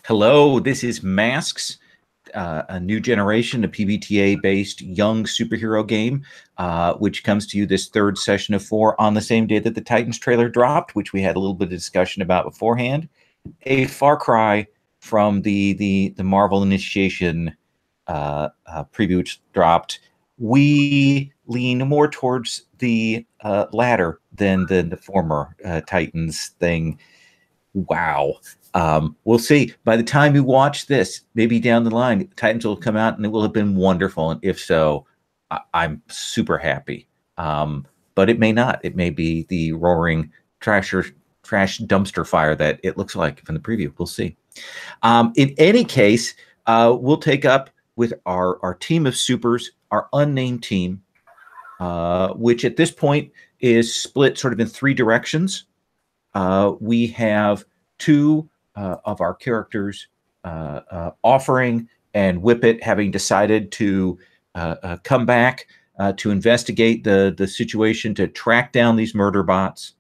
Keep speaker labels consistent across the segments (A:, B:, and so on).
A: Hello, this is Masks, a new generation, a PBTA-based young superhero game, which comes to you this third session of 4 on the same day that the Titans trailer dropped, which we had a little bit of discussion about beforehand. A far cry from the Marvel Initiation preview, which dropped. We lean more towards the latter than the former Titans thing. Wow. We'll see. By the time you watch this, maybe down the line, Titans will come out and it will have been wonderful. And if so, I'm super happy. But it may not. It may be the roaring trash dumpster fire that it looks like from the preview. We'll see. In any case, we'll take up with our team of supers, our unnamed team, which at this point is split sort of in 3 directions. We have 2 of our characters, Offering and Whippet, having decided to come back to investigate the situation, to track down these murder bots.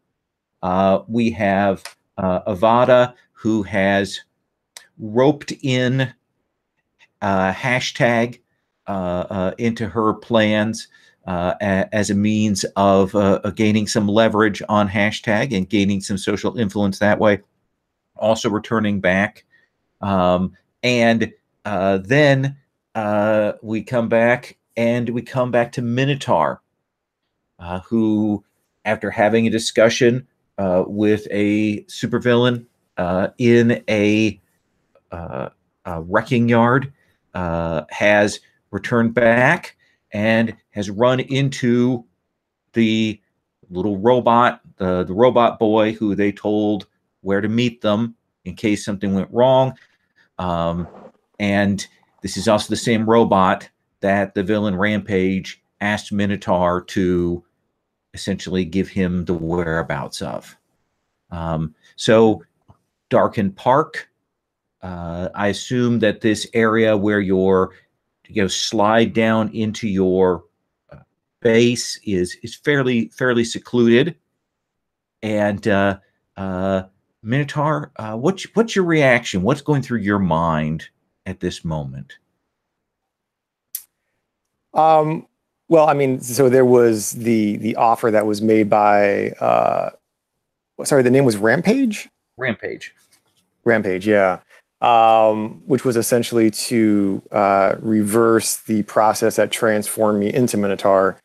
A: We have Avada, who has roped in hashtag into her plans as a means of gaining some leverage on hashtag and gaining some social influence that way. Also returning back. And then we come back to Minotaur, who, after having a discussion with a supervillain in a wrecking yard, has returned back and has run into the little robot, the robot boy who they told where to meet them in case something went wrong. And this is also the same robot that the villain Rampage asked Minotaur to essentially give him the whereabouts of. So Darkened Park, I assume that this area where you're slide down into your base is fairly secluded. And Minotaur, what's your reaction? What's going through your mind at this moment?
B: Well, I mean, so there was the offer that was made by sorry, the name was Rampage? Rampage, yeah. Which was essentially to reverse the process that transformed me into Minotaur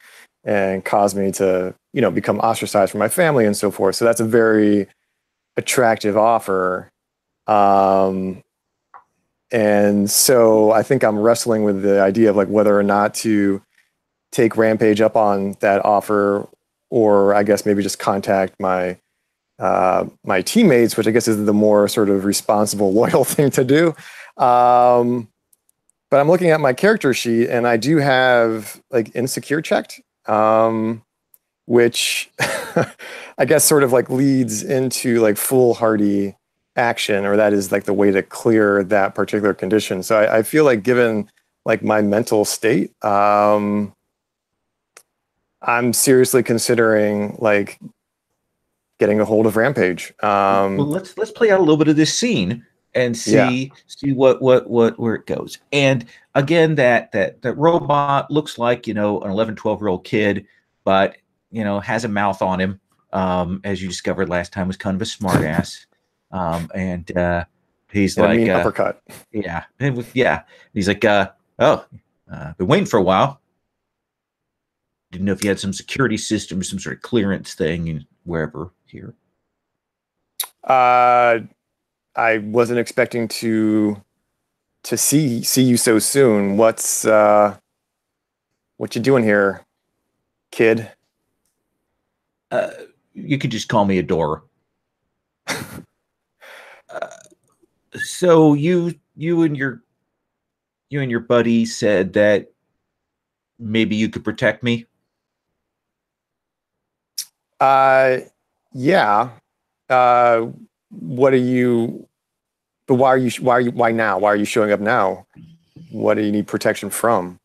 B: and caused me to, become ostracized from my family and so forth. So that's a very attractive offer. And so I think I'm wrestling with the idea of whether or not to take Rampage up on that offer, or I guess maybe just contact my teammates, which I guess is the more sort of responsible, loyal thing to do. But I'm looking at my character sheet and I do have insecure checked, which I guess sort of leads into foolhardy action, or that is the way to clear that particular condition. So I feel given my mental state, I'm seriously considering getting a hold of Rampage.
A: Well, let's play out a little bit of this scene and see what where it goes. And again, that robot looks like an 11, 12-year-old kid, but has a mouth on him. As you discovered last time, was kind of a smart ass. And he's
B: a mean uppercut.
A: Yeah. He's like, been waiting for a while. Didn't know if you had some security system, some sort of clearance thing wherever here.
B: I wasn't expecting to see you so soon. What you doing here, kid?
A: You could just call me Adora. So you and your buddy said that maybe you could protect me.
B: Yeah. What are you? But why now? Why are you showing up now? What do you need protection from?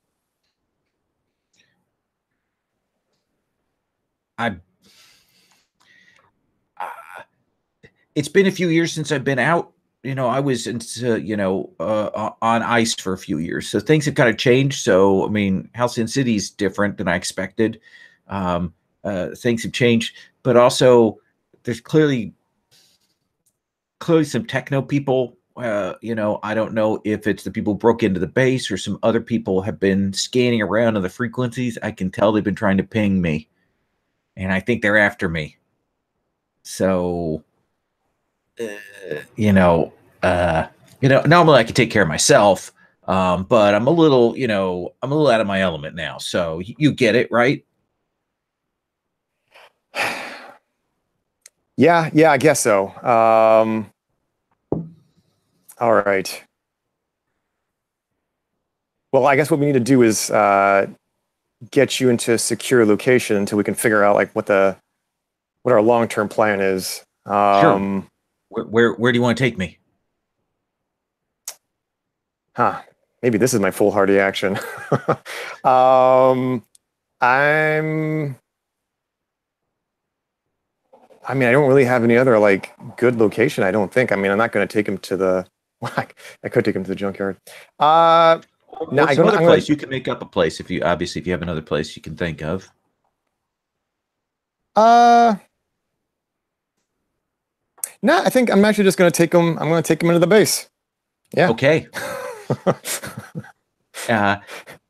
A: It's been a few years since I've been out. I was into, on ice for a few years. So things have kind of changed. So, I mean, Halcyon City is different than I expected. Things have changed, but also there's clearly some techno people. I don't know if it's the people who broke into the base or some other people have been scanning around on the frequencies. I can tell they've been trying to ping me, and I think they're after me. So, normally I can take care of myself, but I'm a little, out of my element now. So you get it, right?
B: Yeah, I guess so. All right. Well, I guess what we need to do is get you into a secure location until we can figure out like what our long-term plan is.
A: Sure. Where do you want to take me?
B: Maybe this is my foolhardy action. I mean, I don't really have any other like good location. I don't think. I mean, I'm not going to take him to the. I could take him to the junkyard.
A: No, another place. You can make up a place if you have another place you can think of.
B: No, I think I'm actually just going to take him. I'm going to take him into the base. Yeah.
A: Okay.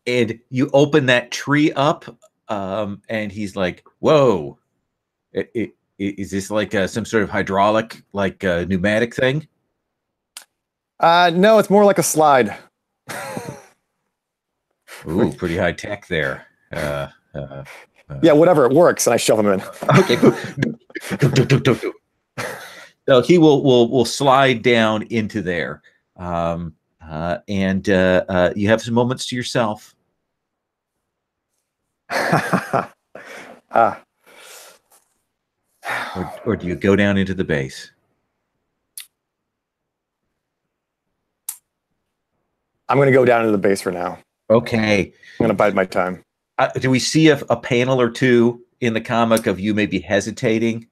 A: And you open that tree up, and he's like, "Whoa! Is this like some sort of hydraulic, like pneumatic thing?"
B: No, it's more like a slide.
A: Ooh, pretty high tech there.
B: Yeah, whatever, it works, and I shove him in.
A: Okay, cool. So he will slide down into there, and you have some moments to yourself. Or do you go down into the base?
B: I'm going to go down into the base for now.
A: Okay.
B: I'm going to bide my time.
A: Do we see a panel or two in the comic of you maybe hesitating?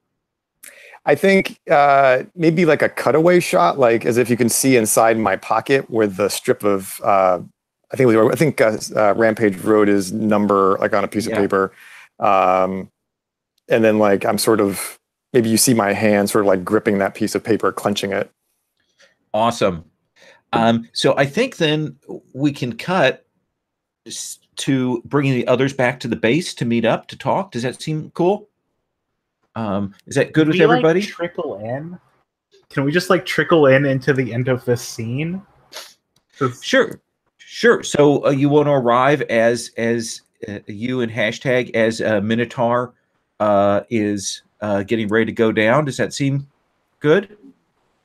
B: I think maybe like a cutaway shot, like as if you can see inside my pocket with the strip of, I think Rampage wrote his number like on a piece of paper. And then like I'm sort of, maybe you see my hand sort of like gripping that piece of paper, clenching it.
A: Awesome. So I think then we can cut to bringing the others back to the base to meet up, to talk. Does that seem cool? Is that good with everybody?
C: Like, trickle in? Can we just like trickle in into the end of this scene?
A: Sure. So you want to arrive as you and hashtag as Minotaur is getting ready to go down. Does that seem good?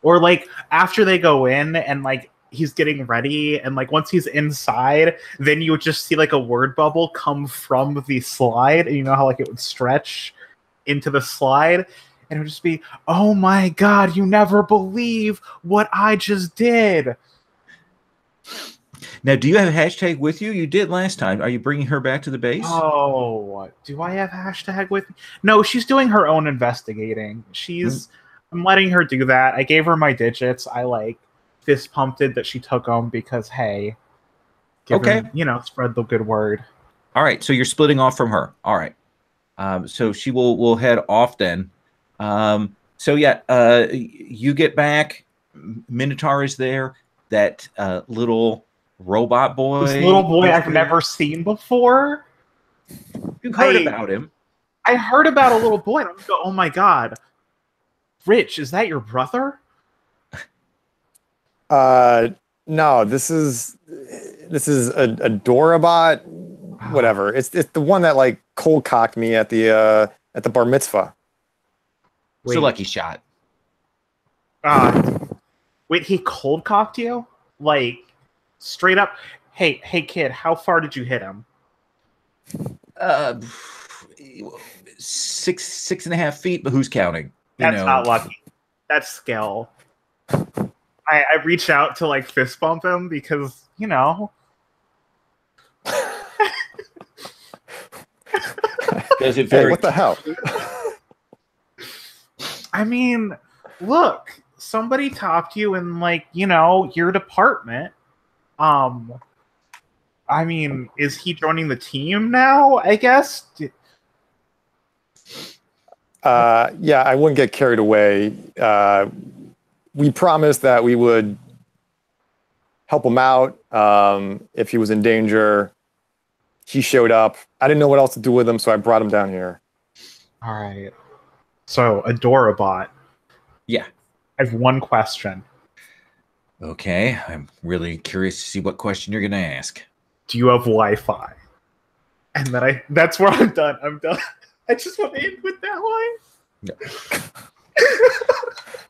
C: Or like after they go in and like he's getting ready, and like once he's inside, then you would just see like a word bubble come from the slide, and you know how like it would stretch into the slide, and it would just be, "Oh my god, you never believe what I just did."
A: Now, do you have hashtag with you? You did last time. Are you bringing her back to the base?
C: Oh, do I have hashtag with me? No, she's doing her own investigating. I'm letting her do that. I gave her my digits. I like fist pumped it that she took them because, hey, spread the good word.
A: All right, so you're splitting off from her. All right. So she will head off then. You get back. Minotaur is there. That little robot boy.
C: This little boy I've never seen before.
A: You've heard about him.
C: I heard about a little boy, and I'm going, oh my god. Rich, is that your brother?
B: No, this is a Dorabot, whatever. It's the one that like cold cocked me at the bar mitzvah.
A: It's a lucky shot.
C: Wait, he cold cocked you? Like straight up? Hey kid, how far did you hit him?
A: 6.5 feet, but who's counting?
C: That's not lucky. That's skill. I reached out to like fist bump him because, you know.
A: Does it very...
B: Hey, what the hell?
C: I mean, look, somebody talk to you in, like, your department. I mean, is he joining the team now, I guess?
B: Yeah, I wouldn't get carried away. We promised that we would help him out if he was in danger. He showed up. I didn't know what else to do with him, so I brought him down here.
C: All right. So, Adorabot.
A: Yeah.
C: I have one question.
A: Okay. I'm really curious to see what question you're going to ask.
C: Do you have Wi-Fi? And then that's where I'm done. I'm done. I just want to end with that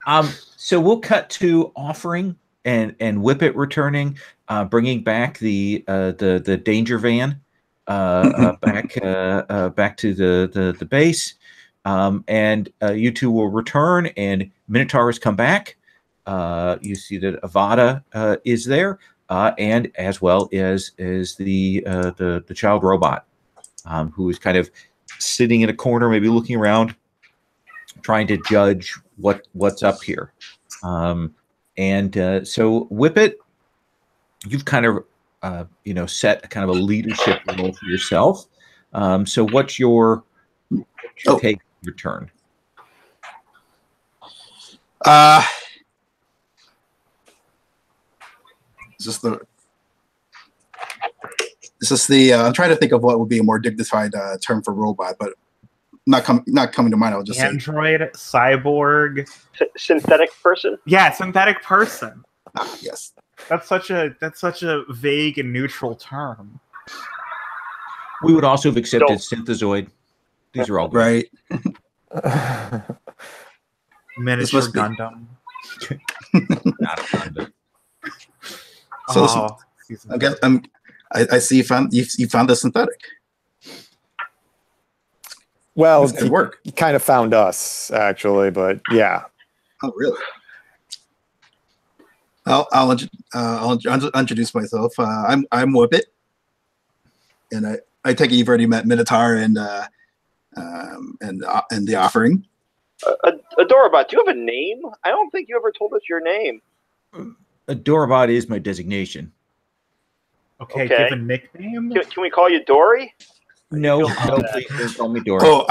C: line.
A: So we'll cut to offering and Whippet returning, bringing back the danger van back to the base, and you two will return, and Minotaurs come back. You see that Avada is there, and as well as the child robot, who is kind of sitting in a corner, maybe looking around, trying to judge what's up here. So Whippet, you've kind of set kind of a leadership role for yourself. So what's your take your turn?
D: Is this the I'm trying to think of what would be a more dignified term for robot, but not coming to mind. I'll just
C: Android, cyborg,
E: synthetic person.
C: Yeah, synthetic person.
D: Yes.
C: That's such a vague and neutral term.
A: We would also have accepted synthezoid. These are all
D: right.
C: Miniature Gundam.
A: Not a Gundam.
D: So I see you found the synthetic.
B: Well,
D: he
B: kind of found us, actually, but yeah.
D: Oh, really? I'll introduce myself. I'm Whippet, and I take it you've already met Minotaur and the offering.
E: Adorabot, do you have a name? I don't think you ever told us your name.
A: Adorabot is my designation.
C: Okay. Give a nickname.
E: Can we call you Dory?
A: No, please don't call me Dory.
D: Oh,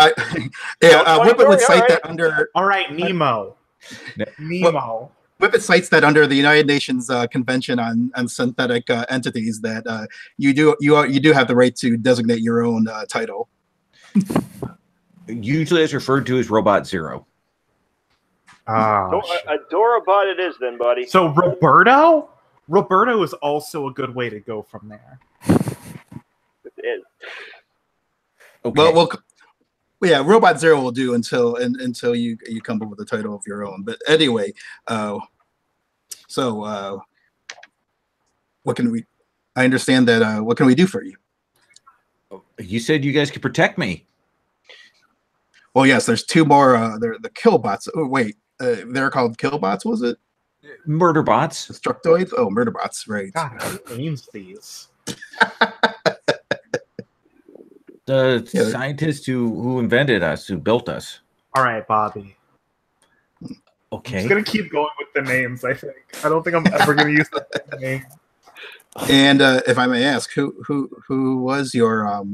D: Whippet would cite that under.
C: All right, Nemo. Nemo.
D: Whippet cites that under the United Nations Convention on Synthetic Entities that you do have the right to designate your own title.
A: Usually, it's referred to as Robot Zero.
E: Adorabot it is then, buddy.
C: So Roberto? Roberto is also a good way to go from there.
E: It is.
A: Okay.
D: Well, yeah, Robot Zero will do until you come up with a title of your own. But anyway, what can we? I understand that. What can we do for you?
A: You said you guys could protect me.
D: Well, yes. There's two more. They're the killbots. Oh, wait. They're called killbots. Was it?
A: Murderbots.
D: Destructoids. Oh, murderbots. Right.
C: God, who names these?
A: The scientists who invented us, who built us.
C: All right, Bobby.
A: Okay.
C: I'm just gonna keep going with the names. I don't think I'm ever gonna use the name.
D: And if I may ask, who was your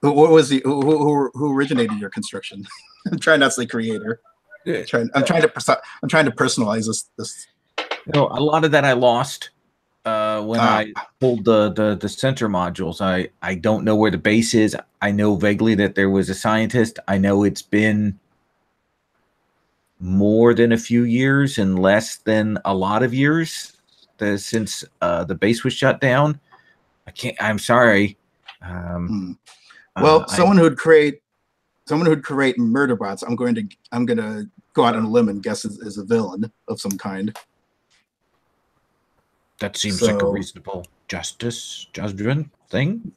D: who originated your construction? I'm trying not to say creator. I'm trying to personalize this.
A: A lot of that I lost when I pulled the center modules. I don't know where the base is. I know vaguely that there was a scientist. I know it's been more than a few years and less than a lot of years since the base was shut down. I'm sorry.
D: Well, someone who'd create murderbots, I'm going to go out on a limb and guess is a villain of some kind.
A: That seems like a reasonable judgment thing.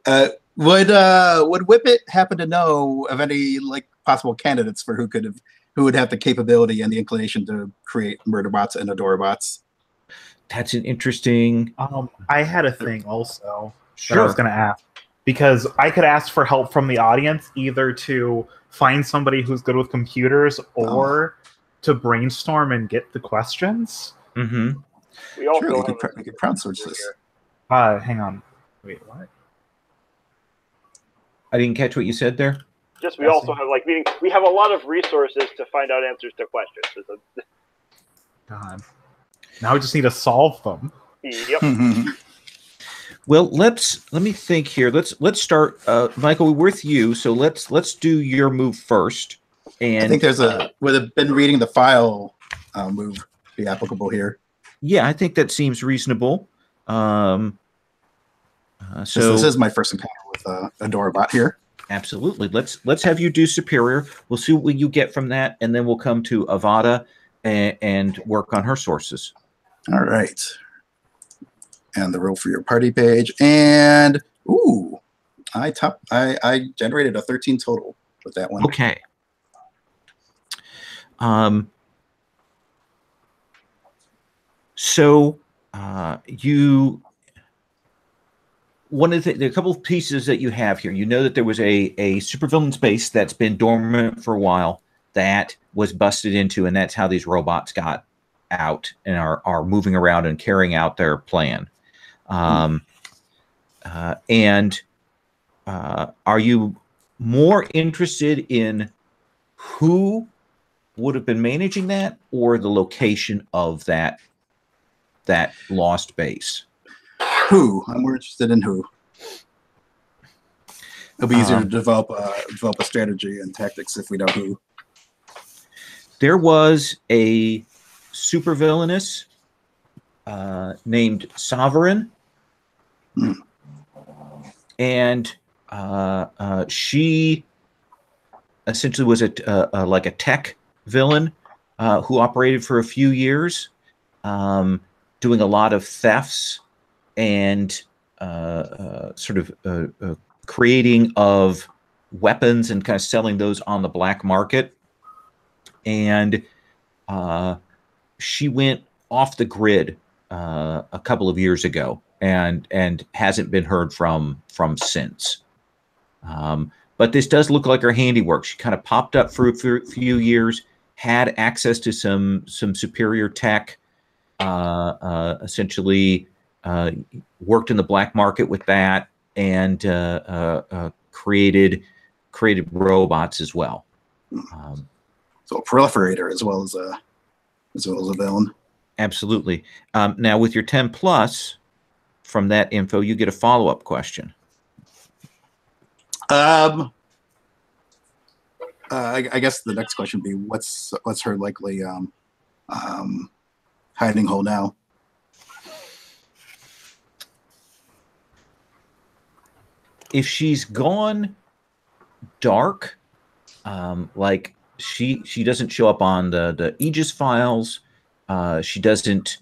D: Would Whippet happen to know of any possible candidates for who would have the capability and the inclination to create murderbots and adorabots?
A: That's an interesting.
C: I had a thing also
A: that
C: I was going to ask, because I could ask for help from the audience, either to find somebody who's good with computers or to brainstorm and get the questions.
A: Mm-hmm.
E: We also
D: Sure,
E: have
D: we could crowdsource this.
C: Hang on. Wait, what?
A: I didn't catch what you said there.
E: Just we also have we have a lot of resources to find out answers to questions.
C: God. Now we just need to solve them.
E: Yep.
A: Well, let me think here. Let's start, Michael. We're with you, so let's do your move first. And
D: I think there's would have been reading the file move be applicable here.
A: Yeah, I think that seems reasonable. So
D: this is my first encounter with Adorabot here.
A: Absolutely. Let's have you do Superior. We'll see what you get from that, and then we'll come to Avada and work on her sources.
D: All right. And the roll for your party page. And ooh, I generated a 13 total with that one.
A: Okay. So you one of the couple of pieces that you have here, you know that there was a supervillain's base that's been dormant for a while that was busted into, and that's how these robots got out and are moving around and carrying out their plan. Are you more interested in who would have been managing that or the location of that lost base?
D: Who? I'm more interested in who. It'll be easier to develop a strategy and tactics if we know who.
A: There was a supervillainess named Sovereign, and she essentially was like a tech villain who operated for a few years, doing a lot of thefts and sort of creating of weapons and kind of selling those on the black market. And she went off the grid a couple of years ago and hasn't been heard from since. But this does look like her handiwork. She kind of popped up for a few years, had access to some superior tech, essentially worked in the black market with that, and created robots as well.
D: So a proliferator as well as a villain.
A: Absolutely. Now with your 10 plus from that info, you get a follow-up question.
D: I guess the next question would be what's her likely hiding hole now?
A: If she's gone dark, like she doesn't show up on the Aegis files, she doesn't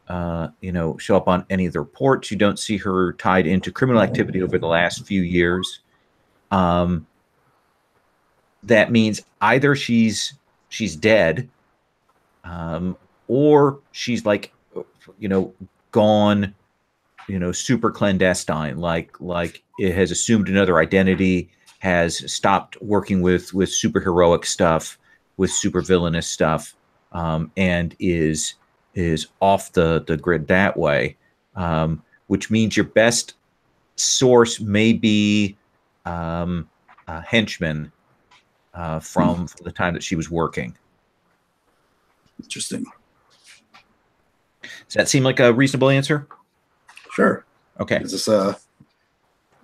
A: show up on any of the reports. You don't see her tied into criminal activity over the last few years. That means either she's dead, or she's like, gone, super clandestine, like it has assumed another identity, has stopped working with superheroic stuff, with supervillainous stuff, and is off the grid that way, which means your best source may be a henchman from the time that she was working.
D: Interesting.
A: Does that seem like a reasonable answer?
D: Sure.
A: Okay.
D: Is this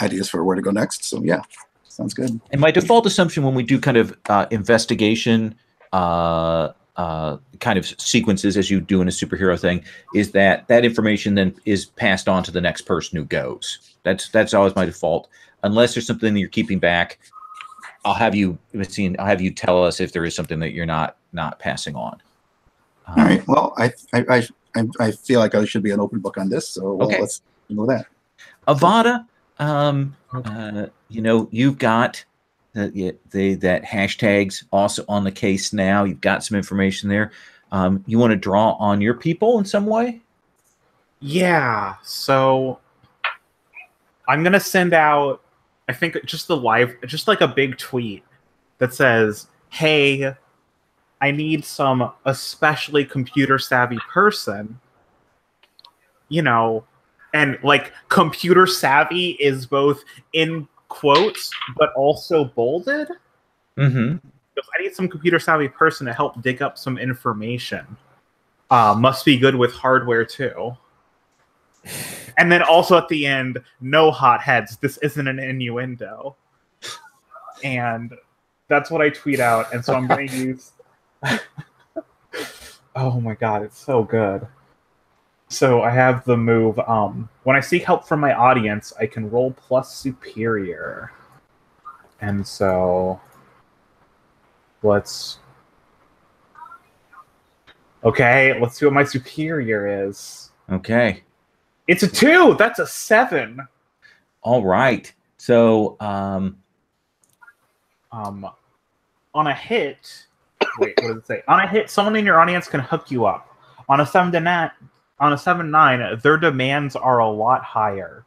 D: ideas for where to go next? So yeah, sounds good.
A: And my default assumption when we do kind of investigation kind of sequences as you do in a superhero thing is that information then is passed on to the next person who goes. That's always my default. Unless there's something that you're keeping back, I'll have you tell us if there is something that you're not passing on.
D: All right. Well, I feel like I should be an open book on this, so
A: okay.
D: Let's know that.
A: Avada, you've got that hashtag's also on the case now. You've got some information there. You want to draw on your people in some way?
C: Yeah. So I'm gonna send out, I think, just like a big tweet that says, "Hey, I need some especially computer savvy person." You know, and like computer savvy is both in quotes but also bolded.
A: Mm-hmm.
C: Because I need some computer savvy person to help dig up some information. Must be good with hardware too. And then also at the end, no hotheads. This isn't an innuendo. And that's what I tweet out. And so I'm going to use. Oh my god, it's so good. So I have the move. When I seek help from my audience, I can roll plus superior. And so let's see what my superior is.
A: Okay.
C: It's a 2. That's a 7.
A: All right. So
C: on a hit, wait, what does it say? On a hit, someone in your audience can hook you up. On a 7-9, their demands are a lot higher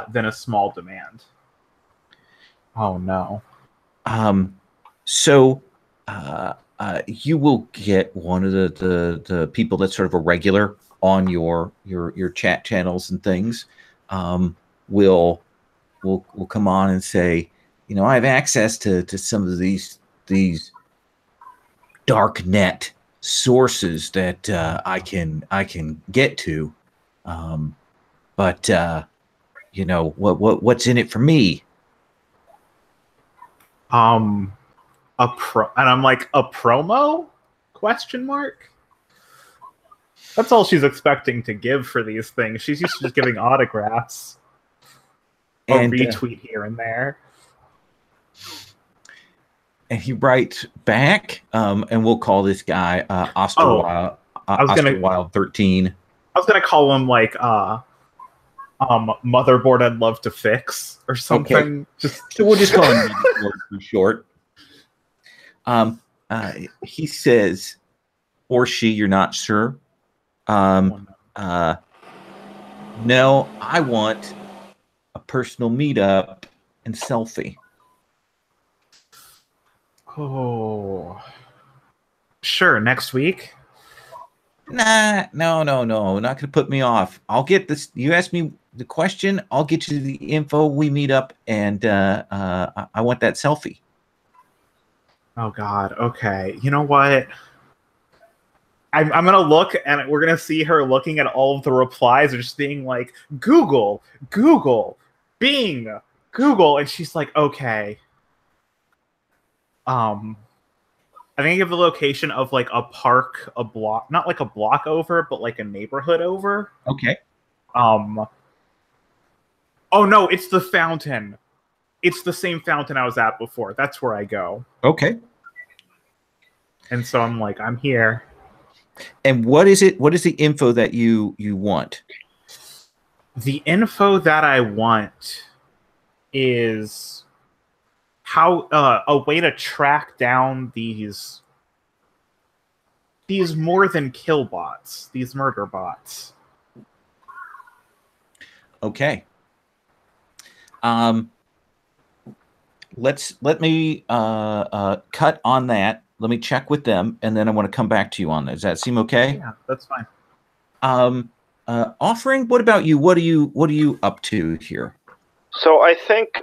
C: than a small demand. Oh no.
A: So you will get one of the people that's sort of a regular on your chat channels and things. Will come on and say, you know, I have access to some of these dark net sources that I can get to, but you know, what's in it for me?
C: And I'm like, a promo? Question mark? That's all she's expecting to give for these things. She's used to just giving autographs. And retweet here and there.
A: And he writes back, and we'll call this guy Osterwild 13.
C: I was gonna call him like Motherboard I'd Love to Fix or something.
A: Okay. We'll just call him for short. He says, or she, you're not sure. No, I want a personal meetup and selfie.
C: Oh, sure. Next week?
A: Nah, no. Not gonna put me off. I'll get this. You asked me the question. I'll get you the info. We meet up, and I want that selfie.
C: Oh God. Okay. You know what? I'm gonna look, and we're gonna see her looking at all of the replies, and just being like, Google, Bing, Google, and she's like, okay. I think I give the location of like a park, a block, not like a block over, but like a neighborhood over.
A: Okay.
C: Oh no, it's the fountain. It's the same fountain I was at before. That's where I go.
A: Okay.
C: And so I'm like, I'm here.
A: And what is it? What is the info that you want?
C: The info that I want is how a way to track down these more than kill bots, these murder bots.
A: Okay. Let me cut on that. Let me check with them, and then I want to come back to you on that. Does that seem okay?
C: Yeah, that's fine.
A: Offering, what about you? What are you up to here?
E: So I think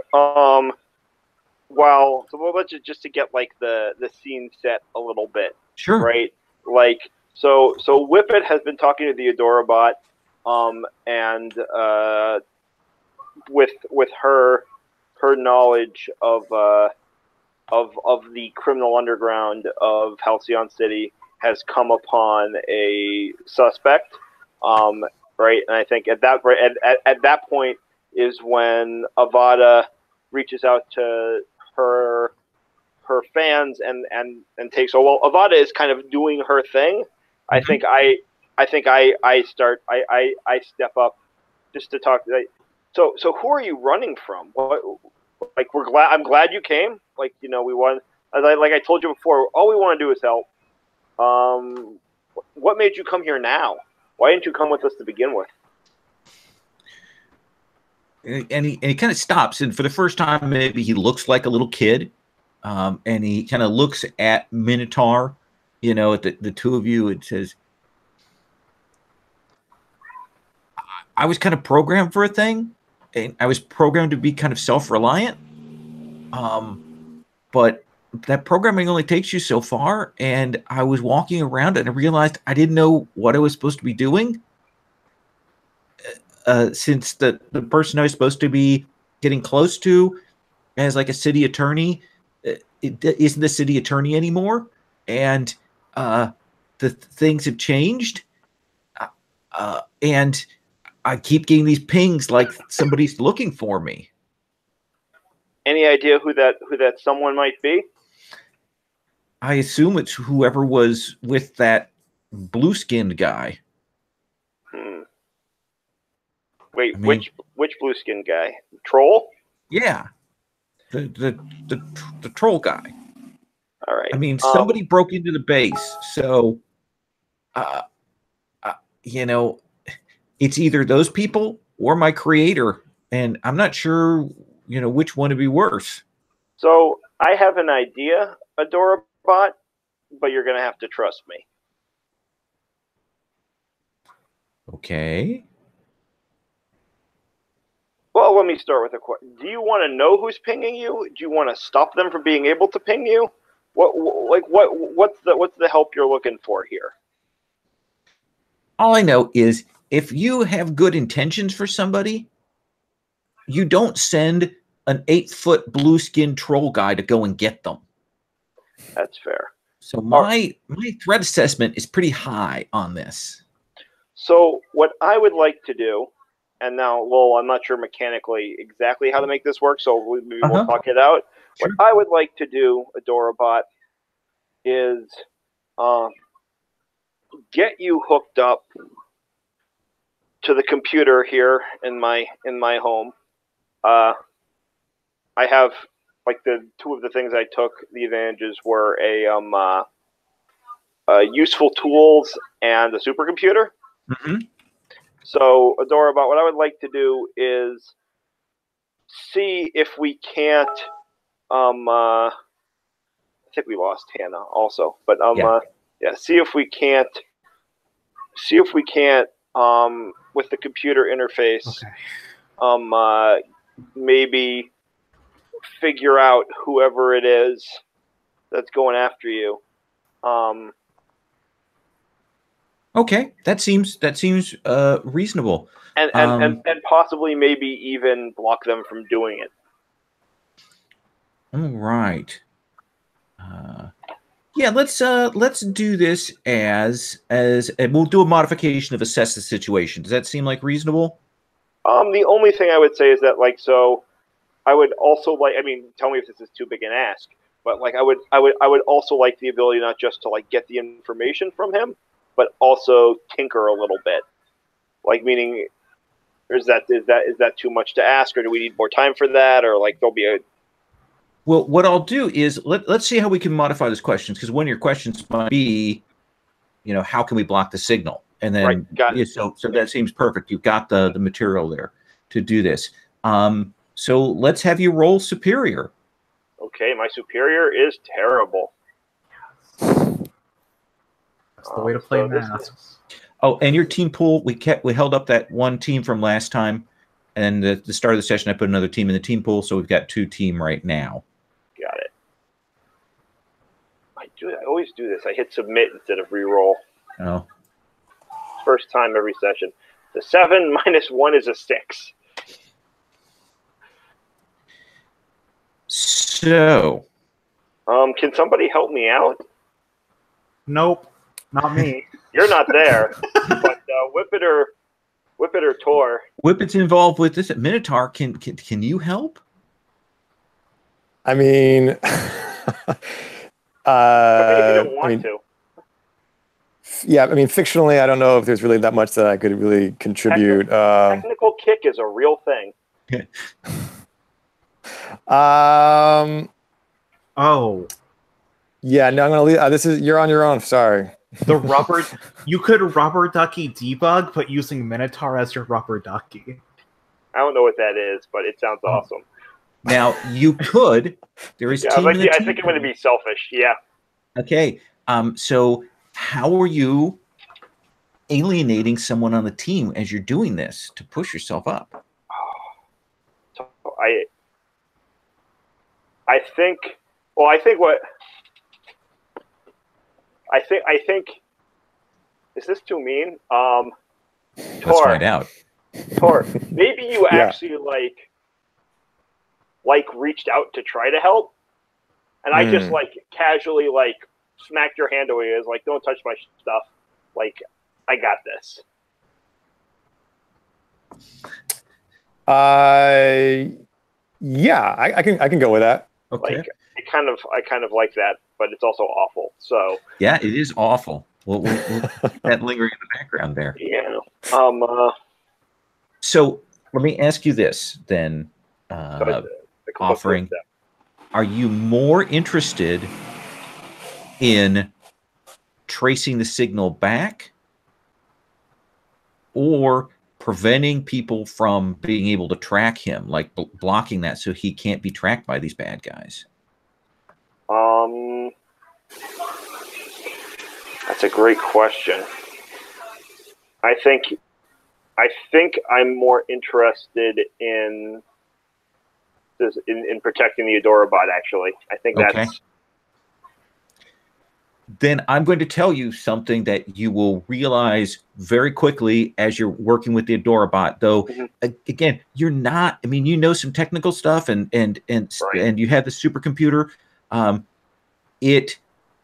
E: let's just to get like the scene set a little bit.
A: Sure.
E: Right? Like so Whippet has been talking to the Adorabot, and with her knowledge of the criminal underground of Halcyon City has come upon a suspect, right? And I think at that point is when Avada reaches out to her fans and takes. So while Avada is kind of doing her thing, I think I step up just to talk. So who are you running from? What? Like I'm glad you came. Like, you know, we want, like I told you before, all we want to do is help. What made you come here now? Why didn't you come with us to begin with?
A: And he kind of stops, and for the first time, maybe he looks like a little kid, and he kind of looks at Minotaur, you know, at the two of you, and says, I was kind of programmed for a thing, and I was programmed to be kind of self-reliant. But that programming only takes you so far, and I was walking around and I realized I didn't know what I was supposed to be doing. Since the person I was supposed to be getting close to as like a city attorney it isn't the city attorney anymore, and the things have changed, and I keep getting these pings like somebody's looking for me.
E: Any idea who that someone might be?
A: I assume it's whoever was with that blue-skinned guy.
E: Wait, I mean, which blue-skinned guy? Troll?
A: Yeah, the troll guy.
E: All right.
A: I mean, somebody broke into the base, so you know, it's either those people or my creator, and I'm not sure, you know, which one would be worse.
E: So I have an idea, Adorabot, but you're going to have to trust me.
A: Okay.
E: Well, let me start with a question. Do you want to know who's pinging you? Do you want to stop them from being able to ping you? What's the help you're looking for here?
A: All I know is if you have good intentions for somebody, you don't send an 8-foot blue-skinned troll guy to go and get them.
E: That's fair.
A: So my threat assessment is pretty high on this.
E: So what I would like to do, and now, Lowell, I'm not sure mechanically exactly how to make this work, so maybe we'll talk it out. Sure. What I would like to do, Adorabot, is get you hooked up to the computer here in my home. I have, like, the two of the things I took, the advantages were a useful tools and a supercomputer.
A: Mm-hmm.
E: So, Adorabot, what I would like to do is see if we can't. I think we lost Hannah also, but see if we can't. With the computer interface, maybe figure out whoever it is that's going after you.
A: Okay, that seems reasonable.
E: And possibly maybe even block them from doing it.
A: All right. Yeah, let's do this as and we'll do a modification of assess the situation. Does that seem like reasonable?
E: The only thing I would say is that, like, so I would also like, I mean, tell me if this is too big an ask, but like I would also like the ability not just to like get the information from him, but also tinker a little bit. Like, meaning, is that too much to ask, or do we need more time for that, or like there'll be a.
A: Well, what I'll do is let's see how we can modify those questions, because one of your questions might be, you know, how can we block the signal? And then
E: right, got it.
A: So that seems perfect. You've got the material there to do this. So let's have you roll superior.
E: Okay, my superior is terrible.
C: That's the way to play masks.
A: Oh, and your team pool, we held up that one team from last time, and at the start of the session I put another team in the team pool, so we've got 2 team right now.
E: Got it. I always do this. I hit submit instead of re-roll.
A: Oh.
E: First time every session. The 7 minus 1 is a 6.
A: So.
E: Can somebody help me out?
C: Nope, not me.
E: You're not there. But Whippet or Tor.
A: Whippet's involved with this. Minotaur, can you help?
B: I mean,
E: I don't want to.
B: Yeah, I mean, fictionally, I don't know if there's really that much that I could really contribute.
E: Technical kick is a real thing.
C: Oh.
B: Yeah, no, I'm gonna leave. You're on your own. Sorry.
C: You could rubber ducky debug, but using Minotaur as your rubber ducky.
E: I don't know what that is, but it sounds awesome.
A: Now you could. There is team.
E: I think I'm going to be selfish. Yeah.
A: Okay. So how are you alienating someone on the team as you're doing this to push yourself up?
E: So I think. Well, I think. Is this too mean?
A: Let's find out.
E: Tor, maybe you actually like reached out to try to help, and I just like casually like smacked your hand away. Is like, don't touch my stuff. Like, I got this.
B: Yeah, I can go with that.
A: Okay.
E: Like, I kind of like that, but it's also awful. So
A: yeah, it is awful. We'll keep that lingering in the background there.
E: Yeah.
A: So let me ask you this then, offering, are you more interested in tracing the signal back or preventing people from being able to track him, like blocking that so he can't be tracked by these bad guys?
E: That's a great question. I think I'm more interested in protecting the Adorabot, actually. I think that's...
A: Then I'm going to tell you something that you will realize very quickly as you're working with the Adorabot. Though, again, you're not. I mean, you know some technical stuff, and you have the supercomputer.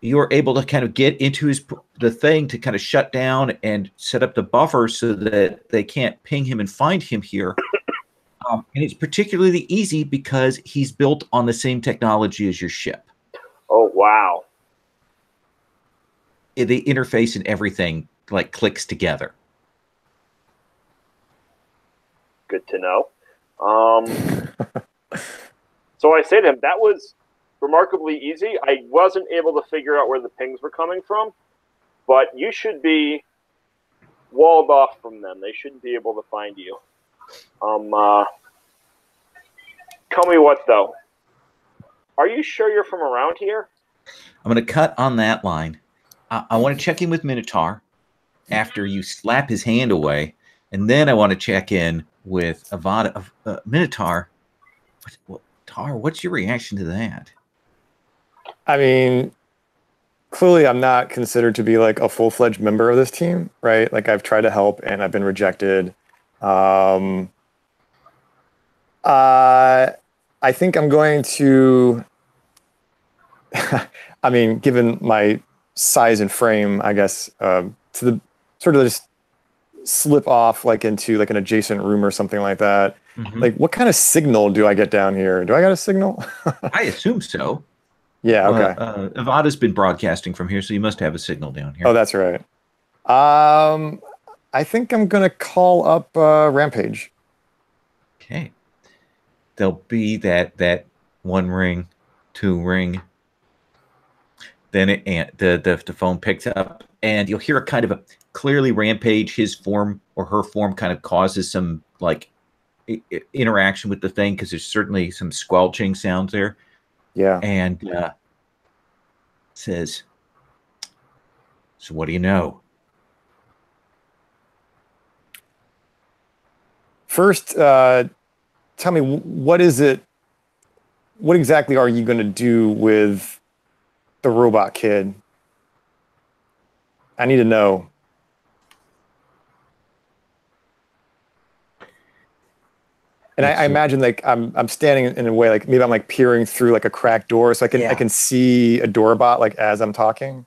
A: You're able to kind of get into the thing to kind of shut down and set up the buffer so that they can't ping him and find him here. And it's particularly easy because he's built on the same technology as your ship.
E: Oh, wow.
A: The interface and everything like clicks together.
E: Good to know. So I say to him, that was remarkably easy. I wasn't able to figure out where the pings were coming from, but you should be walled off from them. They shouldn't be able to find you. Tell me what, though. Are you sure you're from around here?
A: I'm going to cut on that line. I want to check in with Minotaur after you slap his hand away, and then I want to check in with Avada. Minotaur, Tar, what's your reaction to that?
B: I mean, clearly I'm not considered to be like a full-fledged member of this team, right? Like I've tried to help and I've been rejected. I think I'm going to, I mean, given my size and frame, I guess, to the sort of just slip off like into like an adjacent room or something like that. Like what kind of signal do I get down here? Do I got a signal?
A: I assume so.
B: Yeah, okay.
A: Avada's been broadcasting from here, so you must have a signal down here.
B: Oh, that's right. I think I'm going to call up Rampage.
A: Okay. There'll be that 1 ring, 2 ring. Then the phone picks up, and you'll hear a kind of a clearly Rampage, his form or her form kind of causes some like interaction with the thing because there's certainly some squelching sounds there.
B: Yeah.
A: And says, so what do you know?
B: First, tell me, what is it? What exactly are you going to do with the robot kid? I need to know. And I imagine like I'm standing in a way like maybe I'm like peering through like a cracked door so I can see a Adorabot like as I'm talking.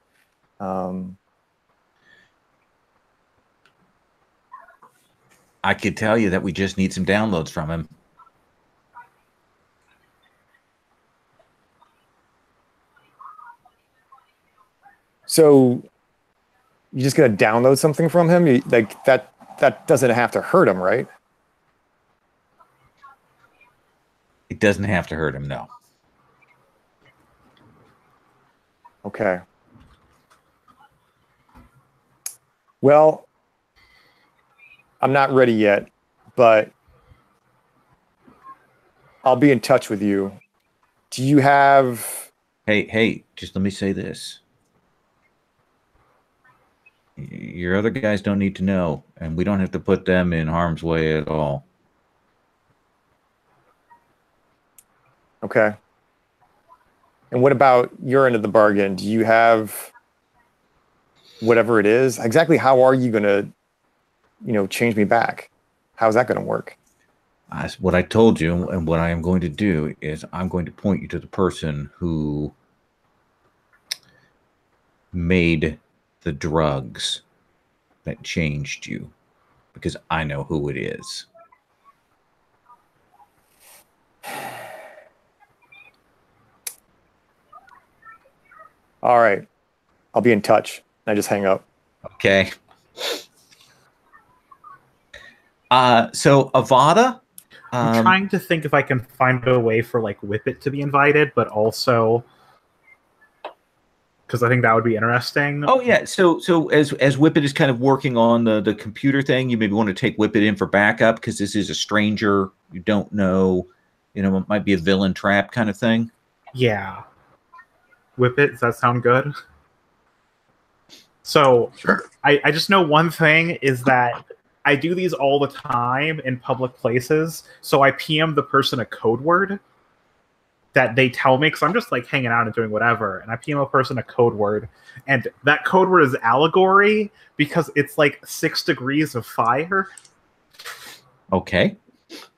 A: I could tell you that we just need some downloads from him.
B: So you're just gonna download something from him? Like that doesn't have to hurt him, right?
A: It doesn't have to hurt him, no.
B: Okay. Well, I'm not ready yet, but I'll be in touch with you. Do you have...
A: Hey, just let me say this. Your other guys don't need to know, and we don't have to put them in harm's way at all.
B: Okay. And what about your end of the bargain? Do you have whatever it is? Exactly how are you going to, change me back? How's that going to work?
A: What I told you and what I am going to do is I'm going to point you to the person who made the drugs that changed you, because I know who it is.
B: All right. I'll be in touch. I just hang up.
A: Okay. So Avada,
C: I'm trying to think if I can find a way for like Whippet to be invited, but also because I think that would be interesting.
A: Oh yeah. So as Whippet is kind of working on the computer thing, you maybe want to take Whippet in for backup because this is a stranger you don't know. It might be a villain trap kind of thing.
C: Yeah. Whippet, does that sound good? So
D: Sure.
C: I just know one thing is that I do these all the time in public places. So I PM the person a code word that they tell me, because I'm just like hanging out and doing whatever. And I PM a person a code word. And that code word is allegory because it's like 6 degrees of fire.
A: Okay.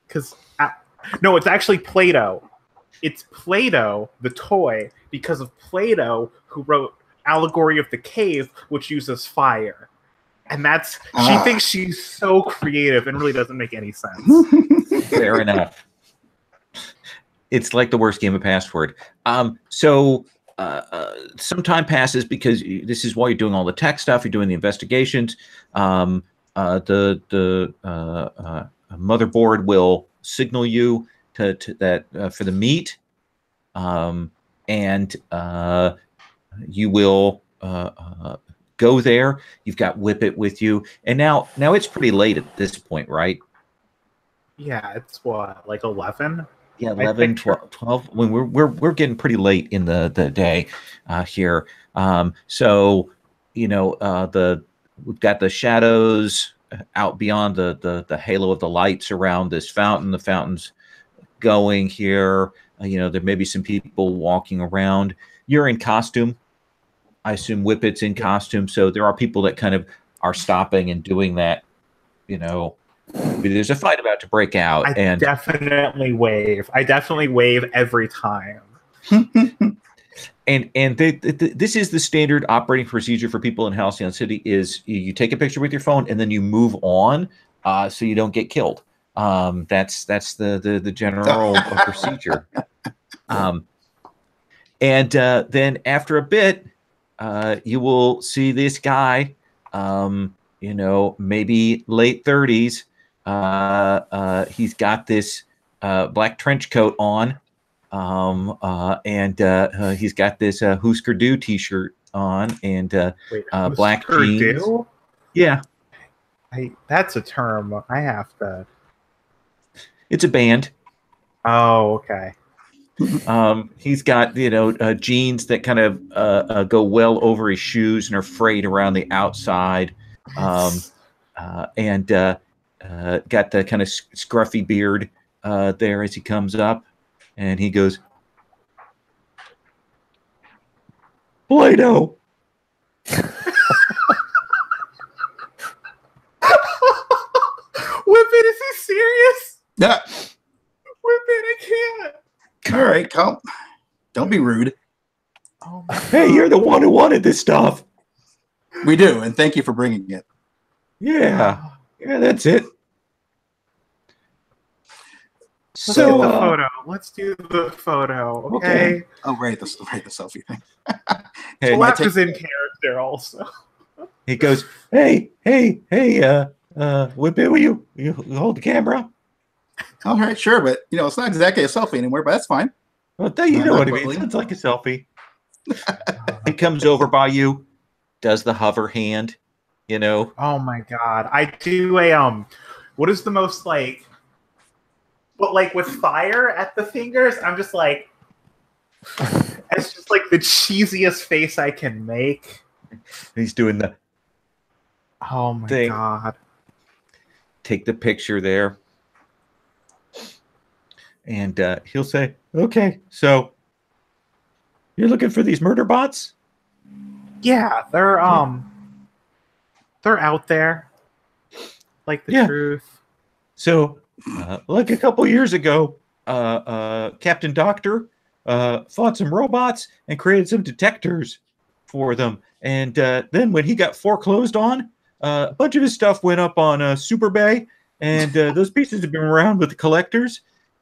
C: Because no, it's actually Plato. It's Plato, the toy, because of Plato, who wrote Allegory of the Cave, which uses fire. And she thinks she's so creative and really doesn't make any sense.
A: Fair enough. It's like the worst game of password. So some time passes because this is while you're doing all the tech stuff, you're doing the investigations. The motherboard will signal you to that for the meet, and you will go there. You've got Whippet with you, and now it's pretty late at this point, right?
C: Yeah, it's what, like 11?
A: Yeah, 11, 12. When we're getting pretty late in the day here. So we've got the shadows out beyond the halo of the lights around this fountain. The fountain's going here. There may be some people walking around. You're in costume. I assume Whippet's in costume. So there are people that kind of are stopping and doing that. There's a fight about to break out.
C: I definitely wave. I definitely wave every time.
A: And this is the standard operating procedure for people in Halcyon City: is you take a picture with your phone and then you move on, so you don't get killed. That's the general procedure. And then after a bit, you will see this guy, maybe late 30s. He's got this black trench coat on, and he's got this Husker Du t-shirt on, and black jeans.
C: Du?
A: Yeah,
C: that's a term. I have to.
A: It's a band.
C: Oh, okay.
A: He's got jeans that kind of go well over his shoes and are frayed around the outside, and got the kind of scruffy beard there as he comes up, and he goes, Plato.
C: Whippet, is he serious?
D: Yeah.
C: Whippet, I can't.
D: All right, Cal. Don't be rude.
C: Oh
A: hey, you're the one who wanted this stuff.
D: We do, and thank you for bringing it.
A: Yeah, that's it.
C: Let's do the photo. Let's do the photo. Okay.
D: Oh, right, the selfie thing.
C: Hey, Lap is in character also.
A: He goes, hey, Whippet, will you hold the camera?
D: All right, sure, but it's not exactly a selfie anymore, but that's fine.
A: Well, you know what I mean. It's like a selfie. He comes over by you, does the hover hand,
C: Oh my god. I do a what is the most like but like with fire at the fingers, I'm just like, it's just like the cheesiest face I can make.
A: He's doing the
C: Oh my
A: thing.
C: god.
A: Take the picture there. And he'll say, okay, so you're looking for these murder bots?
C: Yeah, they're out there. Like the truth.
A: So like a couple years ago, Captain Doctor fought some robots and created some detectors for them. And then when he got foreclosed on, a bunch of his stuff went up on Super Bay, and those pieces have been around with the collectors.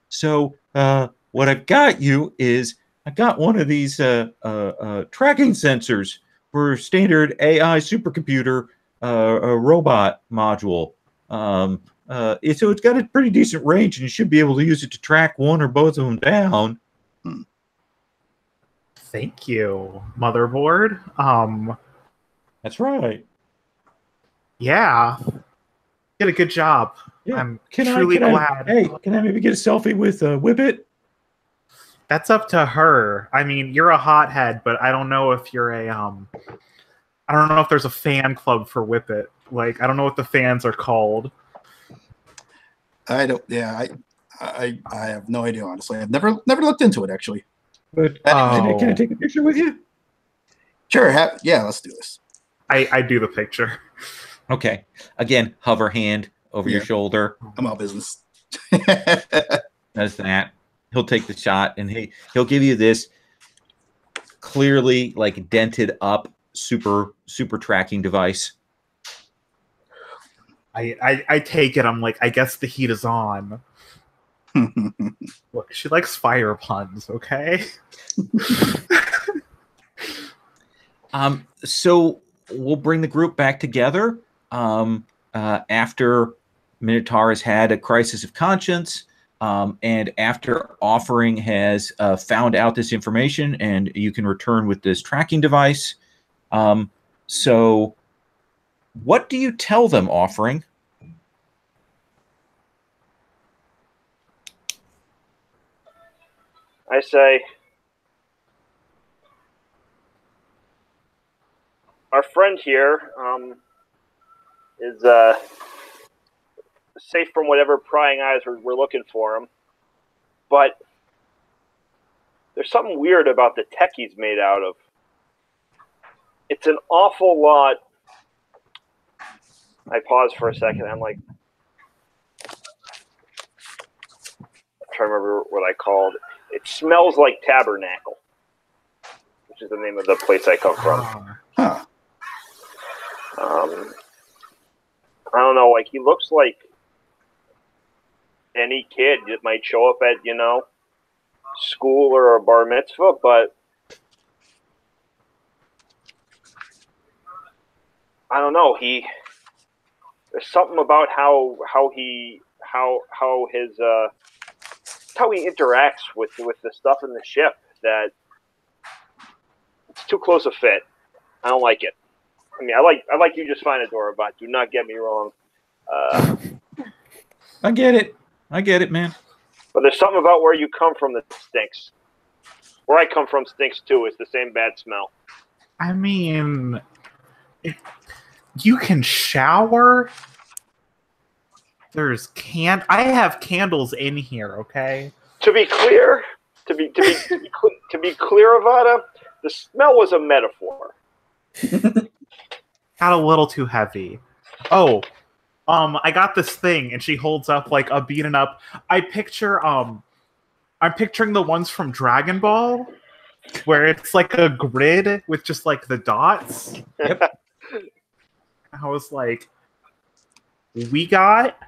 A: So what I've got you is I got one of these tracking sensors for standard AI supercomputer robot module. So it's got a pretty decent range, and you should be able to use it to track one or both of them down.
C: Thank you, motherboard.
A: That's right.
C: Yeah. Did a good job.
A: Yeah.
C: I'm truly glad.
A: Hey, can I maybe get a selfie with Whippet?
C: That's up to her. I mean, you're a hothead, but I don't know if you're a I don't know if there's a fan club for Whippet. Like, I don't know what the fans are called.
D: I don't. Yeah, I have no idea, honestly. I've never looked into it, actually.
A: But can I take a picture with you?
D: Sure. Yeah, let's do this.
C: I do the picture.
A: Okay. Again, hover hand over your shoulder.
D: I'm all business.
A: Does that. He'll take the shot, and he'll give you this clearly like dented up super tracking device.
C: I take it. I'm like, I guess the heat is on. Look, she likes fire puns, okay?
A: So we'll bring the group back together after Minotaur has had a crisis of conscience, and after Offering has found out this information, and you can return with this tracking device. So what do you tell them, Offering?
E: I say, our friend here is safe from whatever prying eyes we're looking for him, but there's something weird about the tech he's made out of. It's an awful lot. I pause for a second. I'm like, I'm trying to remember what I called it. It smells like Tabernacle, which is the name of the place I come from.
D: Huh.
E: I don't know. Like, he looks like any kid that might show up at, school or a bar mitzvah, but I don't know. There's something about how he interacts with the stuff in the ship that it's too close a fit. I don't like it. I mean, I like you just fine, Adora, but do not get me wrong.
A: I get it, man.
E: But there's something about where you come from that stinks. Where I come from stinks too. It's the same bad smell.
C: I mean, you can shower. I have candles in here, okay?
E: To be clear, Avada, the smell was a metaphor.
C: Got a little too heavy. Oh, I got this thing, and she holds up like a beaten up. I'm picturing the ones from Dragon Ball, where it's like a grid with just like the dots.
A: Yep.
C: I was like, we got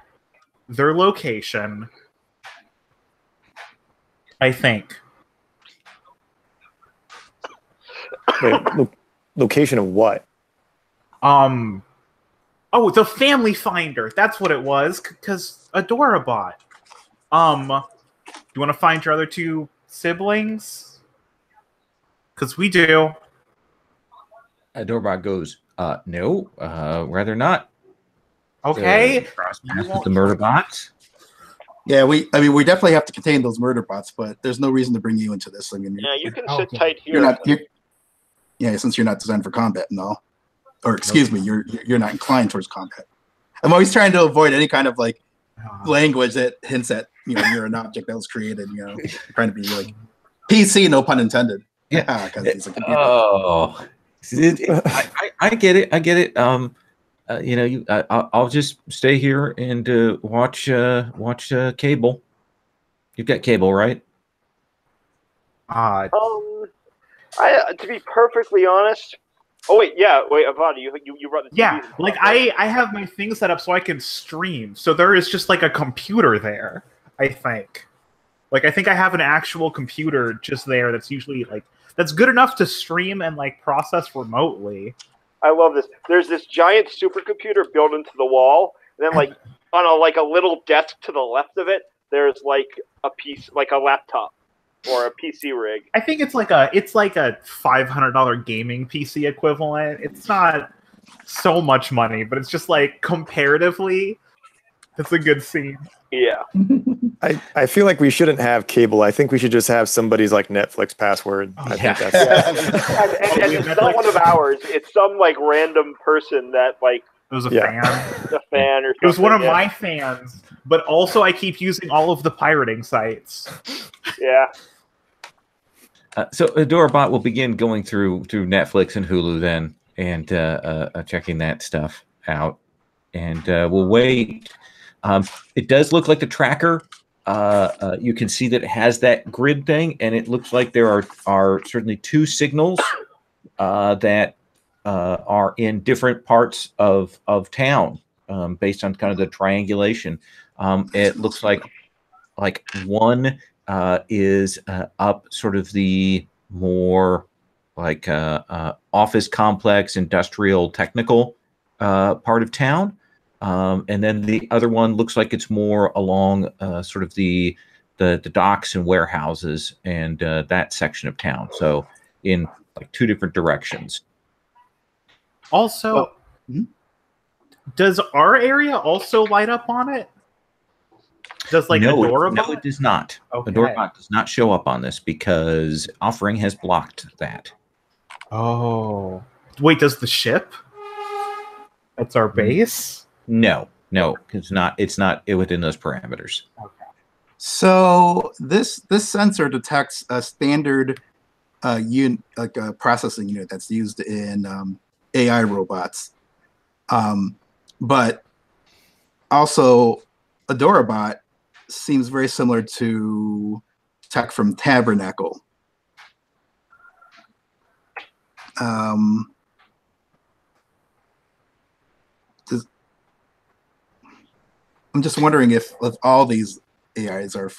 C: their location, I think.
B: Wait, location of what?
C: Oh, the family finder. That's what it was, because Adora bought. You want to find your other two siblings? Because we do.
A: Adorbot goes, no, rather not.
C: Okay.
A: Cross paths with the murder bots.
D: Yeah, we definitely have to contain those murder bots, but there's no reason to bring you into this. I mean,
E: Yeah, you can sit tight here.
D: Yeah, since you're not designed for combat and all, or excuse me, you're not inclined towards combat. I'm always trying to avoid any kind of like language that hints at you're an object that was created. Trying to be like PC, no pun intended.
A: Yeah,
D: because it's a computer.
A: Oh, I get it. I get it. I'll just stay here and watch cable. You've got cable, right?
E: To be perfectly honest. Oh wait, yeah, wait, Avada, you brought the TV.
C: Yeah, like I have my thing set up so I can stream. So there is just like a computer there. I think I have an actual computer just there that's usually that's good enough to stream and process remotely.
E: I love this. There's this giant supercomputer built into the wall, and then on a little desk to the left of it, there's a piece, a laptop or a PC rig.
C: I think it's like a $500 gaming PC equivalent. It's not so much money, but it's just comparatively, it's a good scene.
E: Yeah.
B: I feel like we shouldn't have cable. I think we should just have somebody's Netflix password. I think that's
E: and it's not one of ours. It's some random person that
C: it was a fan.
E: A fan or something.
C: It was one of my fans, but also I keep using all of the pirating sites.
E: Yeah.
A: So Adorabot will begin going through Netflix and Hulu then, and checking that stuff out, and we'll wait. It does look like the tracker. You can see that it has that grid thing, and it looks like there are certainly two signals that are in different parts of town, based on kind of the triangulation. It looks like one is up sort of the more office complex, industrial, technical part of town. And then the other one looks like it's more along sort of the docks and warehouses and that section of town. So in two different directions.
C: Also, does our area also light up on it? Does Adorabot?
A: No, it does not.
C: Okay.
A: Adorabot does not show up on this because Offering has blocked that.
C: Oh, wait, does the ship? That's our base.
A: No, it's not within those parameters.
C: Okay.
D: So this sensor detects a standard processing unit that's used in AI robots, but also Adorabot seems very similar to tech from Tabernacle. I'm just wondering if all these AIs are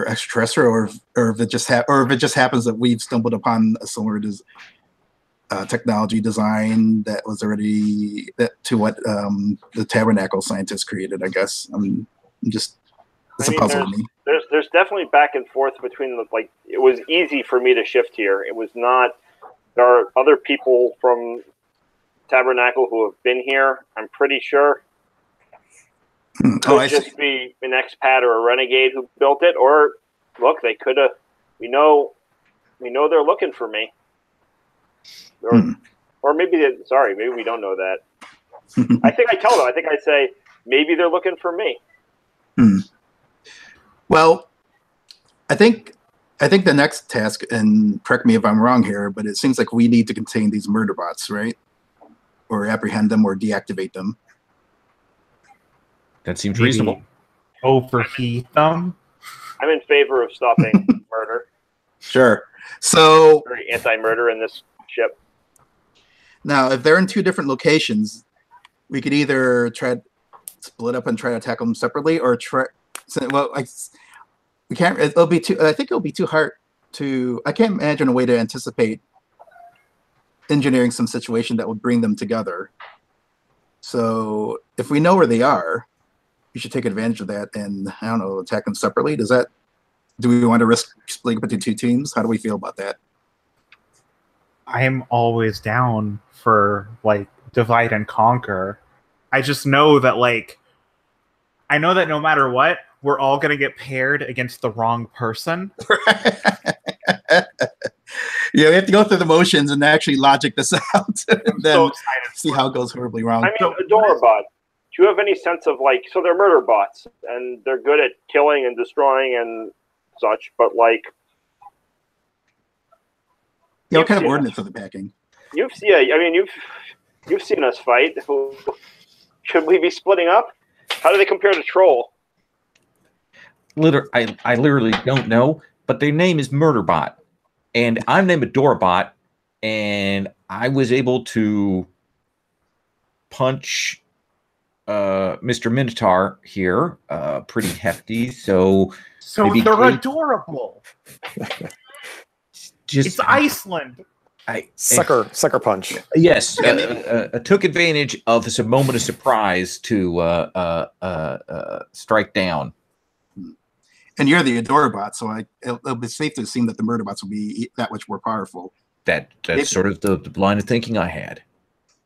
D: extraterrestrial, or if it just happens that we've stumbled upon a similar technology design that was already to what the Tabernacle scientists created. I guess it's a puzzle to me.
E: There's definitely back and forth between it was easy for me to shift here. It was not. There are other people from Tabernacle who have been here. I'm pretty sure. Could just be an expat or a renegade who built it, or look, they could have. We know they're looking for me, or maybe maybe we don't know that. I think I tell them. I think I say maybe they're looking for me.
D: Well, I think the next task, and correct me if I'm wrong here, but it seems like we need to contain these murder bots, right? Or apprehend them or deactivate them.
A: That seems reasonable.
C: Overheat them.
E: I'm in favor of stopping murder.
D: Sure. So
E: very anti-murder in this ship.
D: Now, if they're in two different locations, we could either try to split up and try to attack them separately, or we can't. It'll be too. I think it'll be too hard to. I can't imagine a way to anticipate engineering some situation that would bring them together. So if we know where they are, we should take advantage of that and, I don't know, attack them separately. Do we want to risk splitting up into two teams? How do we feel about that?
C: I'm always down for divide and conquer. I just know that I know that no matter what, we're all going to get paired against the wrong person.
D: Yeah, we have to go through the motions and actually logic this out. And then
C: So excited.
D: see how it goes horribly wrong.
E: I mean, Adorabot. Do you have any sense of like? So they're murder bots, and they're good at killing and destroying and such. But like,
D: Yeah, what kind of ordnance are they packing?
E: You've seen us fight. Should we be splitting up? How do they compare to Troll?
A: I literally don't know, but their name is Murderbot, and I'm named Adorabot, and I was able to punch Mr. Minotaur here pretty hefty. So
C: they're adorable.
A: It's
C: Iceland.
B: Sucker punch.
A: Yes, took advantage of this moment of surprise to strike down.
D: And you're the Adorabot, so it'll be safe to assume that the Murderbots will be that much more powerful.
A: That's sort of the line of thinking I had.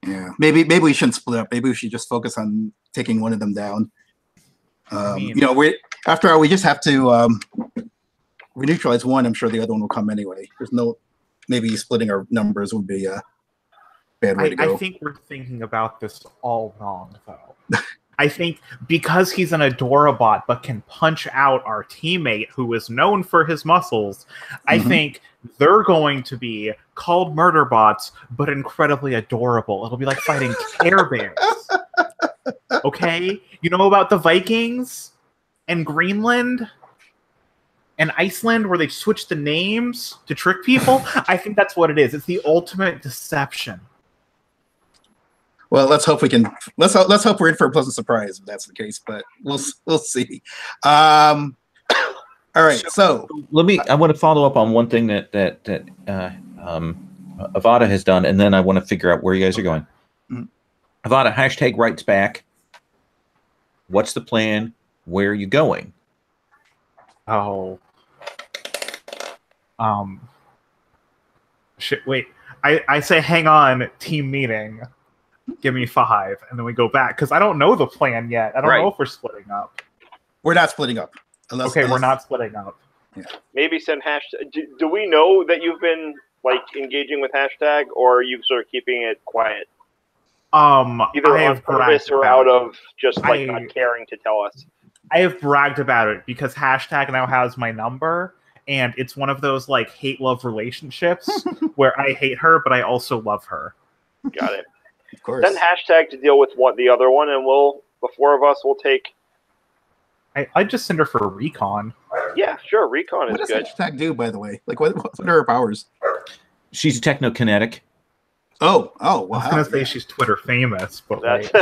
D: Yeah, maybe we shouldn't split up. Maybe we should just focus on taking one of them down. After all, we just have to we neutralize one. I'm sure the other one will come anyway. There's no maybe splitting our numbers would be a bad way to go.
C: I think we're thinking about this all wrong, though. I think because he's an Adorabot but can punch out our teammate who is known for his muscles, I think they're going to be called Murderbots but incredibly adorable. It'll be like fighting Care Bears. Okay? You know about the Vikings and Greenland and Iceland where they switch the names to trick people? I think that's what it is. It's the ultimate deception.
D: Well, let's hope we can. Let's hope we're in for a pleasant surprise if that's the case. But we'll see. All right. So
A: I want to follow up on one thing that Avada has done, and then I want to figure out where you guys are going. Avada hashtag writes back. What's the plan? Where are you going?
C: Oh. Shit. Wait. I say, hang on. Team meeting. Give me 5, and then we go back because I don't know the plan yet. I don't know if we're splitting up.
D: We're not splitting up.
C: We're not splitting up.
D: Yeah.
E: Maybe send hashtag. Do we know that you've been like engaging with hashtag, or are you sort of keeping it quiet? Either on purpose or out of just like not caring to tell us.
C: I have bragged about it because hashtag now has my number, and it's one of those like hate-love relationships where I hate her, but I also love her.
E: Got it.
D: Of course.
E: Send hashtag to deal with the other one, and the 4 of us will take.
C: I'd just send her for a recon.
E: Yeah, sure. Recon is good.
D: What does hashtag do, by the way? Like, what are her powers?
A: She's technokinetic.
D: Oh, wow.
C: I was gonna say she's Twitter famous, but
E: that's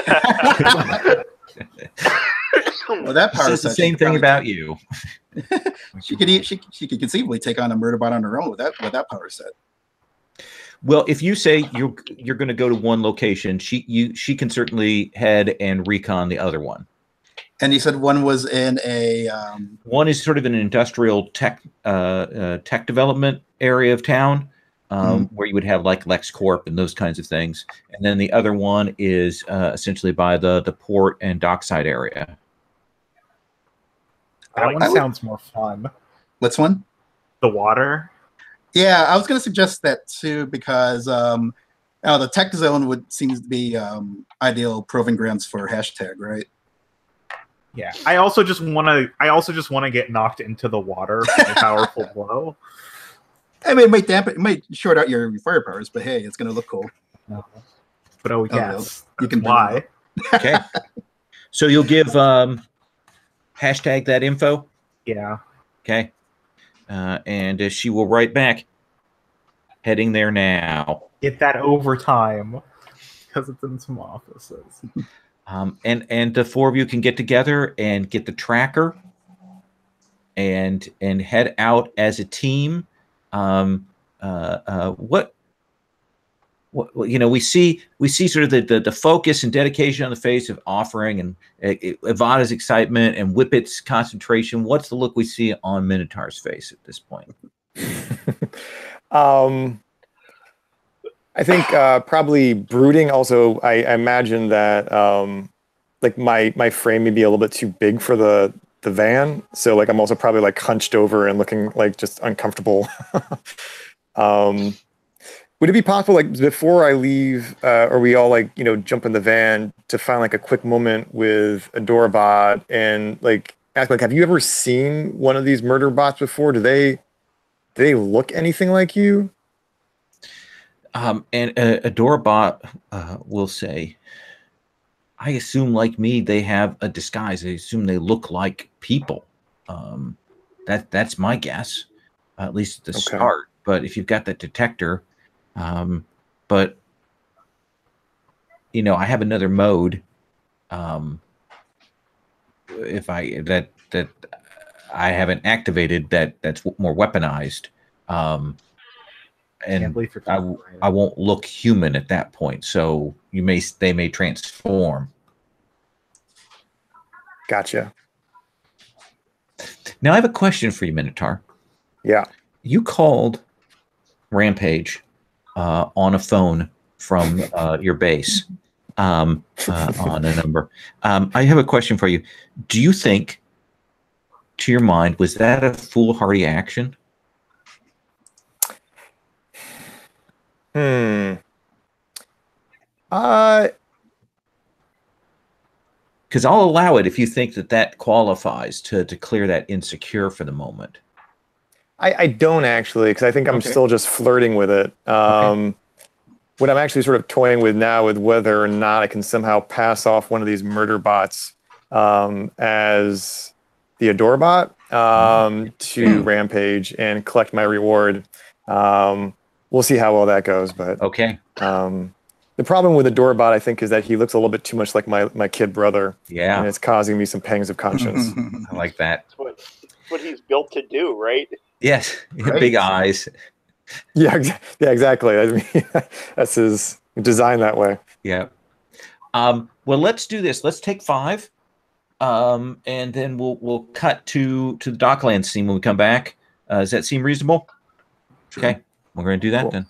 D: well, that power
A: says the same thing about you.
D: She could conceivably take on a Murderbot on her own with that power set.
A: Well, if you say you're going to go to one location, she can certainly head and recon the other one.
D: And you said one was in a
A: one is sort of an industrial tech development area of town where you would have like LexCorp and those kinds of things, and then the other one is essentially by the port and dockside area.
C: That one sounds more fun.
D: Which one?
C: The water.
D: Yeah, I was going to suggest that too because the tech zone seems to be ideal proving grounds for hashtag, right?
C: Yeah, I also just want to get knocked into the water with a powerful blow.
D: I mean, it might short out your fire powers, but hey, it's going to look cool.
C: No. But yes,
D: you can
C: lie.
A: Okay, so you'll give hashtag that info.
C: Yeah.
A: Okay. And she will write back, heading there now.
C: Get that overtime because it's in some offices.
A: And the 4 of you can get together and get the tracker and head out as a team. We see sort of the focus and dedication on the face of Offering and Ivada's excitement and Whippet's concentration. What's the look we see on Minotaur's face at this point?
B: I think probably brooding. Also, I imagine that like my frame may be a little bit too big for the van, so like I'm also probably like hunched over and looking like just uncomfortable. Would it be possible, like before I leave, or we all like jump in the van to find like a quick moment with Adorabot and like ask like, have you ever seen one of these murder bots before? Do they look anything like you?
A: And Adorabot will say, I assume, like me, they have a disguise. I assume they look like people. That's my guess, at least at the start. But if you've got that detector, but I have another mode. If that I haven't activated, that's more weaponized, and I won't look human at that point. So they may transform.
B: Gotcha.
A: Now I have a question for you, Minotaur.
B: Yeah.
A: You called Rampage on a phone from your base on a number. I have a question for you. Do you think, to your mind, was that a foolhardy action? Because I'll allow it if you think that qualifies to clear that insecure for the moment.
B: I don't actually, because I think I'm still just flirting with it. What I'm actually sort of toying with now with whether or not I can somehow pass off one of these murder bots as the Adorabot to Rampage and collect my reward. We'll see how well that goes, but the problem with Adorabot, I think, is that he looks a little bit too much like my kid brother.
A: Yeah,
B: and it's causing me some pangs of conscience.
A: I like that.
E: That's what he's built to do, right?
A: Yes, big eyes.
B: Yeah, exactly. I mean, that's his design that way.
A: Yeah. Well, let's do this. Let's take 5, and then we'll cut to the Docklands scene when we come back. Does that seem reasonable? Sure. Okay, we're going to do that then.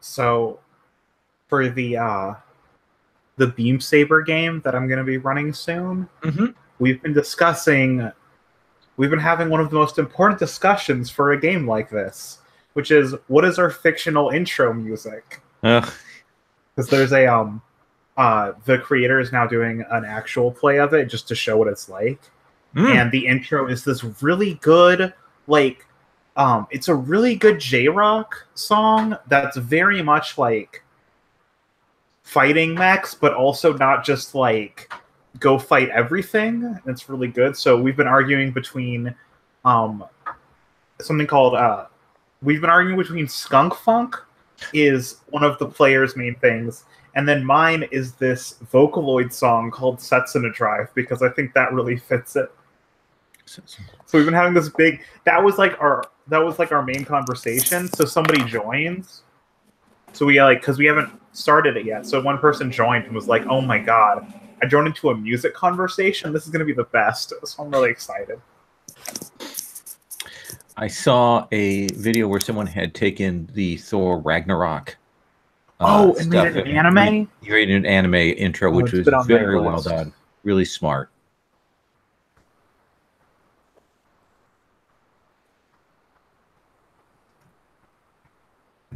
C: So for the Beam Saber game that I'm going to be running soon, we've been having one of the most important discussions for a game like this, which is what is our fictional intro music? Because there's the creator is now doing an actual play of it just to show what it's like. And the intro is this really good, like, it's a really good J-rock song that's very much like fighting mechs, but also not just like go fight everything. It's really good. So we've been arguing between something called Skunk Funk is one of the player's main things, and then mine is this Vocaloid song called Sets in a Drive, because I think that really fits it. So we've been having this big that was like our main conversation. So somebody joins. So we because we haven't started it yet. So one person joined and was like, "Oh my god, I joined into a music conversation. This is going to be the best." So I'm really excited.
A: I saw a video where someone had taken the Thor Ragnarok.
C: And made an anime?
A: He made an anime intro, which was very well done. Really smart.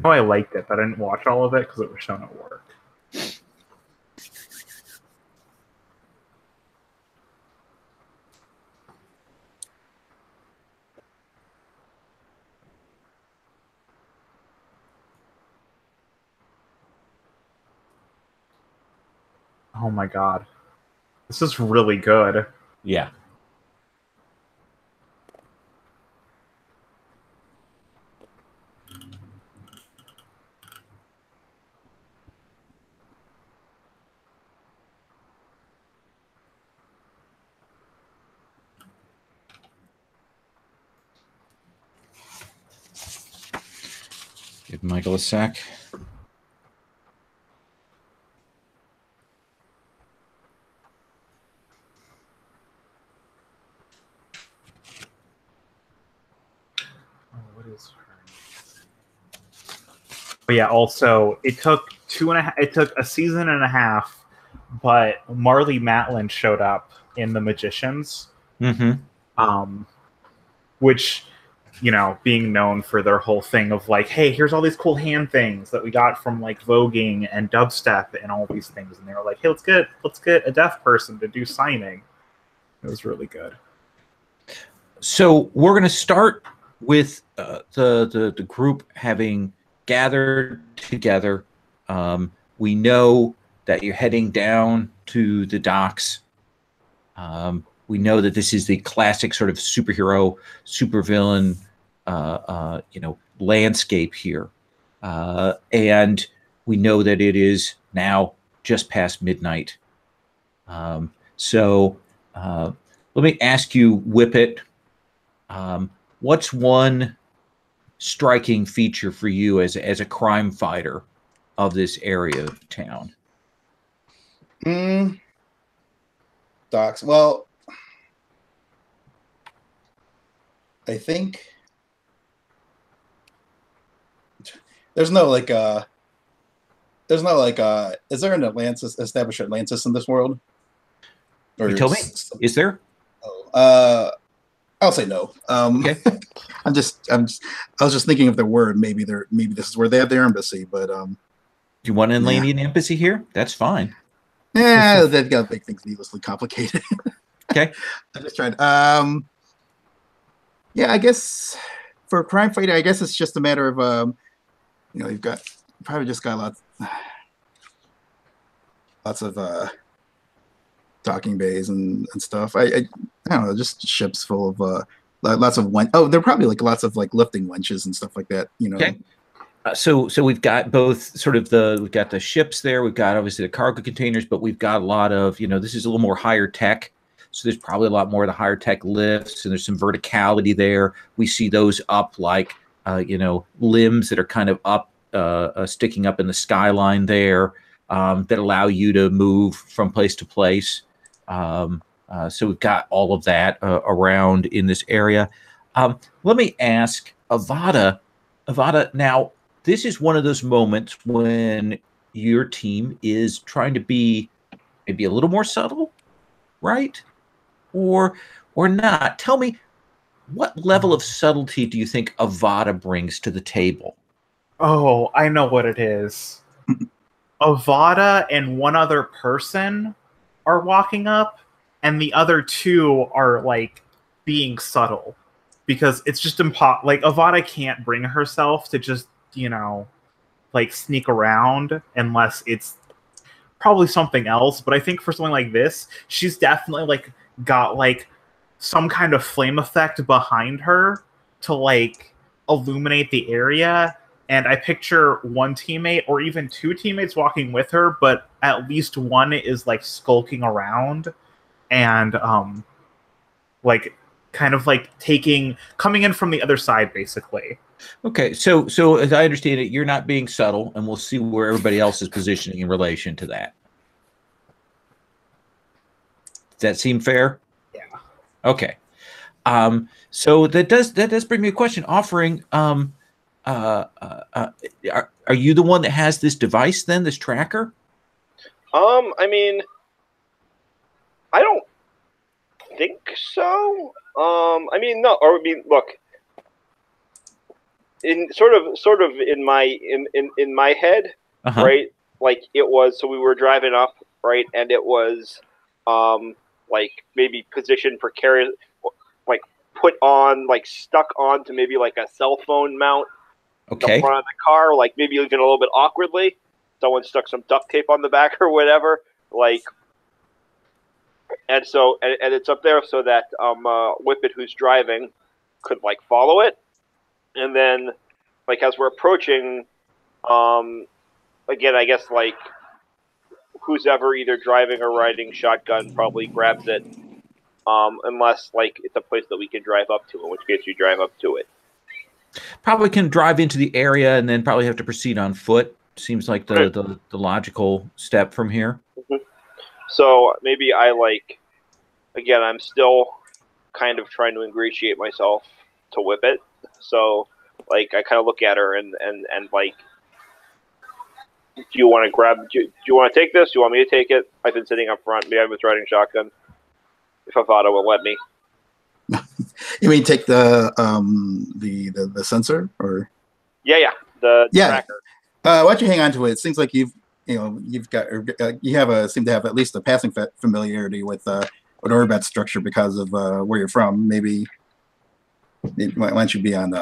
C: Oh, I liked it, but I didn't watch all of it because it was shown at work. Oh my god. This is really good.
A: Yeah. Give Michael a sec.
C: But yeah, also it took a season and a half, but Marley Matlin showed up in The Magicians. Which, you know, being known for their whole thing of like, hey, here's all these cool hand things that we got from like voguing and dubstep and all these things, and they were like, hey, let's get a deaf person to do signing. It was really good.
A: So we're going to start with the group having gathered together. We know that you're heading down to the docks. We know that this is the classic sort of superhero, supervillain, landscape here. And we know that it is now just past midnight. So let me ask you, Whippet, what's one striking feature for you as a crime fighter of this area of town?
D: Docs. Well, I think there's no like is there an Atlantis established Atlantis in this world? Or
A: You tell me. Is there?
D: Oh, I'll say no.
A: Okay.
D: I was just thinking of the word. Maybe this is where they have their embassy, but
A: Do you want an Atlantean embassy here? That's fine.
D: Yeah, they've got to make things needlessly complicated.
A: Okay.
D: I'm just trying. Yeah, I guess for crime fighting, I guess it's just a matter of you've probably just got lots of docking bays and stuff. I don't know, just ships full of lots of they're probably like lots of like lifting winches and stuff like that.
A: Okay. So we've got both sort of we've got the ships there. We've got obviously the cargo containers, but we've got a lot of, this is a little more higher tech. So there's probably a lot more of the higher tech lifts, and there's some verticality there. We see those up like, limbs that are kind of up, sticking up in the skyline there, that allow you to move from place to place. So we've got all of that around in this area. Let me ask Avada, now, this is one of those moments when your team is trying to be maybe a little more subtle, right? Or not. Tell me, what level of subtlety do you think Avada brings to the table?
C: Oh, I know what it is. Avada and one other person are walking up, and the other two are, like, being subtle. Because it's just impossible. Like, Avada can't bring herself to just, like, sneak around unless it's probably something else. But I think for something like this, she's definitely, like, got, like, some kind of flame effect behind her to, like, illuminate the area. And I picture one teammate or even two teammates walking with her, but at least one is, like, skulking around and, like, kind of like coming in from the other side, basically.
A: Okay, so as I understand it, you're not being subtle, and we'll see where everybody else is positioning in relation to that. Does that seem fair?
C: Yeah.
A: Okay. So that does bring me a question. Offering, are you the one that has this device then, this tracker?
E: I mean, I don't think so. I mean, no, or I mean, look, in sort of in my head, right? Like it was, so we were driving up, right, and it was, like maybe positioned for carry, like put on, like stuck onto maybe like a cell phone mount.
A: Okay.
E: The front of the car, like maybe even a little bit awkwardly. Someone stuck some duct tape on the back or whatever, like. And so, and it's up there so that Whippet, who's driving, could like follow it, and then, like as we're approaching, again, I guess like who's ever either driving or riding shotgun probably grabs it, unless like it's a place that we can drive up to, in which case you drive up to it.
A: Probably can drive into the area and then probably have to proceed on foot. Seems like the logical step from here.
E: Mm-hmm. So maybe I like, again, I'm still kind of trying to ingratiate myself to Whippet. So like I kind of look at her and like, do you want to grab? Do you want to take this? Do you want me to take it? I've been sitting up front. Maybe I was riding shotgun. If Avada will let me.
D: You mean take the sensor or?
E: Yeah, the tracker.
D: Why don't you hang on to it? It seems like you've got seem to have at least a passing familiarity with orbit structure because of where you're from. Maybe why don't you be on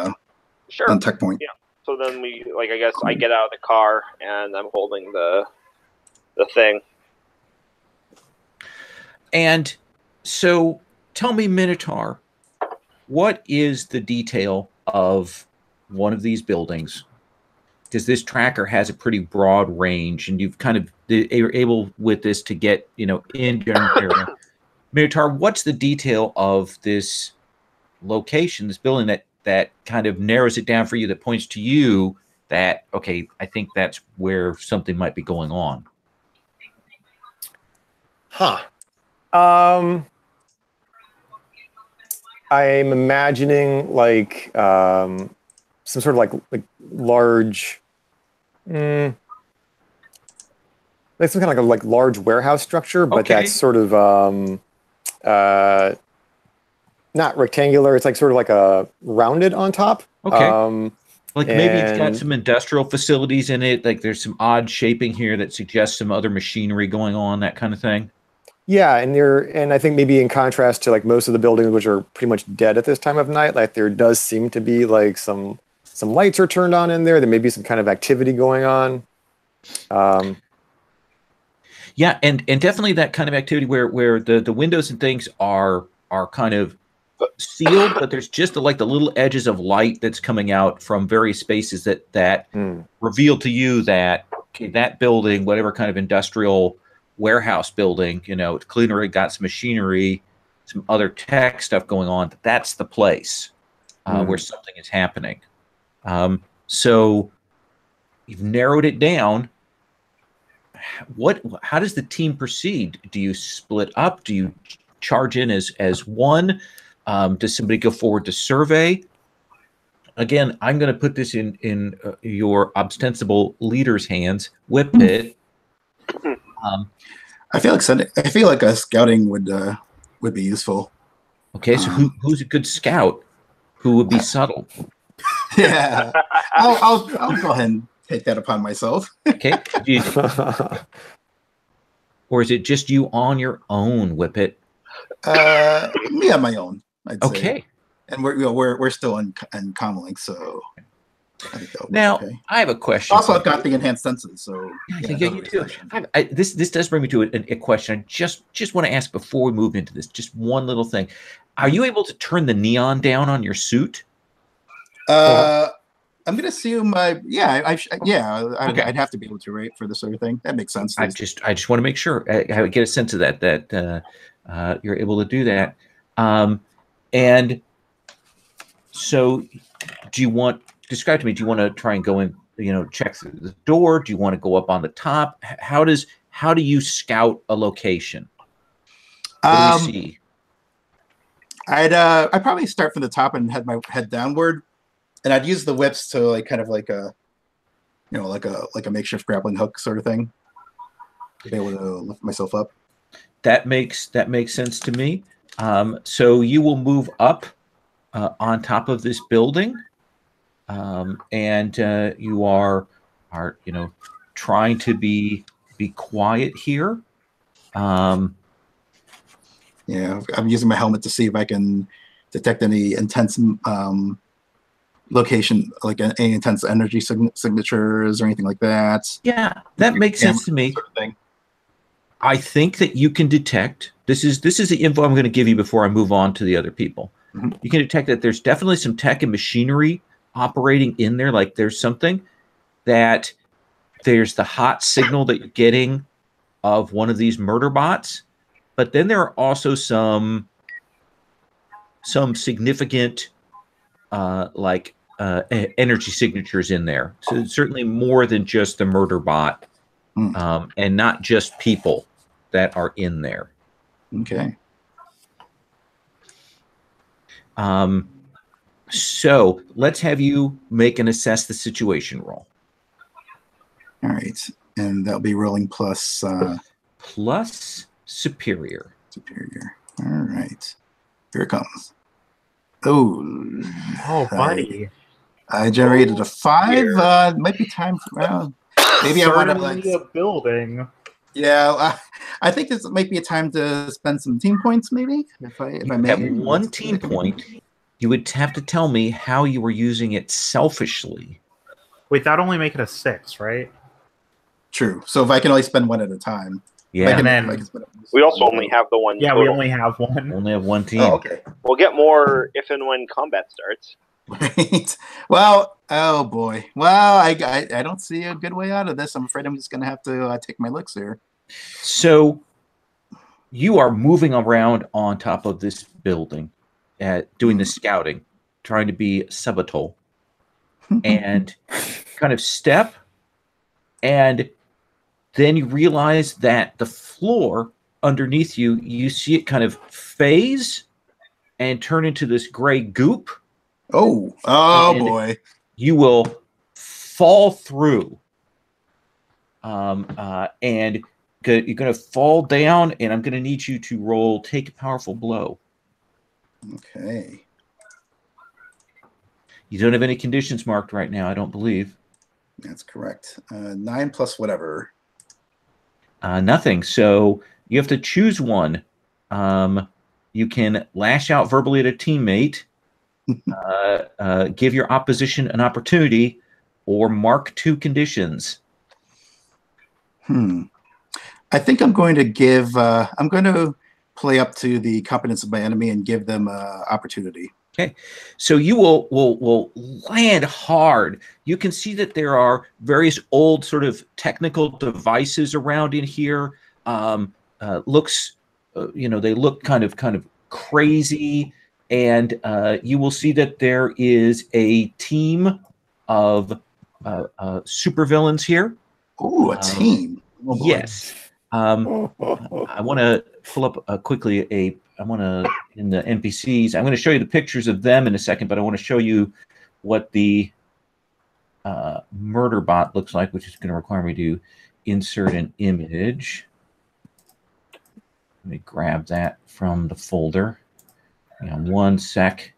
D: tech point?
E: Yeah. So then we I guess I get out of the car and I'm holding the thing.
A: And so tell me, Minotaur, what is the detail of one of these buildings? Because this tracker has a pretty broad range, and you've kind of you're able with this to get in general area. Minotaur, what's the detail of this location, this building that kind of narrows it down for you, that points to you that, okay, I think that's where something might be going on?
B: I'm imagining like some sort of like large Like some kind of like large warehouse structure, but
A: Okay.
B: that's sort of not rectangular. It's like sort of like a rounded on top.
A: Okay. Like maybe it's got
B: and-
A: some industrial facilities in it. Like there's some odd shaping here that suggests some other machinery going on, that kind of thing.
B: Yeah, and I think maybe in contrast to like most of the buildings, which are pretty much dead at this time of night, like there does seem to be like some lights are turned on in there. There may be some kind of activity going on.
A: Yeah, and definitely that kind of activity where the windows and things are kind of sealed, but there's just like the little edges of light that's coming out from various spaces that reveal to you that okay, that building, whatever kind of industrial warehouse building, it's clearly got some machinery, some other tech stuff going on. That's the place where something is happening. So you've narrowed it down. How does the team proceed? Do you split up? Do you charge in as one? Does somebody go forward to survey? Again, I'm going to put this in your ostensible leader's hands. Whip it.
D: I feel like a scouting would be useful.
A: Okay, so who's a good scout? Who would be subtle?
D: Yeah, I'll go ahead and take that upon myself.
A: Okay, or is it just you on your own, Whip it?
D: Me on my own, I'd say.
A: Okay,
D: and we're still in common link, so I think that'll
A: now
D: okay.
A: I have a question.
D: Also, I've got the enhanced senses, so
A: yeah, you too. This does bring me to a question. I just want to ask before we move into this. Just one little thing: are you able to turn the neon down on your suit?
D: I'm gonna assume,
A: Okay.
D: I'd have to be able to, right, for this sort of thing. That makes sense.
A: I just want to make sure I get a sense of that you're able to do that. And so, describe to me? Do you want to try and go in? Check through the door. Do you want to go up on the top? How do you scout a location? What do we see?
D: I'd probably start from the top and head downward. And I'd use the whips to like kind of like a makeshift grappling hook sort of thing to be able to lift myself up.
A: That makes sense to me. So you will move up on top of this building, and you are trying to be quiet here.
D: Yeah, I'm using my helmet to see if I can detect any intense location, like any intense energy signatures or anything like that.
A: Yeah, that makes sense to me.
D: Sort of thing.
A: I think that you can detect. This is the info I'm going to give you before I move on to the other people.
D: Mm-hmm.
A: You can detect that there's definitely some tech and machinery operating in there. Like there's something that there's the hot signal that you're getting of one of these murder bots, but then there are also some significant energy signatures in there. So it's certainly more than just the murder bot, and not just people that are in there.
D: Okay.
A: So let's have you make an assess the situation roll.
D: All right, and that'll be rolling plus
A: superior.
D: Superior. All right, here it comes. Oh,
C: buddy.
D: I generated a 5. Might be time for maybe I want to like
C: a building.
D: Yeah, I think this might be a time to spend some team points, maybe. If I may.
A: At one team point, you would have to tell me how you were using it selfishly.
C: Wait, that only make it a 6, right?
D: True. So if I can only spend one at a time.
A: Yeah.
C: And then
E: we also only have the one.
C: Yeah,
E: total.
C: we only have one.
A: Only have one team.
D: Oh, okay.
E: We'll get more if and when combat starts.
D: Right. Well, oh boy. Well, I don't see a good way out of this. I'm afraid I'm just going to have to take my licks here.
A: So you are moving around on top of this building, doing the scouting, trying to be subtle, and kind of step, and then you realize that the floor underneath you, you see it kind of phase and turn into this gray goop.
D: Oh boy.
A: You will fall through and you're going to fall down, and I'm going to need you to roll take a powerful blow.
D: Okay.
A: You don't have any conditions marked right now, I don't believe.
D: That's correct. 9 plus whatever.
A: Nothing. So you have to choose one. You can lash out verbally at a teammate, give your opposition an opportunity, or mark 2 conditions.
D: I think I'm going to give. I'm going to play up to the competence of my enemy and give them opportunity.
A: Okay, so you will land hard. You can see that there are various old sort of technical devices around in here. Looks, they look kind of crazy, and you will see that there is a team of supervillains here.
D: Ooh, a team.
A: Oh, yes. I want to pull up quickly in the NPCs. I'm going to show you the pictures of them in a second, but I want to show you what the murder bot looks like, which is going to require me to insert an image. Let me grab that from the folder. Hang on 1 sec.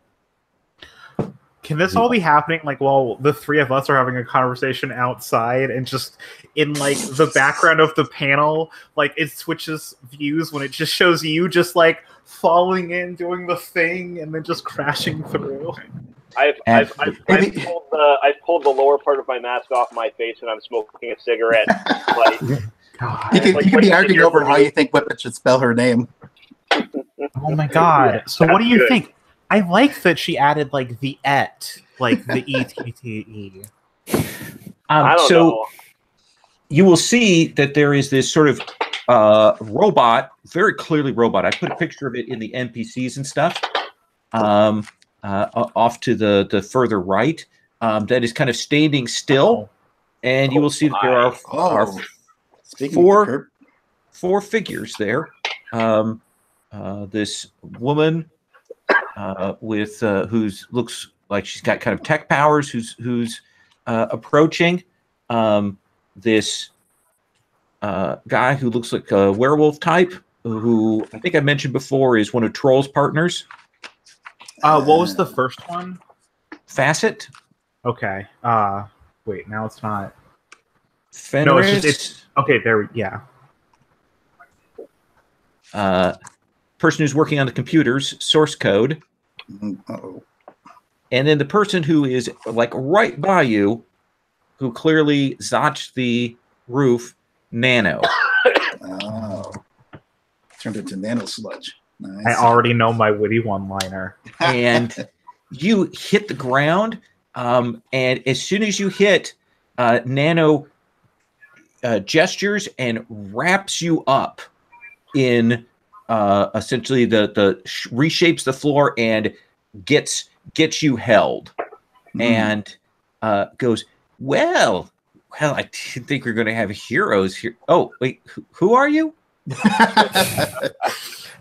C: Can this all be happening like while the 3 of us are having a conversation outside, and just in like the background of the panel, like it switches views when it just shows you just like falling in, doing the thing, and then just crashing through?
E: I've pulled the lower part of my mask off my face and I'm smoking a cigarette. Like,
D: you could be arguing over how you think Whippet should spell her name.
C: Oh my god! So what do you think? I like that she added like the et, like the ETTE.
E: I don't know.
A: You will see that there is this sort of robot, very clearly robot. I put a picture of it in the NPCs and stuff. Off to the further right, that is kind of standing still, and you will see that there are four figures there. This woman with who's looks like she's got kind of tech powers, who's approaching. This guy who looks like a werewolf type, who I think I mentioned before is one of Troll's partners.
C: What was the first one?
A: Facet.
C: Okay. Wait, now it's not.
A: Fenris.
C: No, it's okay. Yeah.
A: Person who's working on the computer's source code.
D: Uh-oh.
A: And then the person who is like right by you, who clearly zotched the roof, Nano.
D: Oh. Turned into nano sludge. Nice.
C: I already know my witty one-liner.
A: And you hit the ground, and as soon as you hit, Nano gestures and wraps you up in essentially the reshapes the floor and gets you held, and goes, well, I didn't think we were going to have heroes here. Oh, wait, who are you?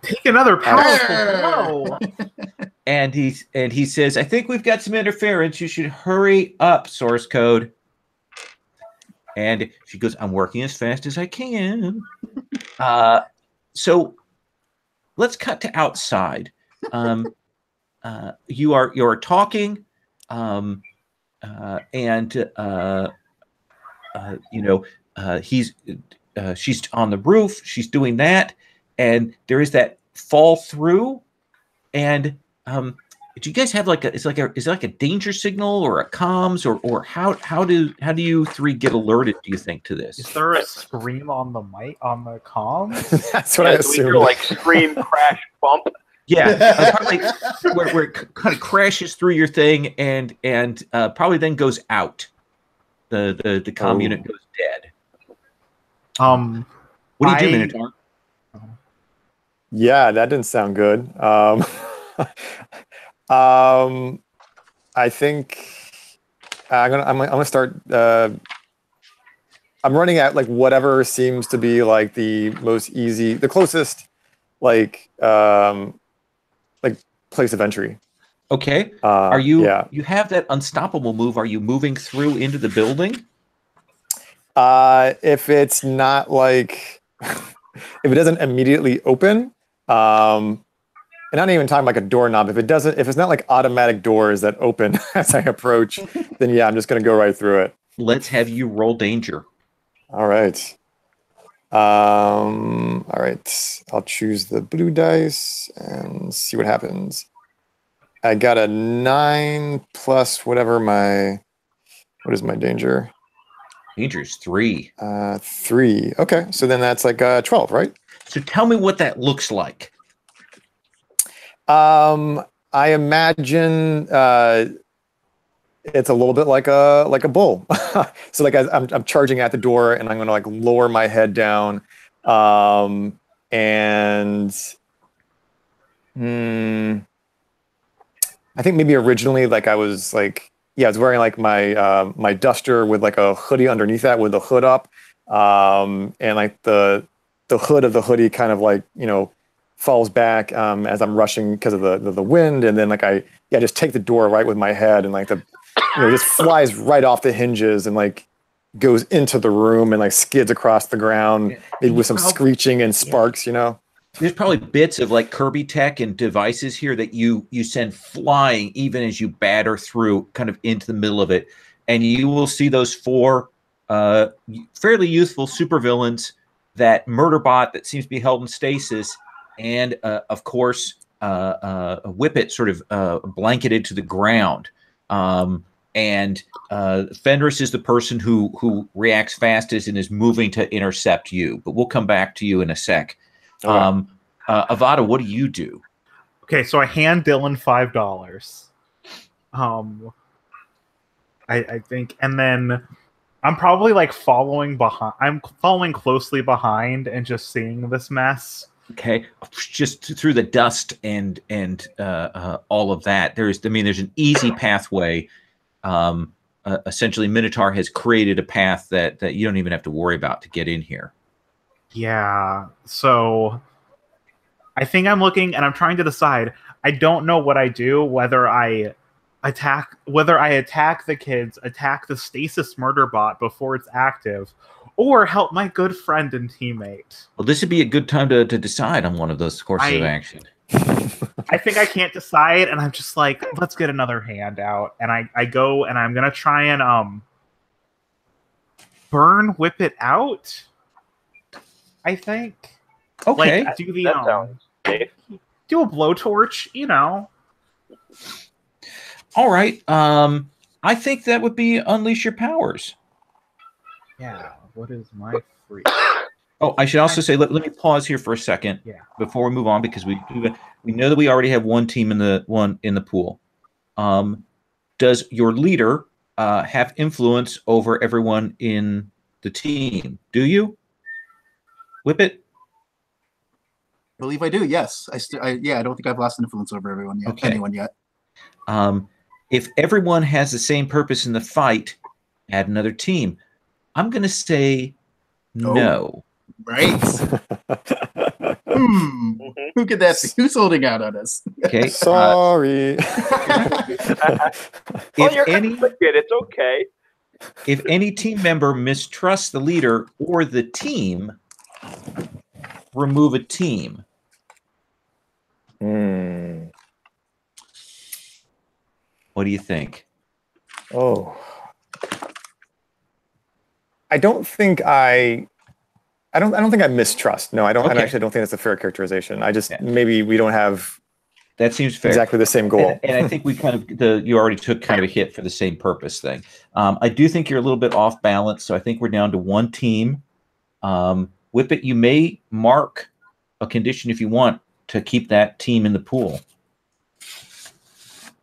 C: Take another powerful blow.
A: And he says, I think we've got some interference. You should hurry up, source code. And she goes, I'm working as fast as I can. So let's cut to outside. You're talking, she's on the roof. She's doing that, and there is that fall through. And do you guys have is it like a danger signal or a comms, or how do you 3 get alerted? Do you think to this?
C: Is there a scream on the mic on the comms?
B: That's what I assumed.
E: You're like scream, crash, bump.
A: Yeah, probably where it kind of crashes through your thing and probably then goes out. The comm unit goes dead. What do you do, Minotaur?
B: Yeah, that didn't sound good. I think I'm gonna start. I'm running at like whatever seems to be like the most easy, the closest like place of entry.
A: Okay. Are you?
B: Yeah.
A: You have that unstoppable move. Are you moving through into the building?
B: If it's not like, if it doesn't immediately open, and not even talking like a doorknob. If it's not like automatic doors that open as I approach, then yeah, I'm just gonna go right through it.
A: Let's have you roll danger.
B: All right. All right. I'll choose the blue dice and see what happens. I got a 9 plus whatever what is my danger?
A: Danger is 3.
B: 3. Okay, so then that's like 12, right?
A: So tell me what that looks like.
B: I imagine it's a little bit like a bull. So like I'm charging at the door, and I'm going to like lower my head down, and I think maybe originally like I was like, yeah, I was wearing like my duster with like a hoodie underneath that with the hood up, and like the hood of the hoodie kind of like, you know, falls back as I'm rushing because of the wind, and then like I just take the door right with my head, and like the, you know, just flies right off the hinges and like goes into the room and like skids across the ground, maybe with some screeching and sparks, you know.
A: There's probably bits of like Kirby tech and devices here that you send flying even as you batter through kind of into the middle of it. And you will see those 4 fairly youthful supervillains, that Murderbot that seems to be held in stasis, and of course a Whippet sort of blanketed to the ground. And Fenris is the person who reacts fastest and is moving to intercept you. But we'll come back to you in a sec. Okay. Avada, what do you do?
C: Okay, so I hand Dylan $5. I think, and then I'm probably like following behind. I'm following closely behind and just seeing this mess.
A: Okay, just through the dust and all of that. There's an easy pathway. Essentially, Minotaur has created a path that you don't even have to worry about to get in here.
C: Yeah, so I think I'm looking and I'm trying to decide. I don't know what I do, whether I attack the kids, attack the stasis murder bot before it's active, or help my good friend and teammate.
A: Well, this would be a good time to decide on one of those courses of action.
C: I think I can't decide, and I'm just like, let's get another hand out. And I go and I'm gonna try and whip it out. I think.
A: Okay.
C: Like, do the
E: that sounds safe.
C: Do a blowtorch, you know.
A: All right. I think that would be unleash your powers.
C: Yeah. What is my free?
A: Oh, I should also say, let me pause here for a second before we move on, because we know that we already have one team in the pool. Does your leader have influence over everyone in the team? Do you? Whippet?
D: I believe I do. Yes, I don't think I've lost influence over everyone yet.
A: Okay.
D: Anyone yet?
A: If everyone has the same purpose in the fight, add another team. I'm going to say no.
D: Right. Who could that be? Who's holding out on us?
A: Okay.
B: Sorry.
E: It's okay.
A: If any team member mistrusts the leader or the team, remove a team. What do you think?
B: Oh, I don't think I don't think I mistrust. No, I don't.
A: Okay.
B: I actually don't think that's a fair characterization. I just maybe we don't have.
A: That seems fair.
B: Exactly the same goal.
A: And I think we kind of you already took kind of a hit for the same purpose thing. I do think you're a little bit off balance, so I think we're down to one team. Whippet, you may mark a condition if you want to keep that team in the pool.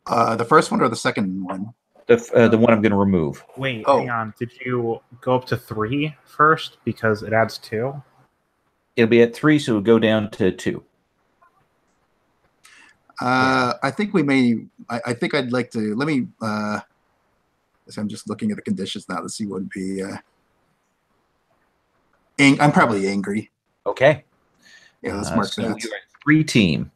D: The first one or the second one?
A: The one I'm going to remove.
C: Wait, hang on. Did you go up to 3 first because it adds 2?
A: It'll be at 3, so it'll go down to 2.
D: I think we may. I think I'd like to. Let me. So I'm just looking at the conditions now to see what would be. I'm probably angry.
A: Okay.
D: Yeah, let's mark
A: so
D: that.
A: you're at 3 team.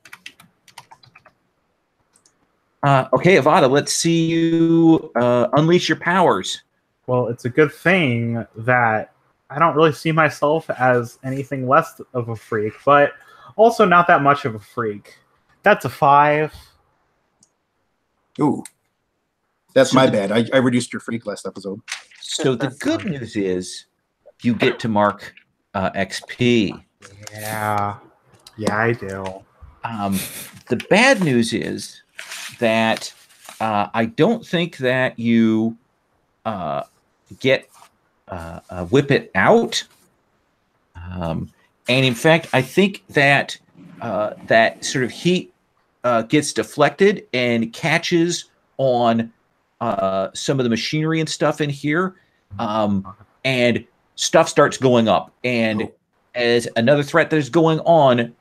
A: Okay, Avada, let's see you unleash your powers.
C: Well, it's a good thing that I don't really see myself as anything less of a freak, but also not that much of a freak. That's a 5.
D: Ooh. That's my bad. I reduced your freak last episode.
A: So the good news is you get to mark XP.
C: Yeah. Yeah, I do.
A: The bad news is that I don't think that you get whip it out. And in fact, I think that that sort of heat gets deflected and catches on some of the machinery and stuff in here. And stuff starts going up. And as another threat that is going on,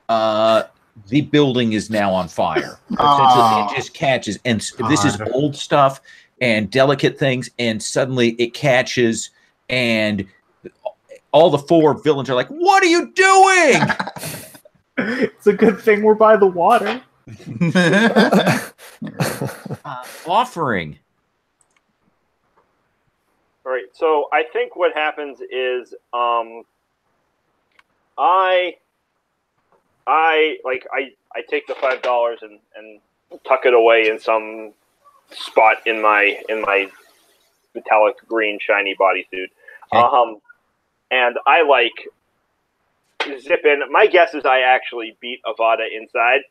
A: the building is now on fire. Essentially, it just catches. And this is old stuff and delicate things. And suddenly it catches. And all the 4 villains are like, "What are you doing?"
C: It's a good thing we're by the water.
A: Offering.
E: All right. So I think what happens is I take the $5 and tuck it away in some spot in my metallic green shiny bodysuit.
A: Okay.
E: And I zip in. My guess is I actually beat Avada inside.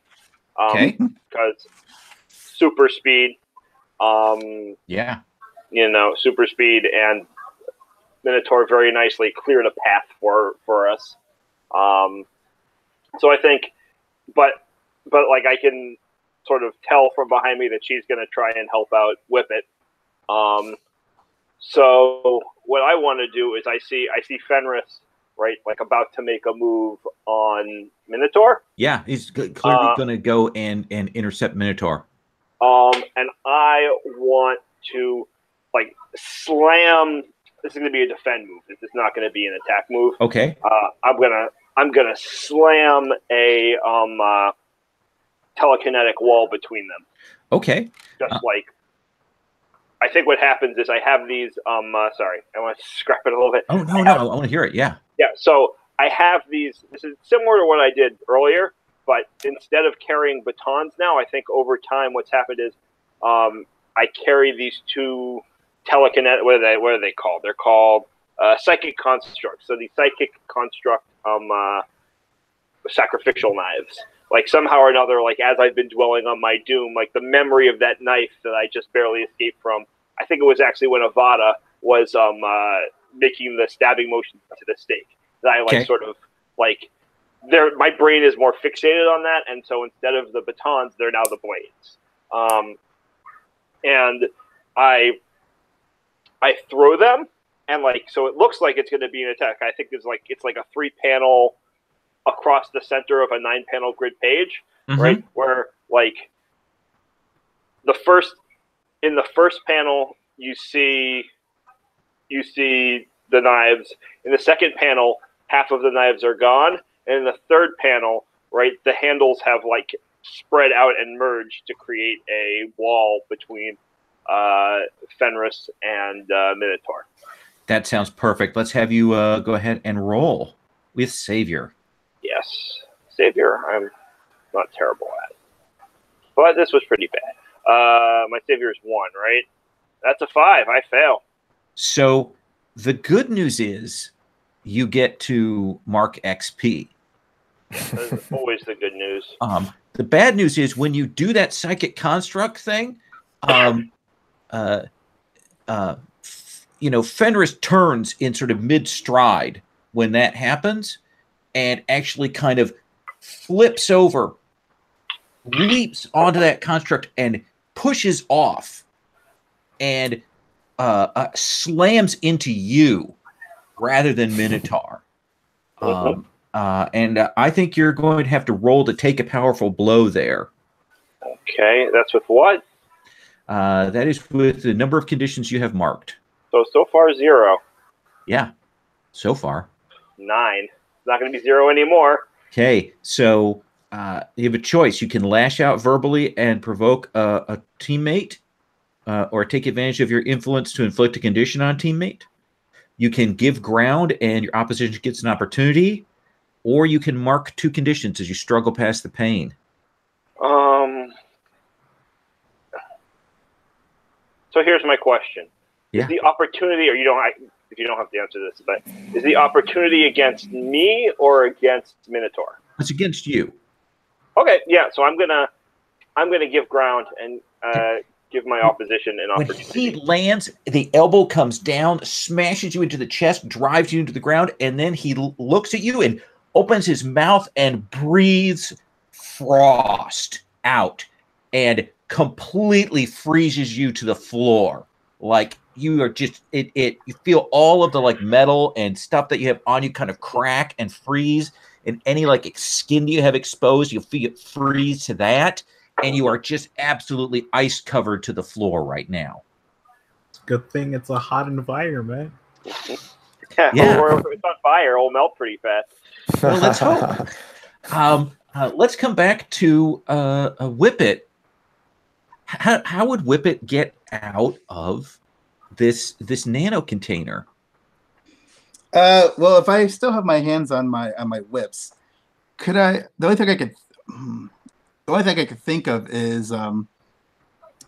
A: Okay.
E: Because super speed.
A: Yeah.
E: Super speed and Minotaur very nicely cleared a path for us. So I think, but I can sort of tell from behind me that she's going to try and help out Whip It. So what I want to do is I see Fenris, right, about to make a move on Minotaur.
A: Yeah, he's clearly going to go and intercept Minotaur.
E: And I want to slam. This is going to be a defend move. This is not going to be an attack move.
A: Okay.
E: I'm gonna slam a telekinetic wall between them.
A: Okay.
E: Just I think what happens is I have these. Sorry, I want to scrap it a little bit.
A: Oh no, I want to hear it. Yeah.
E: Yeah. So I have these. This is similar to what I did earlier, but instead of carrying batons now, I think over time what's happened is I carry these 2 telekinetic. What are they called? They're called psychic constructs. So the psychic construct sacrificial knives. Somehow or another, as I've been dwelling on my doom, the memory of that knife that I just barely escaped from, I think it was actually when Avada was making the stabbing motion to the stake. That I my brain is more fixated on that, and so instead of the batons, they're now the blades. And I throw them, and so it looks like it's going to be an attack. I think it's a 3-panel across the center of a 9-panel grid page, right? Where in the first panel you see the knives. In the second panel, half of the knives are gone, and in the third panel, right, the handles have spread out and merged to create a wall between Fenris and Minotaur.
A: That sounds perfect. Let's have you go ahead and roll with Savior.
E: Yes, Savior, I'm not terrible at, but this was pretty bad. My Savior is 1, right? That's a 5. I fail.
A: So the good news is you get to mark XP.
E: That's always the good news.
A: The bad news is when you do that psychic construct thing, Fenris turns in sort of mid-stride when that happens and actually kind of flips over, leaps onto that construct and pushes off and slams into you rather than Minotaur. And I think you're going to have to roll to take a powerful blow there.
E: Okay, that's with what?
A: That is with the number of conditions you have marked.
E: So far 0.
A: Yeah, so far.
E: 9. It's not going to be 0 anymore.
A: Okay, so you have a choice. You can lash out verbally and provoke a teammate, or take advantage of your influence to inflict a condition on a teammate. You can give ground and your opposition gets an opportunity, or you can mark 2 conditions as you struggle past the pain.
E: So here's my question.
A: Yeah.
E: Is the opportunity, or if you don't have to answer this, but is the opportunity against me or against Minotaur?
A: It's against you.
E: Okay, yeah. So I'm gonna give ground and give my opposition an opportunity.
A: When he lands, the elbow comes down, smashes you into the chest, drives you into the ground, and then he looks at you and opens his mouth and breathes frost out and completely freezes you to the floor. Like you are just you feel all of the like metal and stuff that you have on you kind of crack and freeze, and any like skin you have exposed, you'll feel it freeze to that, and you are just absolutely ice covered to the floor right now.
C: Good thing it's a hot environment.
E: Yeah. Or if it's on fire, it'll melt pretty fast.
A: Well, let's hope. Let's come back to Whippet. How would Whippet get out of this nano container?
D: Well, if I still have my hands on my whips, could I? The only thing I could think of is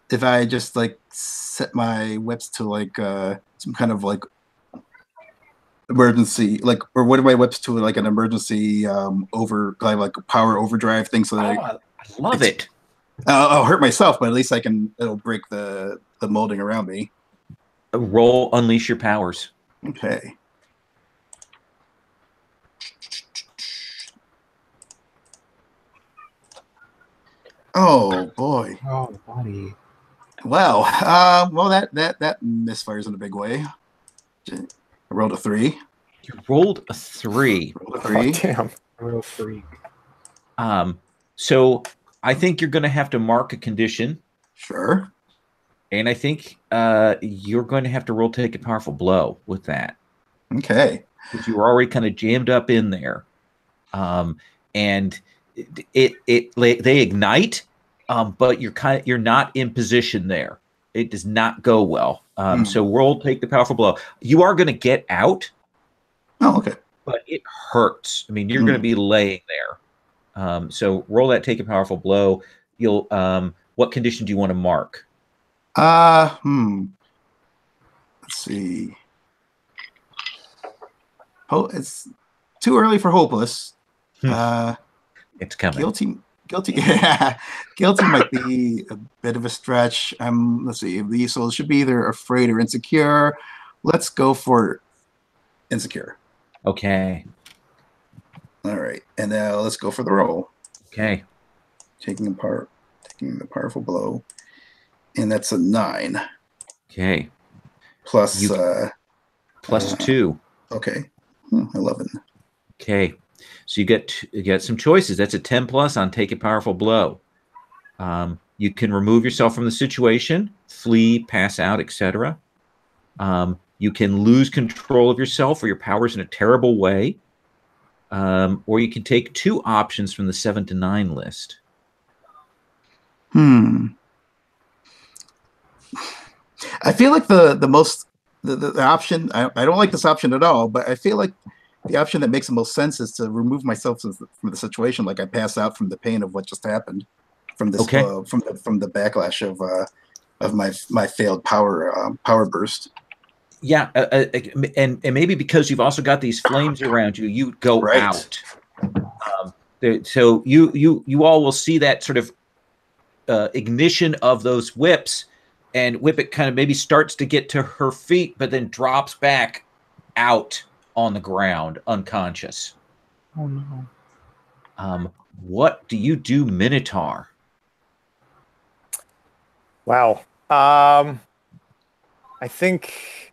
D: if I just like set my whips to like some kind of like emergency, like, or what are my whips to like an emergency like a power overdrive thing, so that
A: I love it.
D: I'll hurt myself, but at least it'll break the molding around me.
A: Roll unleash your powers.
D: Okay. Oh boy.
C: Oh, buddy.
D: Well, that misfires in a big way. I rolled a 3.
A: You rolled a 3.
D: Rolled a 3.
B: Oh, damn.
C: Real freak.
A: So I think you're going to have to mark a condition.
D: Sure.
A: And I think you're going to have to roll take a powerful blow with that.
D: Okay.
A: Because you were already kind of jammed up in there. And they ignite, but you're not in position there. It does not go well. So roll take the powerful blow. You are going to get out.
D: Oh, okay.
A: But it hurts. I mean, you're going to be laying there. So roll that take a powerful blow. You'll what condition do you want to mark?
D: Let's see. Oh, it's too early for hopeless.
A: It's coming.
D: Guilty. Yeah, guilty might be a bit of a stretch. Let's see. These souls should be either afraid or insecure. Let's go for insecure.
A: Okay.
D: All right, and now let's go for the roll.
A: Okay.
D: Taking the powerful blow, and that's a 9.
A: Okay.
D: Plus
A: 2.
D: Okay, 11.
A: Okay. So you get some choices. That's a 10 plus on take a powerful blow. You can remove yourself from the situation, flee, pass out, etc. You can lose control of yourself or your powers in a terrible way. Or you can take 2 options from the 7 to 9 list.
D: I feel like the option, I don't like this option at all, but I feel like the option that makes the most sense is to remove myself from the situation, like I pass out from the pain of what just happened, from this from the backlash of my failed power burst.
A: Yeah, and maybe because you've also got these flames around you, you go out. So you all will see that sort of ignition of those whips, and Whippet kind of maybe starts to get to her feet, but then drops back out on the ground, unconscious.
C: Oh no.
A: What do you do, Minotaur?
B: Wow. I think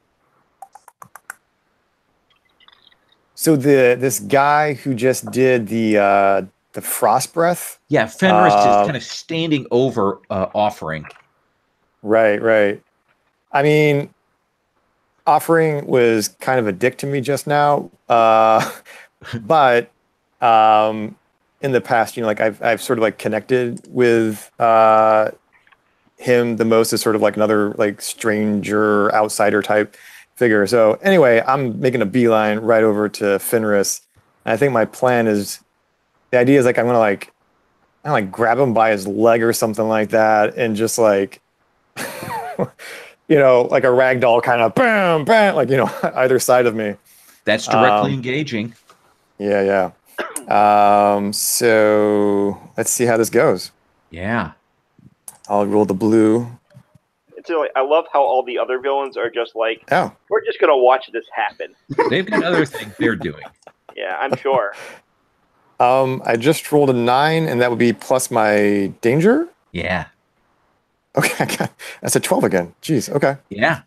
B: so. This guy who just did the frost breath.
A: Yeah, Fenris is kind of standing over, offering.
B: Right. I mean, offering was kind of a dick to me just now, but in the past, like I've sort of like connected with him the most as sort of like another like stranger, outsider type figure. So anyway, I'm making a beeline right over to Fenris. And I think my plan is, the idea is like I'm gonna like grab him by his leg or something like that, and just like you know, like a rag doll kind of bam, bam, like, you know, either side of me.
A: That's directly engaging.
B: Yeah. So let's see how this goes.
A: Yeah.
B: I'll roll the blue.
E: It's like, I love how all the other villains are just like,
B: Oh,
E: we're just gonna watch this happen.
A: They've got other things they're doing.
E: Yeah, I'm sure.
B: I just rolled a 9, and that would be plus my danger.
A: Yeah.
B: Okay, that's a 12 again. Jeez. Okay.
A: Yeah.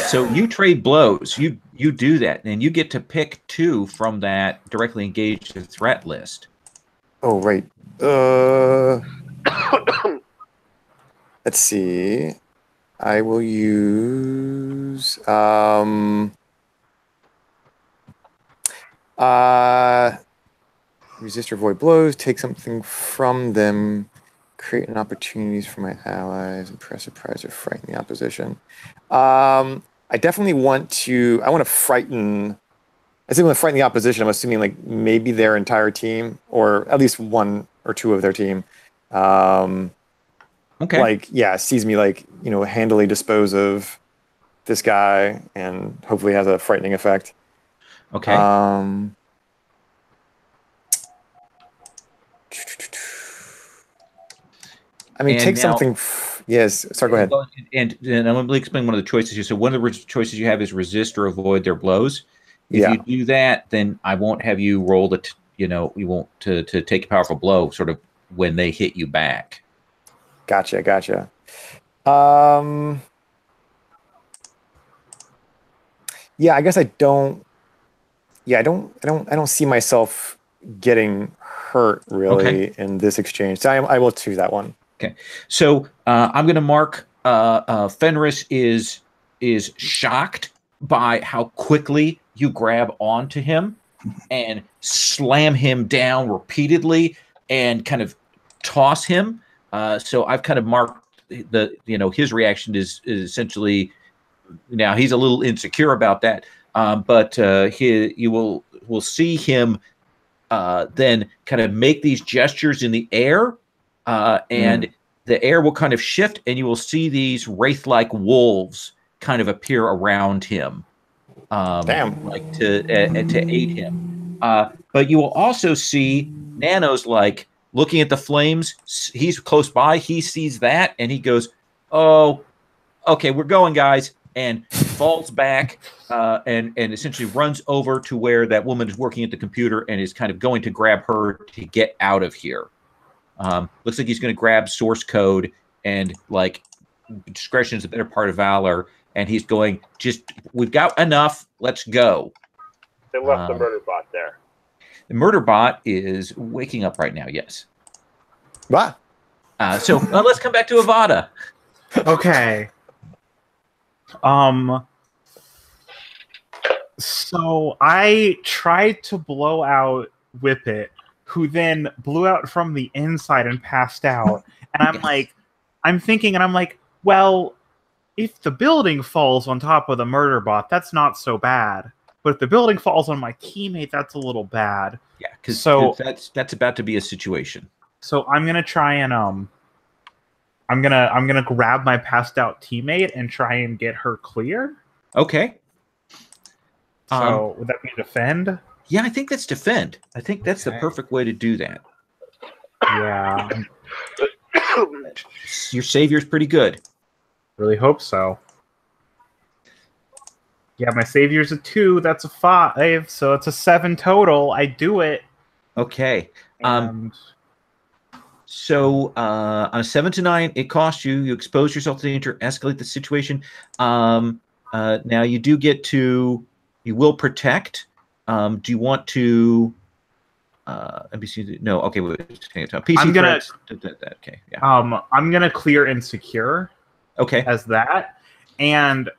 A: So you trade blows. You do that, and you get to pick 2 from that directly engaged threat list.
B: Oh, right. Let's see. I will use resist or avoid blows, take something from them, create an opportunities for my allies, impress, surprise, or frighten the opposition. I definitely want to. I want to frighten. I say want to frighten the opposition. I'm assuming like maybe their entire team, or at least 1 or 2 of their team.
A: Okay.
B: Like, yeah, sees me like, you know, handily dispose of this guy, and hopefully has a frightening effect.
A: Okay.
B: I mean,
A: And
B: take
A: now-
B: something. Yes. Sorry, go ahead.
A: And I'm going to explain one of the choices here. So one of the choices you have is resist or avoid their blows. If
B: Yeah.
A: you do that, then I won't have you roll the, you won't to take a powerful blow sort of when they hit you back.
B: Gotcha. Yeah, I guess I don't. Yeah, I don't see myself getting hurt really in this exchange. So I will choose that one.
A: Okay. So I'm going to mark Fenris is shocked by how quickly you grab onto him and slam him down repeatedly and kind of toss him. So I've kind of marked his reaction is essentially, now he's a little insecure about that, but you will see him then kind of make these gestures in the air, and the air will kind of shift, and you will see these wraith-like wolves kind of appear around him, like to aid him. But you will also see Nano's like looking at the flames. He's close by. He sees that, and he goes, "Oh, okay, we're going, guys," and falls back and essentially runs over to where that woman is working at the computer and is kind of going to grab her to get out of here. Looks like he's going to grab source code, and like discretion is a better part of valor. And he's going, we've got enough. Let's go.
E: They left the murder bot there.
A: The murder bot is waking up right now. Yes.
B: What?
A: So let's come back to Avada.
C: Okay. So I tried to blow out Whippet, who then blew out from the inside and passed out. And I'm thinking, well, if the building falls on top of the murder bot, that's not so bad. But if the building falls on my teammate, that's a little bad.
A: Yeah, because that's about to be a situation.
C: So I'm gonna try and I'm gonna grab my passed out teammate and try and get her clear.
A: Okay.
C: So would that be defend?
A: Yeah, I think that's defend. I think that's the perfect way to do that.
C: Yeah.
A: Your savior's pretty good.
C: Really hope so. Yeah, my savior's a 2. That's a 5. So it's a 7 total. I do it.
A: Okay.
C: And
A: So on a 7 to 9, it costs you. You expose yourself to danger, escalate the situation. Now you do get to. You will protect. Do you want to? NBC? No. Okay. Wait. PC.
C: I'm gonna.
A: Okay. Yeah.
C: I'm gonna clear insecure.
A: Okay.
C: As that, and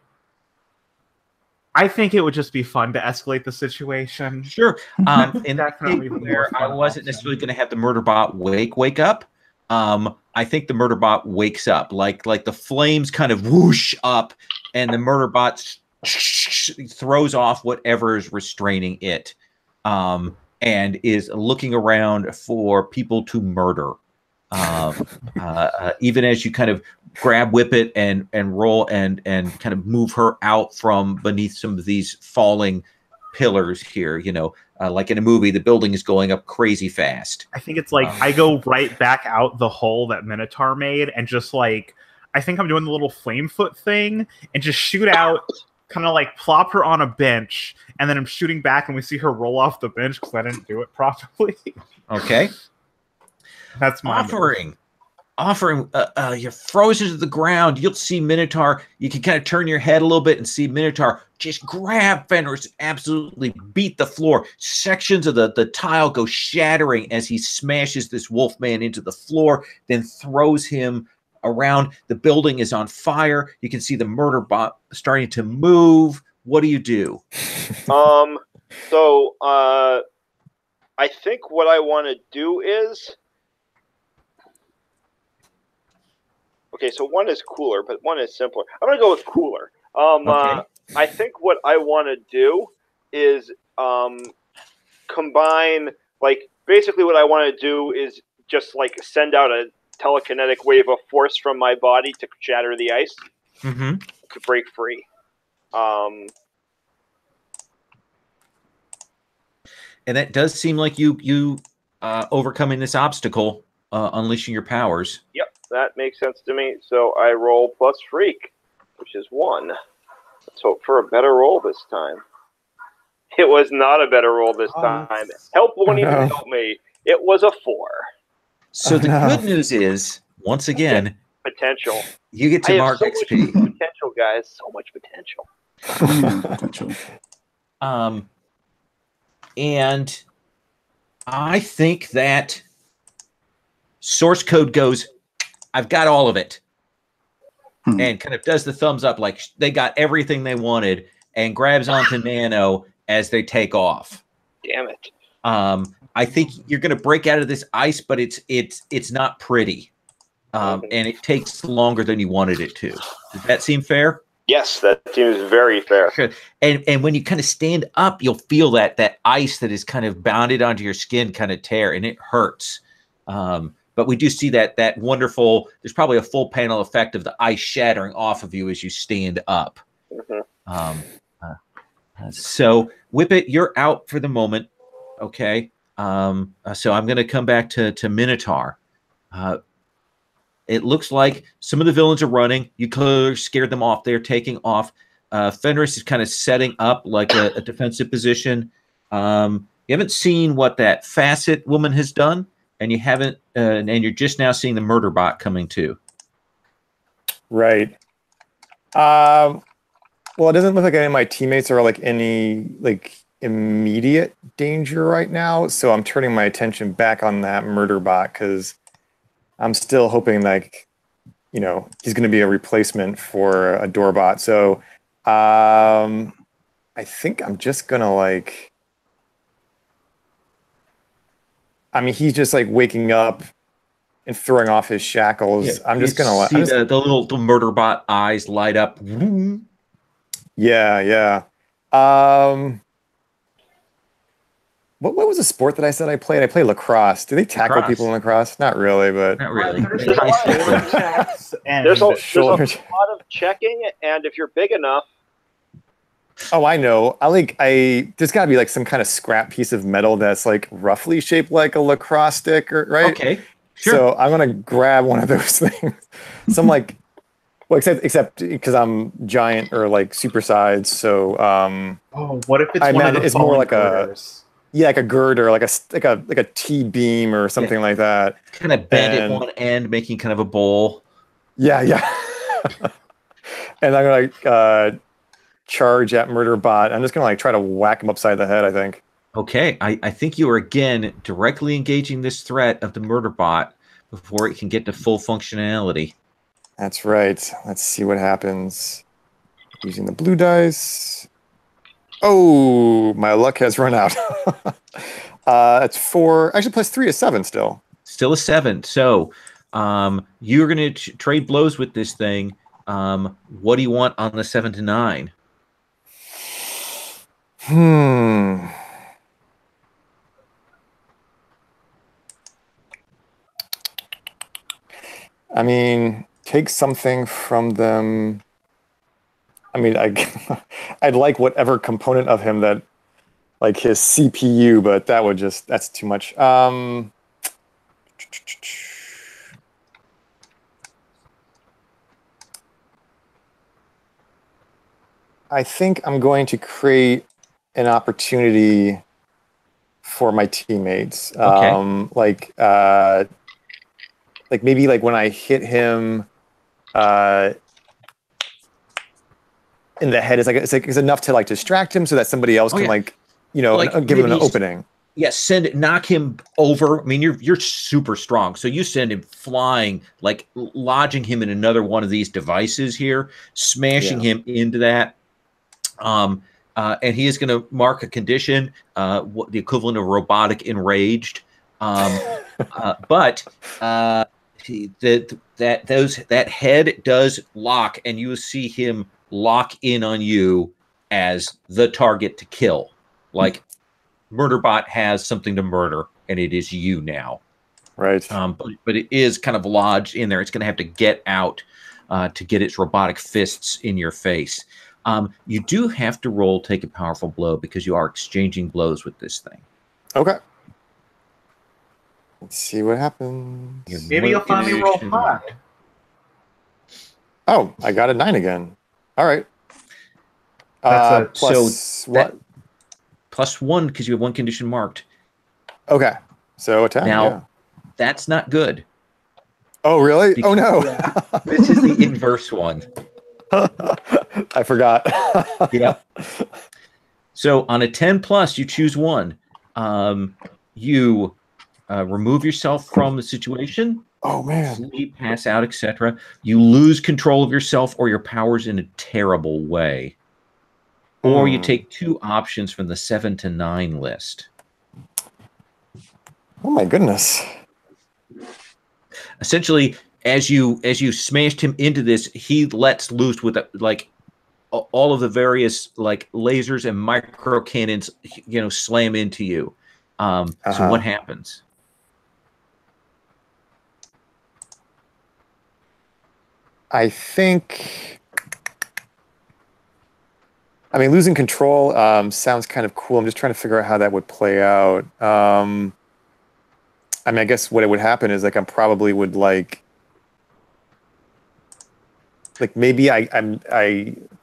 C: I think it would just be fun to escalate the situation.
A: Sure. And
C: Definitely
A: where I wasn't necessarily going to have the murder bot wake up. I think the Murderbot wakes up, like the flames kind of whoosh up, and the Murderbot throws off whatever is restraining it, and is looking around for people to murder. Even as you kind of grab Whip It and roll and kind of move her out from beneath some of these falling pillars here, you know, like in a movie, the building is going up crazy fast.
C: I think it's like I go right back out the hole that Minotaur made and just like, I think I'm doing the little flame foot thing and just shoot out, kind of like plop her on a bench, and then I'm shooting back and we see her roll off the bench because I didn't do it properly.
A: Okay.
C: That's my
A: offering. You're frozen to the ground. You'll see Minotaur. You can kind of turn your head a little bit and see Minotaur just grab Fenris, absolutely beat the floor. Sections of the tile go shattering as he smashes this Wolfman into the floor, then throws him around. The building is on fire. You can see the Murderbot starting to move. What do you do?
E: So I think what I want to do is, okay, so one is cooler, but one is simpler. I'm going to go with cooler. Okay. I think what I want to do is combine, like, basically what I want to do is just, like, send out a telekinetic wave of force from my body to shatter the ice, to break free.
A: And that does seem like you overcoming this obstacle, unleashing your powers.
E: Yep, that makes sense to me. So I roll plus freak, which is 1. Let's hope for a better roll this time. It was not a better roll this time. Help won't even help me. It was a 4.
A: So the good news is, once again,
E: potential.
A: You get to mark XP.
E: So much potential, guys. So much potential.
A: And I think that source code goes, I've got all of it. And kind of does the thumbs up like they got everything they wanted, and grabs onto Nano as they take off.
E: Damn it.
A: I think you're going to break out of this ice, but it's not pretty. And it takes longer than you wanted it to. Does that seem fair?
E: Yes, that seems very fair.
A: And when you kind of stand up, you'll feel that ice that is kind of bounded onto your skin kind of tear, and it hurts. But we do see that wonderful, there's probably a full panel effect of the ice shattering off of you as you stand up. So Whip It, you're out for the moment. Okay. So I'm going to come back to Minotaur. It looks like some of the villains are running. You clearly scared them off. They're taking off. Fenris is kind of setting up like a defensive position. You haven't seen what that Facet woman has done, and you haven't, and you're just now seeing the Murderbot coming too.
B: Right. Well, it doesn't look like any of my teammates are like any like immediate danger right now, so I'm turning my attention back on that Murderbot because I'm still hoping like, you know, he's going to be a replacement for a Doorbot. So I think I'm just going to like, I mean, he's just like waking up and throwing off his shackles. Yeah, I'm just going to
A: see the little Murderbot eyes light up.
B: Yeah. What was the sport that I said I played? I played lacrosse. Do they tackle people in lacrosse? Not really, but
A: not really.
E: There's a lot of checking, and if you're big enough.
B: Oh, I know. There's got to be like some kind of scrap piece of metal that's like roughly shaped like a lacrosse stick, right?
A: Okay, sure.
B: So I'm gonna grab one of those things. So I'm like, well, except because I'm giant or like supersized. So
C: what if it's
B: more like girders? Like a girder, like a T-beam or something like that.
A: Kind of bend at one end, making kind of a bowl.
B: Yeah. And I'm gonna like charge at Murderbot. I'm just gonna like try to whack him upside the head, I think.
A: Okay, I think you are again directly engaging this threat of the Murderbot before it can get to full functionality.
B: That's right. Let's see what happens. Using the blue dice. Oh, my luck has run out. That's 4. Actually, plus 3 is 7 still.
A: Still a 7. So You're going to trade blows with this thing. What do you want on the 7 to 9?
B: I mean, take something from them. I mean, I'd like whatever component of him that, like his CPU, but that would that's too much. I think I'm going to create an opportunity for my teammates.
A: Okay.
B: Like maybe like when I hit him in the head, it's enough to like distract him so that somebody else can like give him an opening.
A: Yes, knock him over. I mean, you're super strong, so you send him flying, like lodging him in another one of these devices here, smashing him into that. And he is going to mark a condition, the equivalent of robotic enraged. But that head does lock, and you will see him lock in on you as the target to kill. Like Murderbot has something to murder, and it is you now.
B: Right.
A: But it is kind of lodged in there. It's going to have to get out to get its robotic fists in your face. You do have to roll take a powerful blow because you are exchanging blows with this thing.
B: Okay. Let's see what happens.
C: Maybe you'll finally roll high.
B: Oh, I got a 9 again. All right. Plus what?
A: +1 because you have one condition marked.
B: Okay. So attack.
A: Now, that's not good.
B: Oh, really? Oh, no.
A: This is the inverse one.
B: I forgot.
A: Yeah. So on a 10+, you choose one. You remove yourself from the situation.
B: Oh, man.
A: Sleep, pass out, etc. You lose control of yourself or your powers in a terrible way. Or you take 2 options from the 7 to 9 list.
B: Oh my goodness.
A: Essentially, as you smashed him into this, he lets loose with like all of the various like lasers and micro cannons, slam into you. So what happens?
B: I think, I mean, losing control sounds kind of cool. I'm just trying to figure out how that would play out. I mean, I guess what it would happen is like I probably would like maybe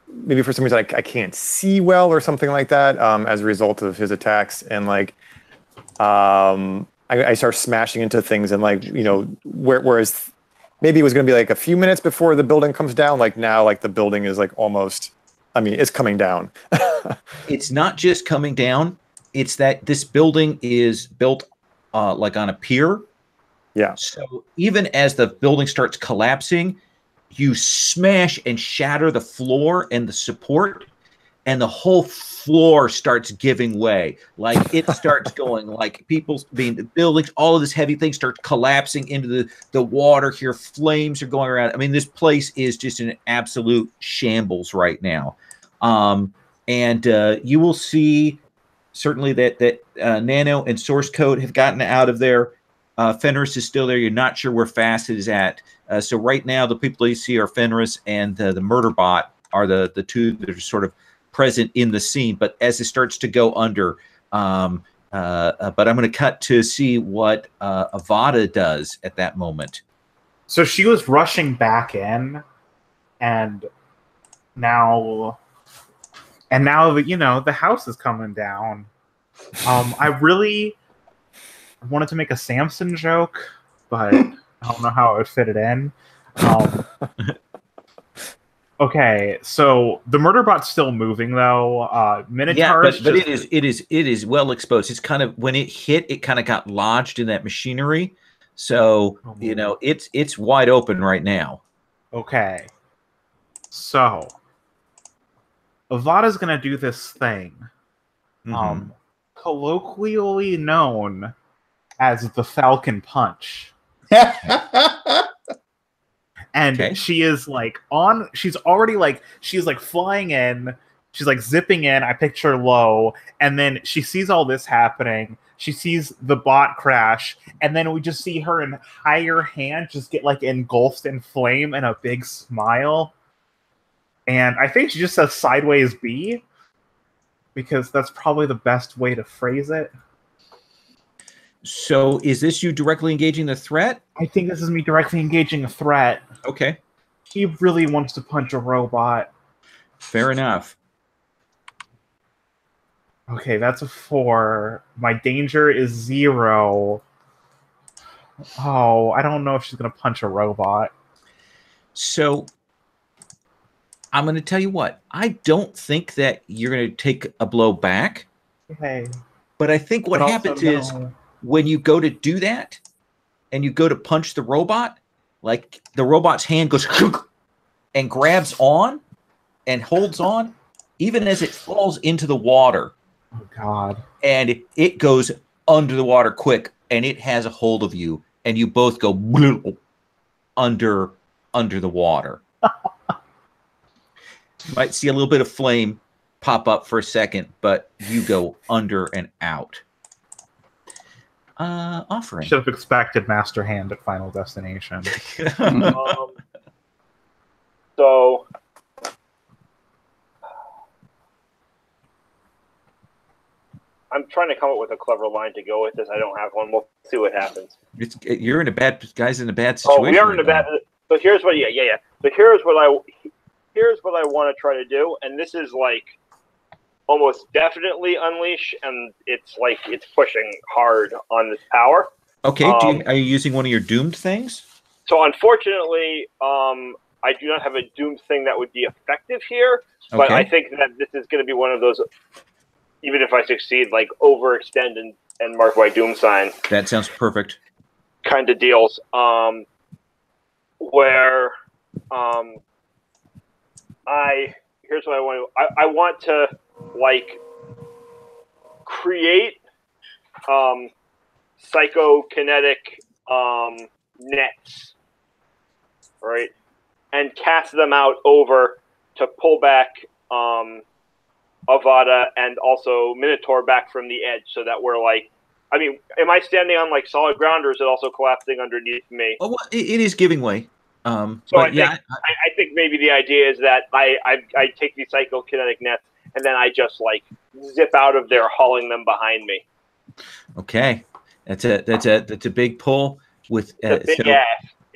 B: maybe for some reason I can't see well or something like that as a result of his attacks, and like I start smashing into things, and like whereas maybe it was going to be like a few minutes before the building comes down, like now like the building is like almost, I mean, it's coming down.
A: It's not just coming down, it's that this building is built like on a pier.
B: Yeah.
A: So even as the building starts collapsing, you smash and shatter the floor and the support, and the whole floor starts giving way. Like it starts going like the buildings, all of this heavy thing starts collapsing into the water here. Flames are going around. I mean, this place is just an absolute shambles right now. And you will see certainly that Nano and Source Code have gotten out of there. Fenris is still there. You're not sure where Facet is at. So right now, the people you see are Fenris and the Murderbot are the two that are sort of present in the scene. But as it starts to go under, but I'm going to cut to see what Avada does at that moment.
C: So she was rushing back in, and now the house is coming down. I really wanted to make a Samson joke, but I don't know how I would fit it in. Okay, so the Murderbot's still moving though. Minotaur's
A: but it is well exposed. It's kind of, when it hit, it kind of got lodged in that machinery. So it's wide open right now.
C: Okay, so Avada's gonna do this thing, colloquially known as the Falcon Punch. and she is like she's already like she's like flying in, she's like zipping in. I picture low, and then she sees all this happening. She sees the bot crash, and then we just see her entire hand just get like engulfed in flame and a big smile. And I think she just says sideways B, because that's probably the best way to phrase it.
A: So is this you directly engaging the threat?
C: I think this is me directly engaging a threat.
A: Okay.
C: He really wants to punch a robot.
A: Fair enough.
C: Okay, that's a 4. My danger is 0. Oh, I don't know if she's going to punch a robot.
A: So I'm going to tell you what. I don't think that you're going to take a blow back.
C: Okay.
A: But I think what happens is when you go to do that and you go to punch the robot, like the robot's hand goes and grabs on and holds on, even as it falls into the water.
C: Oh, God.
A: And it goes under the water quick, and it has a hold of you, and you both go under the water. You might see a little bit of flame pop up for a second, but you go under and out. Offering.
C: Should have expected Master Hand at Final Destination.
E: So I'm trying to come up with a clever line to go with this. I don't have one. We'll see what happens.
A: You're in a bad situation.
E: Oh, we are in a bad. So here's what. Yeah. So here's what I want to try to do, and this is like almost definitely unleash, and it's like it's pushing hard on this power.
A: Okay. Are you using one of your doomed things?
E: So unfortunately, I do not have a doomed thing that would be effective here, but I think that this is going to be one of those. Even if I succeed, like overextend and mark my doom sign.
A: That sounds perfect.
E: Kind of deals. Where here's what I want to. I want to like create psychokinetic nets, right, and cast them out over to pull back Avada and also Minotaur back from the edge, so that we're like, I mean, am I standing on like solid ground, or is it also collapsing underneath me?
A: Oh, well, it is giving way.
E: So I think maybe the idea is that I take these psychokinetic nets and then I just like zip out of there, hauling them behind me.
A: Okay, that's a big pull with
E: big ass.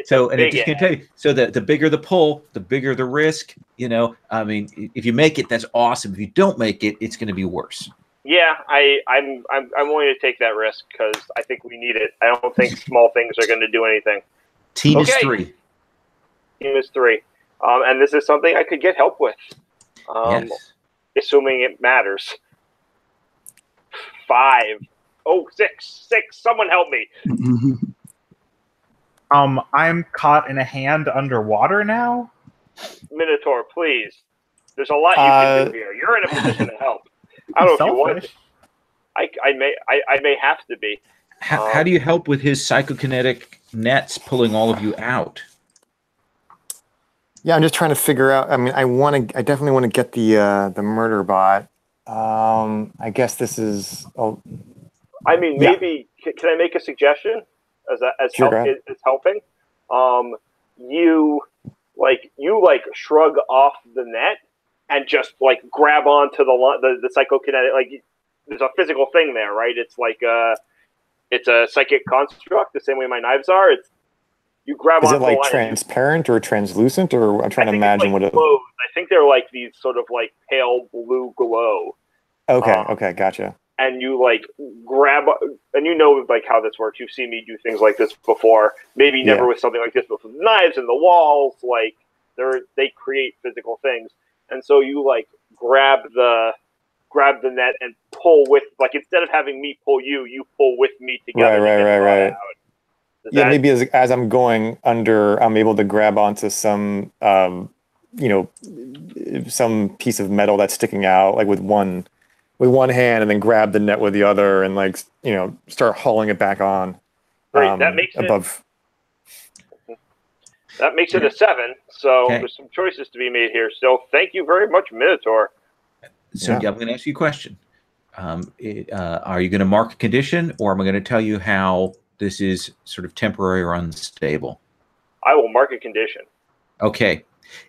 A: So, and it just can't tell you. So the bigger the pull, the bigger the risk. You know, I mean, if you make it, that's awesome. If you don't make it, it's going to be worse.
E: Yeah, I'm willing to take that risk because I think we need it. I don't think small things are going to do anything.
A: Team is 3.
E: Team is 3, and this is something I could get help with.
A: Yes.
E: Assuming it matters. 5. Oh, 6. Someone help me.
C: I'm caught in a hand underwater now.
E: Minotaur, please. There's a lot you can do here. You're in a position to help. I don't know if you want to. I may have to be.
A: How do you help with his psychokinetic nets pulling all of you out?
B: Yeah, I'm just trying to figure out. I mean, I definitely want to get the murder bot. I guess this is.
E: I mean, maybe. Can I make a suggestion? As helping, you shrug off the net and just like grab onto the psychokinetic. Like there's a physical thing there, right? It's like it's a psychic construct, the same way my knives are. You grab.
B: Is it like transparent or translucent, or I'm trying to imagine what it.
E: Glows. I think they're like these sort of like pale blue glow.
B: Okay, gotcha.
E: And you like grab, and you know like how this works. You've seen me do things like this before. Maybe never with something like this, but with knives in the walls, like they create physical things. And so you like grab the net and pull with, like instead of having me pull you, you pull with me together.
B: Right. Yeah, maybe as I'm going under, I'm able to grab onto some some piece of metal that's sticking out, like with one hand, and then grab the net with the other, and like start hauling it back on.
E: Right, that makes
B: above.
E: That makes it a 7. So there's some choices to be made here. So thank you very much, Minotaur.
A: So I'm going to ask you a question. Are you going to mark a condition, or am I going to tell you how this is sort of temporary or unstable?
E: I will mark a condition.
A: Okay.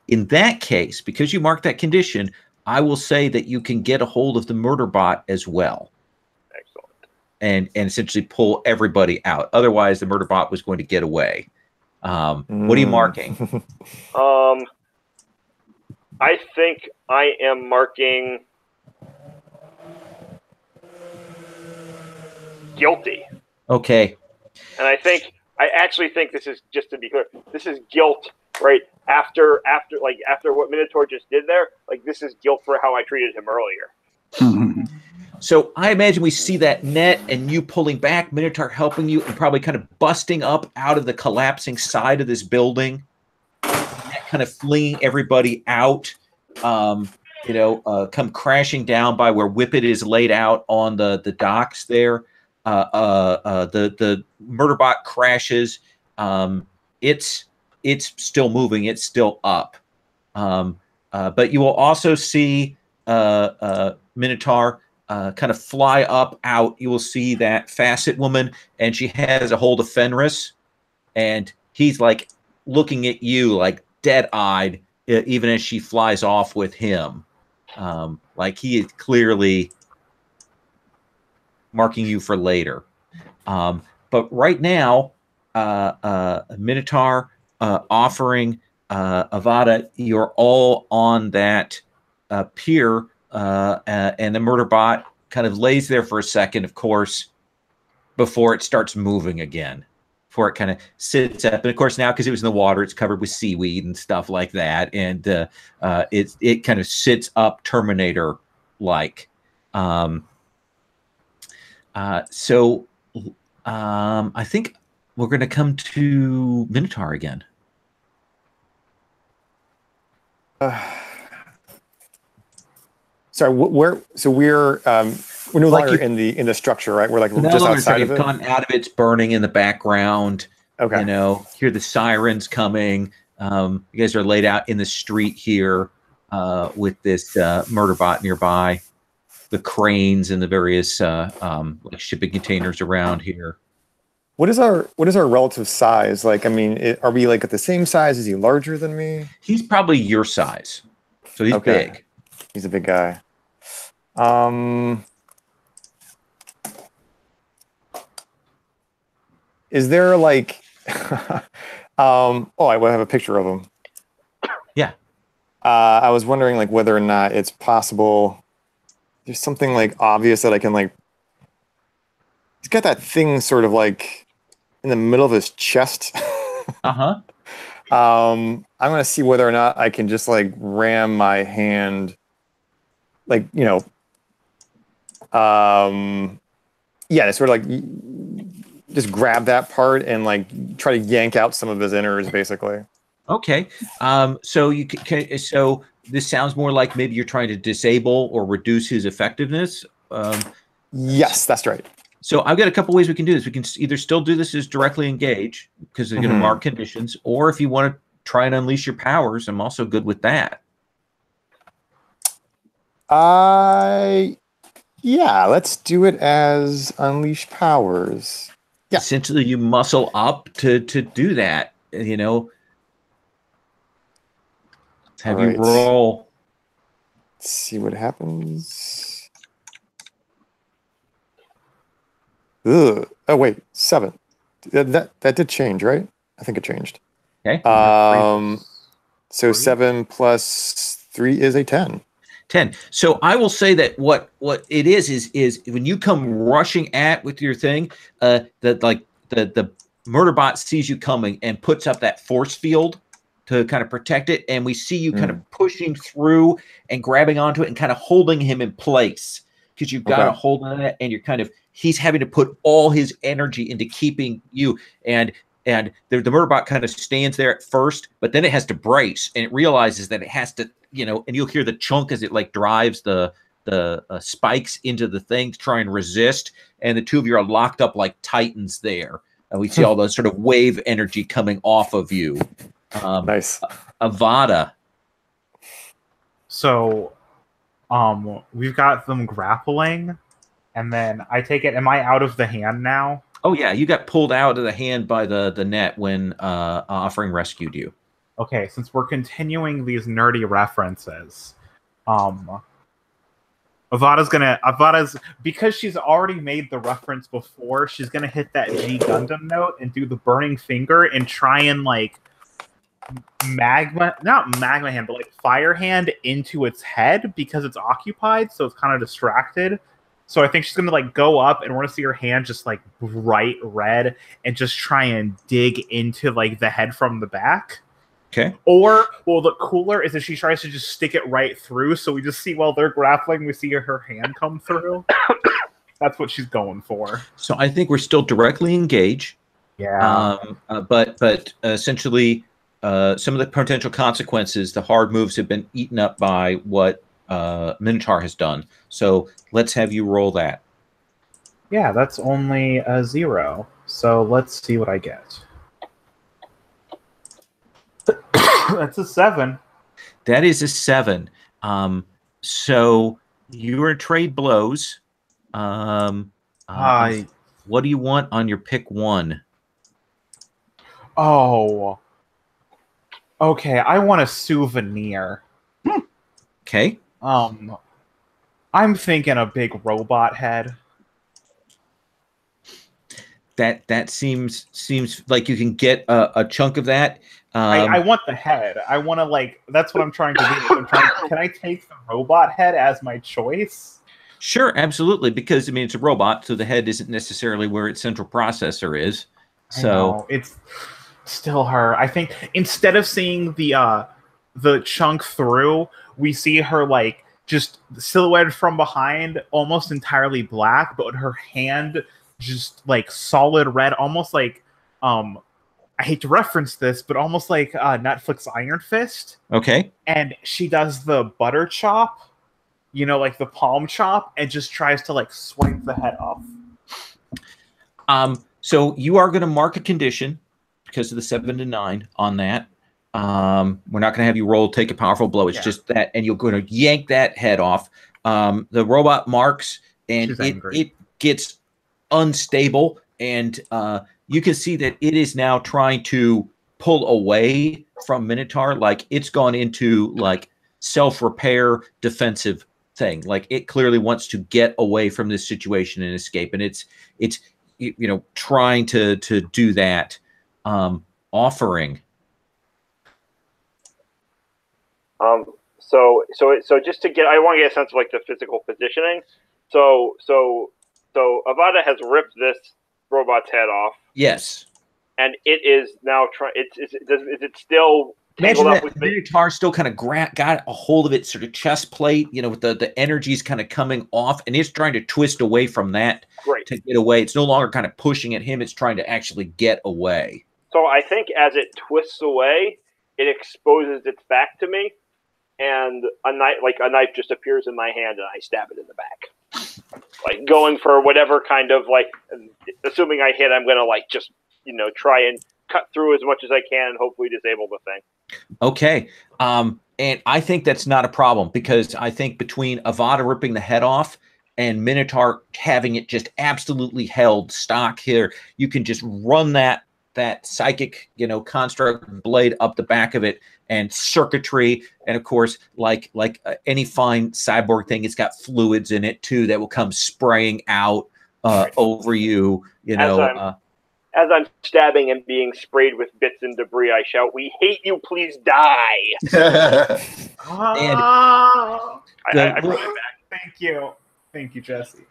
A: In that case, because you marked that condition, I will say that you can get a hold of the murder bot as well.
E: Excellent.
A: And essentially pull everybody out. Otherwise, the murder bot was going to get away. What are you marking?
E: I think I am marking guilty.
A: Okay.
E: And I actually think this is, just to be clear, this is guilt, right? After what Minotaur just did there, like, this is guilt for how I treated him earlier.
A: So I imagine we see that net and you pulling back, Minotaur helping you, and probably kind of busting up out of the collapsing side of this building, kind of flinging everybody out, come crashing down by where Whippet is laid out on the docks there. The Murderbot crashes. It's still moving. It's still up. But you will also see Minotaur kind of fly up out. You will see that Facet woman, and she has a hold of Fenris, and he's like looking at you like dead-eyed, even as she flies off with him. Like he is clearly marking you for later. But right now, Minotaur offering Avada, you're all on that pier, and the murder bot kind of lays there for a second, of course, before it starts moving again. Before it kind of sits up, and of course now, because it was in the water, it's covered with seaweed and stuff like that, and it kind of sits up Terminator like. So I think we're going to come to Minotaur again.
B: Sorry, where? So we're no longer in the structure, right? We're like just outside of it.
A: You've gone out of it. It's burning in the background.
B: Okay.
A: You know, hear the sirens coming. You guys are laid out in the street here with this murder bot nearby. The cranes and the various like shipping containers around here.
B: What is our relative size? Like, I mean, are we like at the same size? Is he larger than me?
A: He's probably your size, so he's big.
B: He's a big guy. Is there like, oh, I have a picture of him.
A: Yeah.
B: I was wondering like whether or not it's possible. There's something like obvious that I can like. He's got that thing sort of like in the middle of his chest.
A: Uh-huh.
B: I'm gonna see whether or not I can just like ram my hand, like, you know, yeah, sort of like just grab that part and like try to yank out some of his innards, basically.
A: Okay. So you can. So this sounds more like maybe you're trying to disable or reduce his effectiveness.
B: Yes, that's right.
A: So I've got a couple ways we can do this. We can either still do this as directly engage, because they're going to mark conditions, or if you want to try and unleash your powers, I'm also good with that.
B: Yeah, let's do it as unleash powers. Yeah.
A: Essentially, you muscle up to do that. You know, let's have you roll.
B: Let's see what happens. Ugh. Oh wait, 7. That did change, right? I think it changed.
A: Okay.
B: So 7 plus 3 is a 10.
A: 10. So I will say that what it is when you come rushing at with your thing, the murder bot sees you coming and puts up that force field to kind of protect it, and we see you kind of pushing through and grabbing onto it and kind of holding him in place, because you've got a hold on it, and you're kind of, he's having to put all his energy into keeping you, and the murderbot kind of stands there at first, but then it has to brace, and it realizes that it has to, you know, and you'll hear the chunk as it like drives the spikes into the thing to try and resist, and the two of you are locked up like titans there, and we see all the sort of wave energy coming off of you.
B: Nice.
A: Avada.
C: So, we've got them grappling, and then I take it. Am I out of the hand now?
A: Oh yeah, you got pulled out of the hand by the net when Offering rescued you.
C: Okay, since we're continuing these nerdy references, Avada's because she's already made the reference before, she's gonna hit that G Gundam note and do the burning finger and try and like not magma hand, but like fire hand into its head because it's occupied, so it's kind of distracted. So I think she's gonna like go up and we're gonna see her hand just like bright red and just try and dig into like the head from the back.
A: Okay.
C: Or, well, the cooler is if she tries to just stick it right through, so we just see while they're grappling, we see her hand come through. That's what she's going for.
A: So I think we're still directly engaged.
C: Yeah.
A: But essentially, some of the potential consequences, the hard moves have been eaten up by what Minotaur has done. So let's have you roll that.
C: Yeah, that's only a 0. So let's see what I get. That's a 7.
A: That is a 7. So you are trade blows. What do you want on your pick 1?
C: Oh. Okay, I want a souvenir.
A: Okay.
C: I'm thinking a big robot head.
A: That seems like you can get a chunk of that.
C: I want the head. I want to like. That's what I'm trying to do. Can I take the robot head as my choice?
A: Sure, absolutely. Because I mean, it's a robot, so the head isn't necessarily where its central processor is. So
C: it's still her. I think instead of seeing the chunk through, we see her like just silhouetted from behind, almost entirely black, but her hand just like solid red, almost like I hate to reference this, but almost like Netflix Iron Fist.
A: Okay.
C: And she does the butter chop, you know, like the palm chop, and just tries to like swipe the head off.
A: So you are going to mark a condition because of the 7 to 9 on that. We're not going to have you roll, take a powerful blow. It's just that, and you're going to yank that head off. The robot marks, and it gets unstable, and you can see that it is now trying to pull away from Minotaur, like it's gone into like self-repair defensive thing. Like it clearly wants to get away from this situation and escape, and it's you know, trying to do that. Offering.
E: So just to get, I want to get a sense of like the physical positioning. So Avada has ripped this robot's head off.
A: Yes.
E: And it is now trying. Is it still
A: tangled up with Minotaur? Still kind of got a hold of its sort of chest plate, you know, with the energies kind of coming off, and it's trying to twist away from that to get away. It's no longer kind of pushing at him; it's trying to actually get away.
E: So I think as it twists away, it exposes its back to me, and a knife just appears in my hand, and I stab it in the back, like going for whatever kind of like. Assuming I hit, I'm gonna like just, you know, try and cut through as much as I can and hopefully disable the thing.
A: Okay. And I think that's not a problem, because I think between Avada ripping the head off and Minotaur having it just absolutely held stock here, you can just run that psychic, you know, construct blade up the back of it, and circuitry. And of course, like any fine cyborg thing, it's got fluids in it too that will come spraying out over you, you know.
E: As I'm stabbing and being sprayed with bits and debris, I shout, "We hate you, please die!"
C: I brought it back. Thank you, Jesse.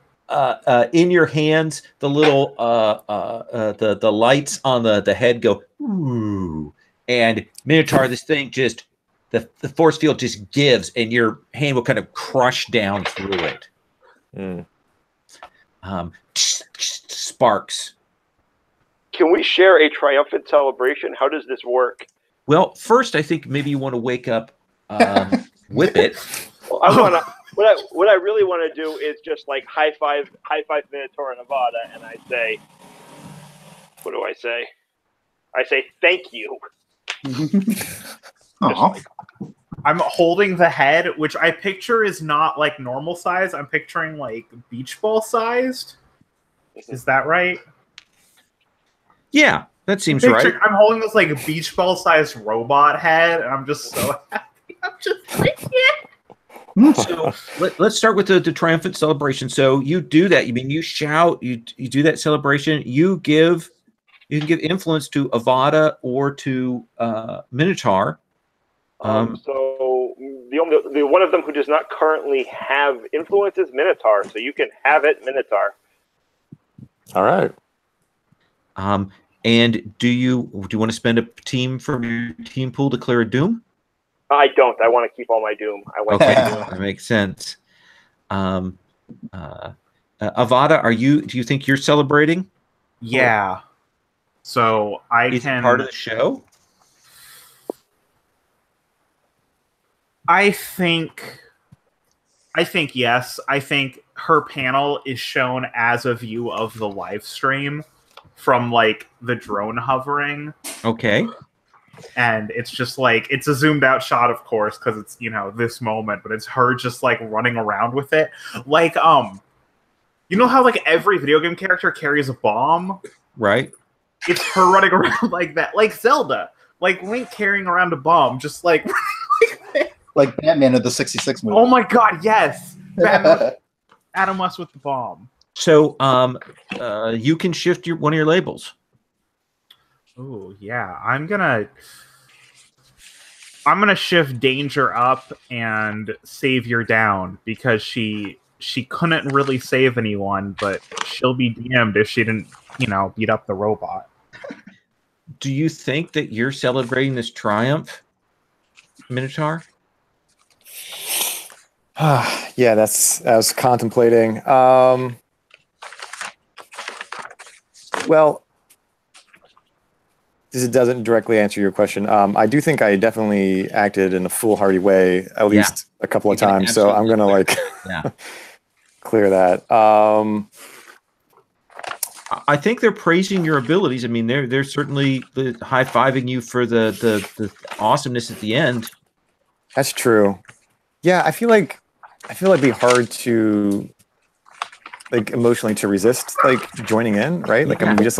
A: In your hands, the little the lights on the head go ooh, and Minotaur, this thing just the force field just gives, and your hand will kind of crush down through it. Sparks.
E: Can we share a triumphant celebration? How does this work?
A: Well, first, I think maybe you want to wake up Whippet.
E: Well, I want to. What I really want to do is just like high five Minotaur and Avada, and I say, what do I say? I say thank you.
D: Aw.
C: I'm holding the head, which I picture is not like normal size. I'm picturing like beach ball sized. Is that right?
A: Yeah, that seems right.
C: I'm holding this like beach ball sized robot head, and I'm just so happy. I'm just like, yeah.
A: So let's start with the triumphant celebration. So you do that. You mean you shout, you do that celebration. You can give influence to Avada or to Minotaur.
E: So the one of them who does not currently have influence is Minotaur, so you can have it, Minotaur.
B: All right.
A: And do you want to spend a team from your team pool to clear a doom?
E: I don't. I want to keep all my doom. I want
A: Okay,
E: my doom.
A: that makes sense. Avada, do you think you're celebrating?
C: Yeah. So
A: Is it part of the show?
C: I think yes. I think her panel is shown as a view of the live stream from like the drone hovering.
A: Okay.
C: And it's just like, it's a zoomed out shot, of course, because it's, you know, this moment, but it's her just like running around with it. Like, you know how like every video game character carries a bomb?
A: Right.
C: It's her running around like that. Like Zelda. Like Link carrying around a bomb, just like
D: Like Batman of the 66 movie.
C: oh my god, yes! Batman, Adam West with the bomb.
A: So you can shift one of your labels.
C: Oh yeah, I'm gonna shift danger up and savior down, because she couldn't really save anyone, but she'll be damned if she didn't, you know, beat up the robot.
A: Do you think that you're celebrating this triumph, Minotaur?
B: Yeah, I was contemplating. Well, this doesn't directly answer your question. I do think I definitely acted in a foolhardy way at least a couple of times, so I'm gonna like clear that.
A: I think they're praising your abilities. I mean, they're certainly high-fiving you for the awesomeness at the end.
B: That's true. Yeah, I feel like it'd be hard to like emotionally to resist like joining in, right? Like I'm just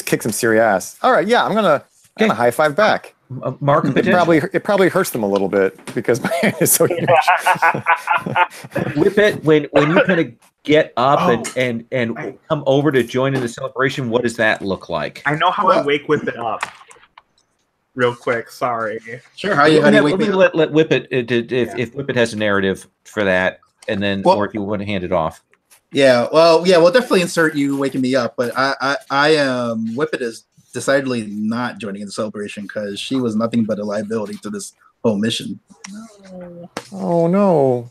B: kick some serious ass. All right, yeah, I'm gonna high five back.
A: Mark,
B: it probably hurts them a little bit because my hand is so huge.
A: Whip it when you kind of get up and come over to join in the celebration. What does that look like?
C: I know how I wake Whip it up. Real quick, sorry.
D: Sure. How do you wake me up?
A: Let Whip it if Whip it has a narrative for that, and then or if you want to hand it off.
D: Yeah. Well, yeah. We'll definitely insert you waking me up, but I Whip it is decidedly not joining in the celebration because she was nothing but a liability to this whole mission.
C: No.
B: Oh no.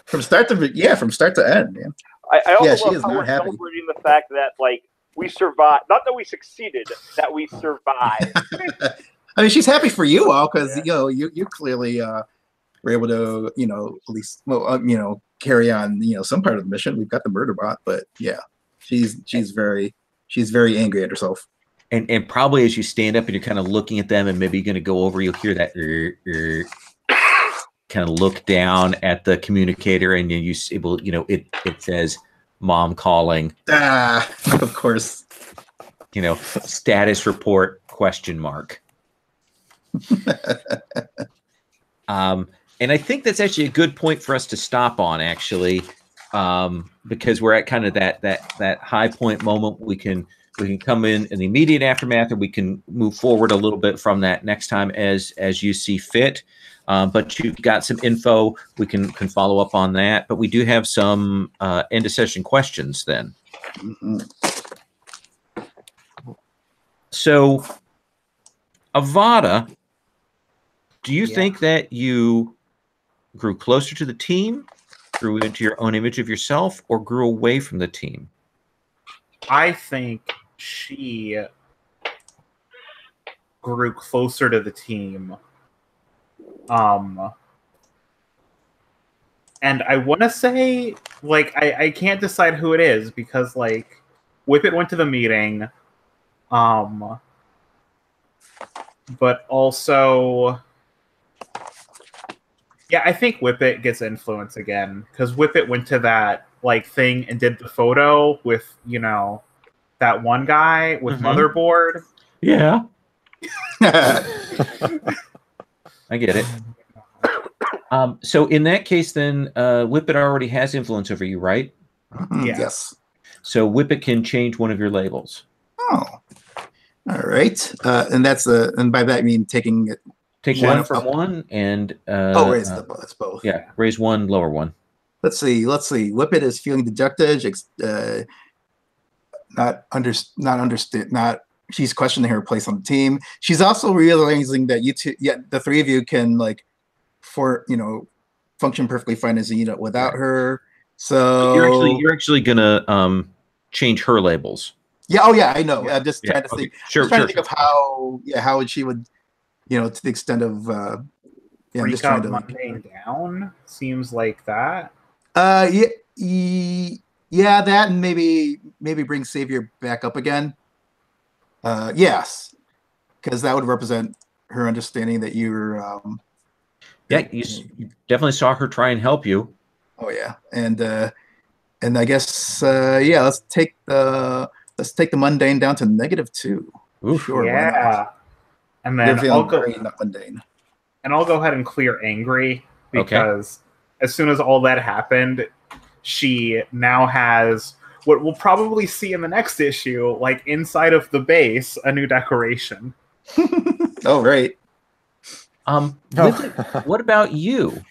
D: from start to end, man.
E: I also
D: she
E: love
D: is
E: how
D: not
E: we're
D: happy.
E: celebrating the fact that like we survived. Not that we succeeded, that we survived.
D: I mean, she's happy for you all because you know you clearly were able to at least carry on some part of the mission. We've got the murder bot, but yeah, she's very angry at herself.
A: And probably as you stand up and you're kind of looking at them and maybe you're going to go over, you'll hear that kind of look down at the communicator and it says mom calling.
D: Of course.
A: Status report ? And I think that's actually a good point for us to stop on, actually, because we're at kind of that high point moment. We can come in the immediate aftermath, or we can move forward a little bit from that next time as you see fit. But you've got some info. We can follow up on that. But we do have some end of session questions then.
D: Mm-hmm.
A: So, Avada, do you think that you grew closer to the team, grew into your own image of yourself, or grew away from the team?
C: I think she grew closer to the team. And I want to say, like, I can't decide who it is because, like, Whippet went to the meeting. but also, yeah, I think Whippet gets influence again because Whippet went to that like thing and did the photo with that one guy with Motherboard.
A: Yeah, I get it. So in that case, then Whippet already has influence over you, right?
C: Yeah.
D: Yes.
A: So Whippet can change one of your labels.
D: Oh, all right. And by that I mean taking it.
A: Take one from one and
D: raise that's both.
A: Yeah, raise one, lower one.
D: Let's see. Whippet is feeling dejected. She's questioning her place on the team. She's also realizing that the three of you can function perfectly fine as a unit without her. So
A: you're actually gonna change her labels.
D: Yeah. Oh yeah, I know. I'm just trying to think.
A: Sure.
D: Trying to think of how she would, to the extent of. I'm just trying to
C: mundane down seems like that.
D: Yeah, that and maybe bring Savior back up again. Yes, because that would represent her understanding that you're.
A: You definitely saw her try and help you.
D: Oh yeah, and I guess let's take the mundane down to -2.
A: Ooh,
D: sure,
C: yeah.
D: Why not?
C: And then
D: I'll go not mundane.
C: And I'll go ahead and clear angry because as soon as all that happened, she now has what we'll probably see in the next issue, like inside of the base, a new decoration.
D: Oh, right.
A: What about you?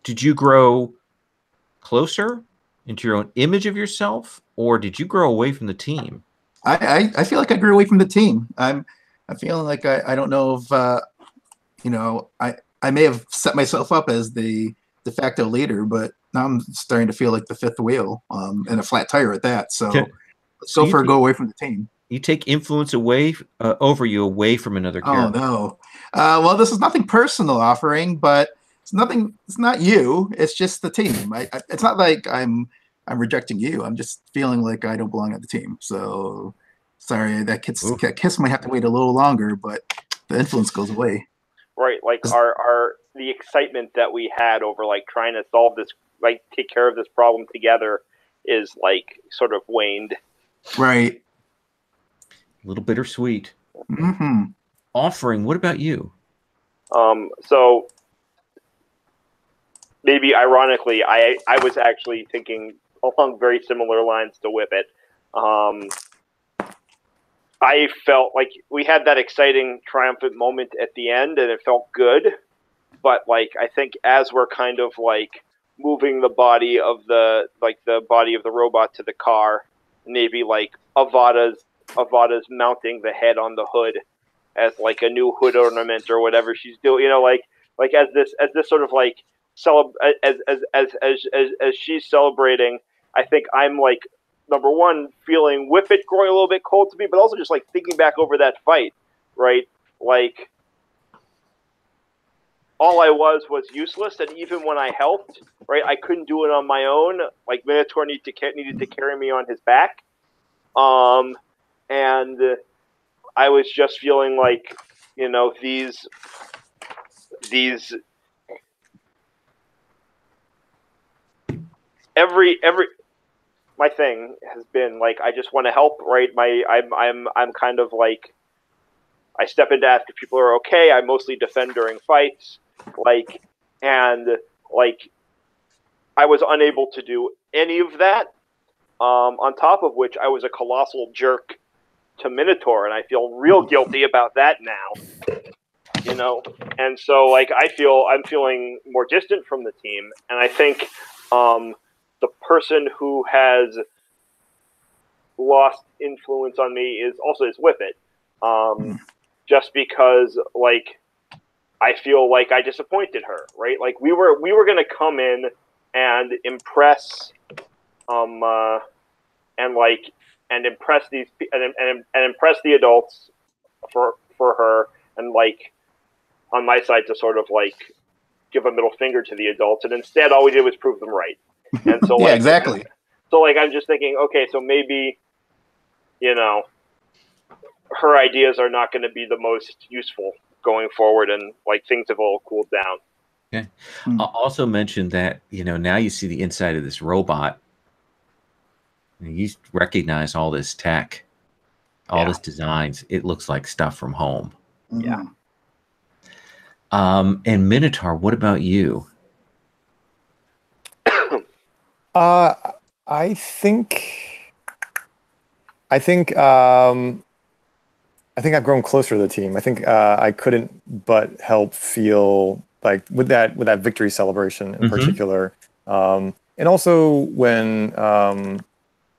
A: Did you grow closer into your own image of yourself, or did you grow away from the team?
D: I feel like I grew away from the team. I'm feeling like I don't know if I may have set myself up as the de facto leader, but now I'm starting to feel like the fifth wheel and a flat tire at that. So far, go away from the team.
A: You take influence away away from another character.
D: Oh no. Well, this is nothing personal offering, but it's not you. It's just the team. It's not like I'm rejecting you. I'm just feeling like I don't belong at the team. So sorry, that kiss might have to wait a little longer, but the influence goes away.
E: Right, like the excitement that we had over like trying to solve this, like take care of this problem together, is like sort of waned.
D: Right.
A: A little bittersweet.
D: Mm-hmm.
A: Offering. What about you?
E: So maybe ironically, I was actually thinking along very similar lines to Whippet. I felt like we had that exciting, triumphant moment at the end, and it felt good. But like, I think as we're kind of like moving the body of the robot to the car, maybe like Avada's mounting the head on the hood as like a new hood ornament or whatever she's doing. Like as this sort of like as she's celebrating. I think I'm like, number one, feeling Whippet growing a little bit cold to me, but also just like thinking back over that fight, right? Like, all I was useless, and even when I helped, right, I couldn't do it on my own. Like, Minotaur needed to carry me on his back, and I was just feeling like, these every my thing has been like, I just want to help, right? I'm kind of like, I step in to ask if people are okay. I mostly defend during fights, and I was unable to do any of that. On top of which, I was a colossal jerk to Minotaur, and I feel real guilty about that now. And so I'm feeling more distant from the team, and I think the person who has lost influence on me is Whippet. Just because I feel like I disappointed her, right? Like we were gonna come in and impress and impress these and impress the adults for her, and on my side to sort of give a middle finger to the adults, and instead all we did was prove them right. And so
D: yeah, exactly.
E: So I'm just thinking, okay, so maybe her ideas are not going to be the most useful going forward, and like things have all cooled down.
A: Okay. I'll also mention that, you know, now you see the inside of this robot. You recognize all this tech, all this designs. It looks like stuff from home.
E: Yeah.
A: And Minotaur, what about you?
B: I think I've grown closer to the team. I think I couldn't but help feel like with that victory celebration in particular, and also when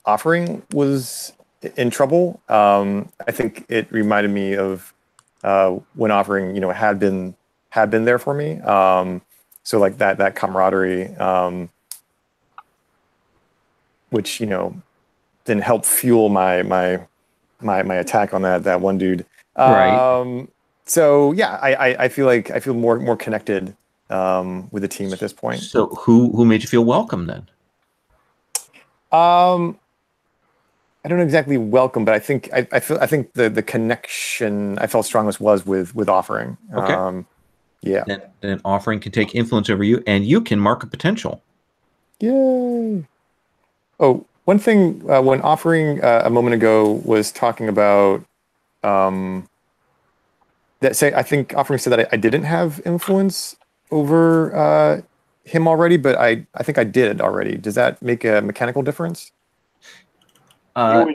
B: Offering was in trouble. I think it reminded me of when Offering, you know, had been there for me. So like that camaraderie, which, you know, then helped fuel my attack on that one dude.
A: Right.
B: So yeah, I feel more connected with the team at this point.
A: So who made you feel welcome then?
B: I don't know exactly welcome, but I think the connection I felt strongest was with Offering.
A: Okay.
B: Yeah.
A: Then Offering can take influence over you, and you can mark a potential.
B: Yay. Oh, one thing when Offering a moment ago was talking about I think Offering said that I didn't have influence over him already, but I think I did already. Does that make a mechanical difference?
E: You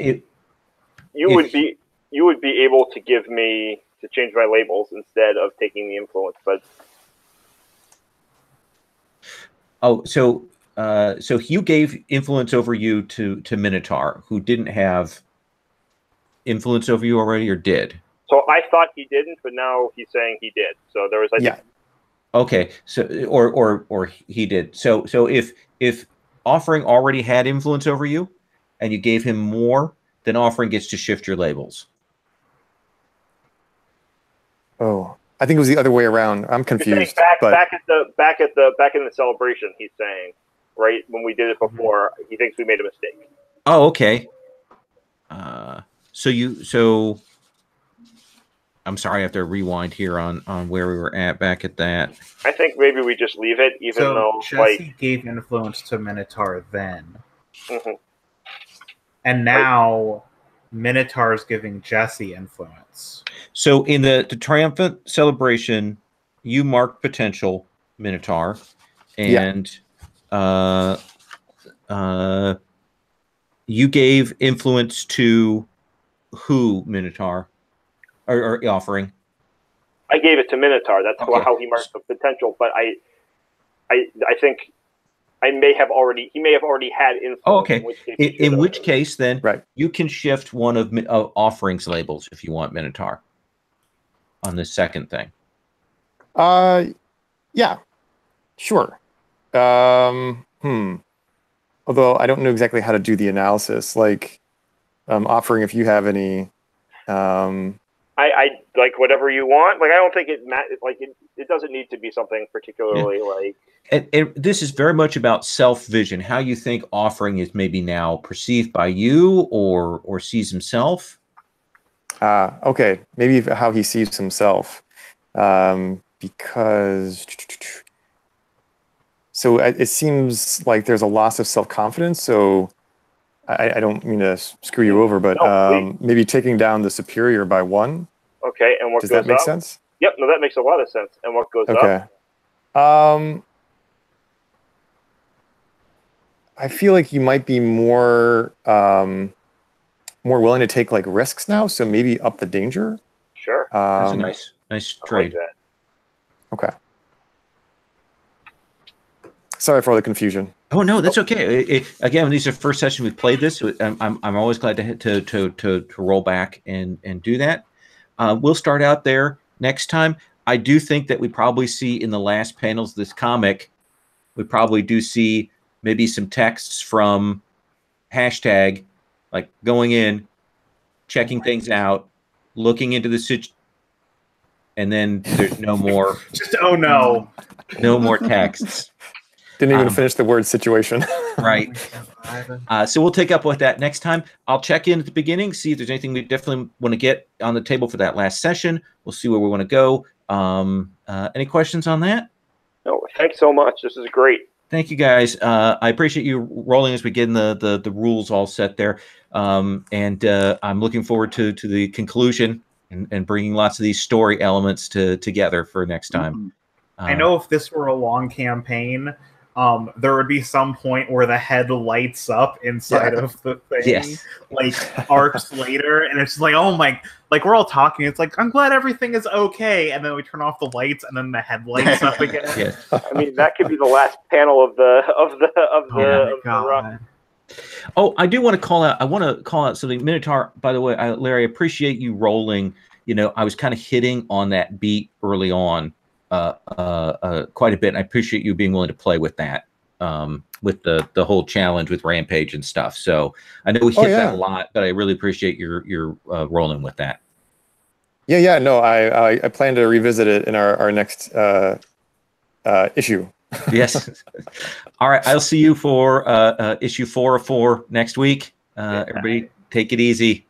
E: would be able to give me to change my labels instead of taking the influence, but
A: so you gave influence over you to Minotaur, who didn't have influence over you already, or did?
E: So I thought he didn't, but now he's saying he did. So there was
A: Okay, so or he did. So if Offering already had influence over you, and you gave him more, then Offering gets to shift your labels.
B: Oh, I think it was the other way around. I'm confused.
E: Back in the celebration, he's saying, right when we did it before, he thinks we made a mistake.
A: Oh, okay. So I'm sorry, I have to rewind here on where we were at back at that.
E: I think maybe we just leave it, even though
C: Jesse gave influence to Minotaur then. And now Minotaur's giving Jesse influence.
A: So in the triumphant celebration, you marked potential, Minotaur, and you gave influence to who, Minotaur, or Offering?
E: I gave it to Minotaur. That's how he marked the potential. But I think he may have already had influence.
A: Oh, okay. In which case, then,
B: right,
A: you can shift one of Offering's labels if you want, Minotaur, on the second thing.
B: Yeah, sure. Although I don't know exactly how to do the analysis. Like, Offering, if you have any.
E: I like whatever you want. Like, I don't think it doesn't need to be something particularly like.
A: And this is very much about self-vision, how you think Offering is maybe now perceived by you or sees himself.
B: Okay, maybe how he sees himself, because so it seems like there's a loss of self-confidence. So I don't mean to screw you over, but maybe taking down the superior by 1.
E: Okay, and what
B: does
E: goes
B: that make
E: up?
B: sense?
E: Yep, no, that makes a lot of sense. And what goes up?
B: Okay. I feel like you might be more willing to take like risks now, so maybe up the danger.
E: Sure.
A: That's a nice trade.
E: Like that.
B: Okay. Sorry for all the confusion.
A: Oh no, that's okay. Again, these are the first session we've played this. I'm always glad to roll back and do that. We'll start out there next time. I do think that we probably see in the last panels of this comic, we probably do see maybe some texts from hashtag, like going in, checking things out, looking into the situation, and then there's no more.
C: Just no more
A: texts.
B: Didn't even finish the word situation.
A: Right. So we'll take up with that next time. I'll check in at the beginning, see if there's anything we definitely want to get on the table for that last session. We'll see where we want to go. Any questions on that?
E: No, thanks so much. This is great.
A: Thank you, guys. I appreciate you rolling as we get in the rules all set there. And I'm looking forward to the conclusion and bringing lots of these story elements together for next time.
C: I know if this were a long campaign, there would be some point where the head lights up inside of the thing, like arcs later, and it's just like, oh my, like we're all talking. It's like, I'm glad everything is okay, and then we turn off the lights, and then the head lights up again.
E: I mean, that could be the last panel of the run.
A: Oh, I do want to call out. I want to call out something, Minotaur. By the way, Larry, I appreciate you rolling. You know, I was kind of hitting on that beat early on. Quite a bit. And I appreciate you being willing to play with that, with the whole challenge with Rampage and stuff. So I know we hit that a lot, but I really appreciate your rolling with that.
B: Yeah. No, I plan to revisit it in our next issue.
A: Yes. All right. I'll see you for issue 4 of 4 next week. Everybody, take it easy.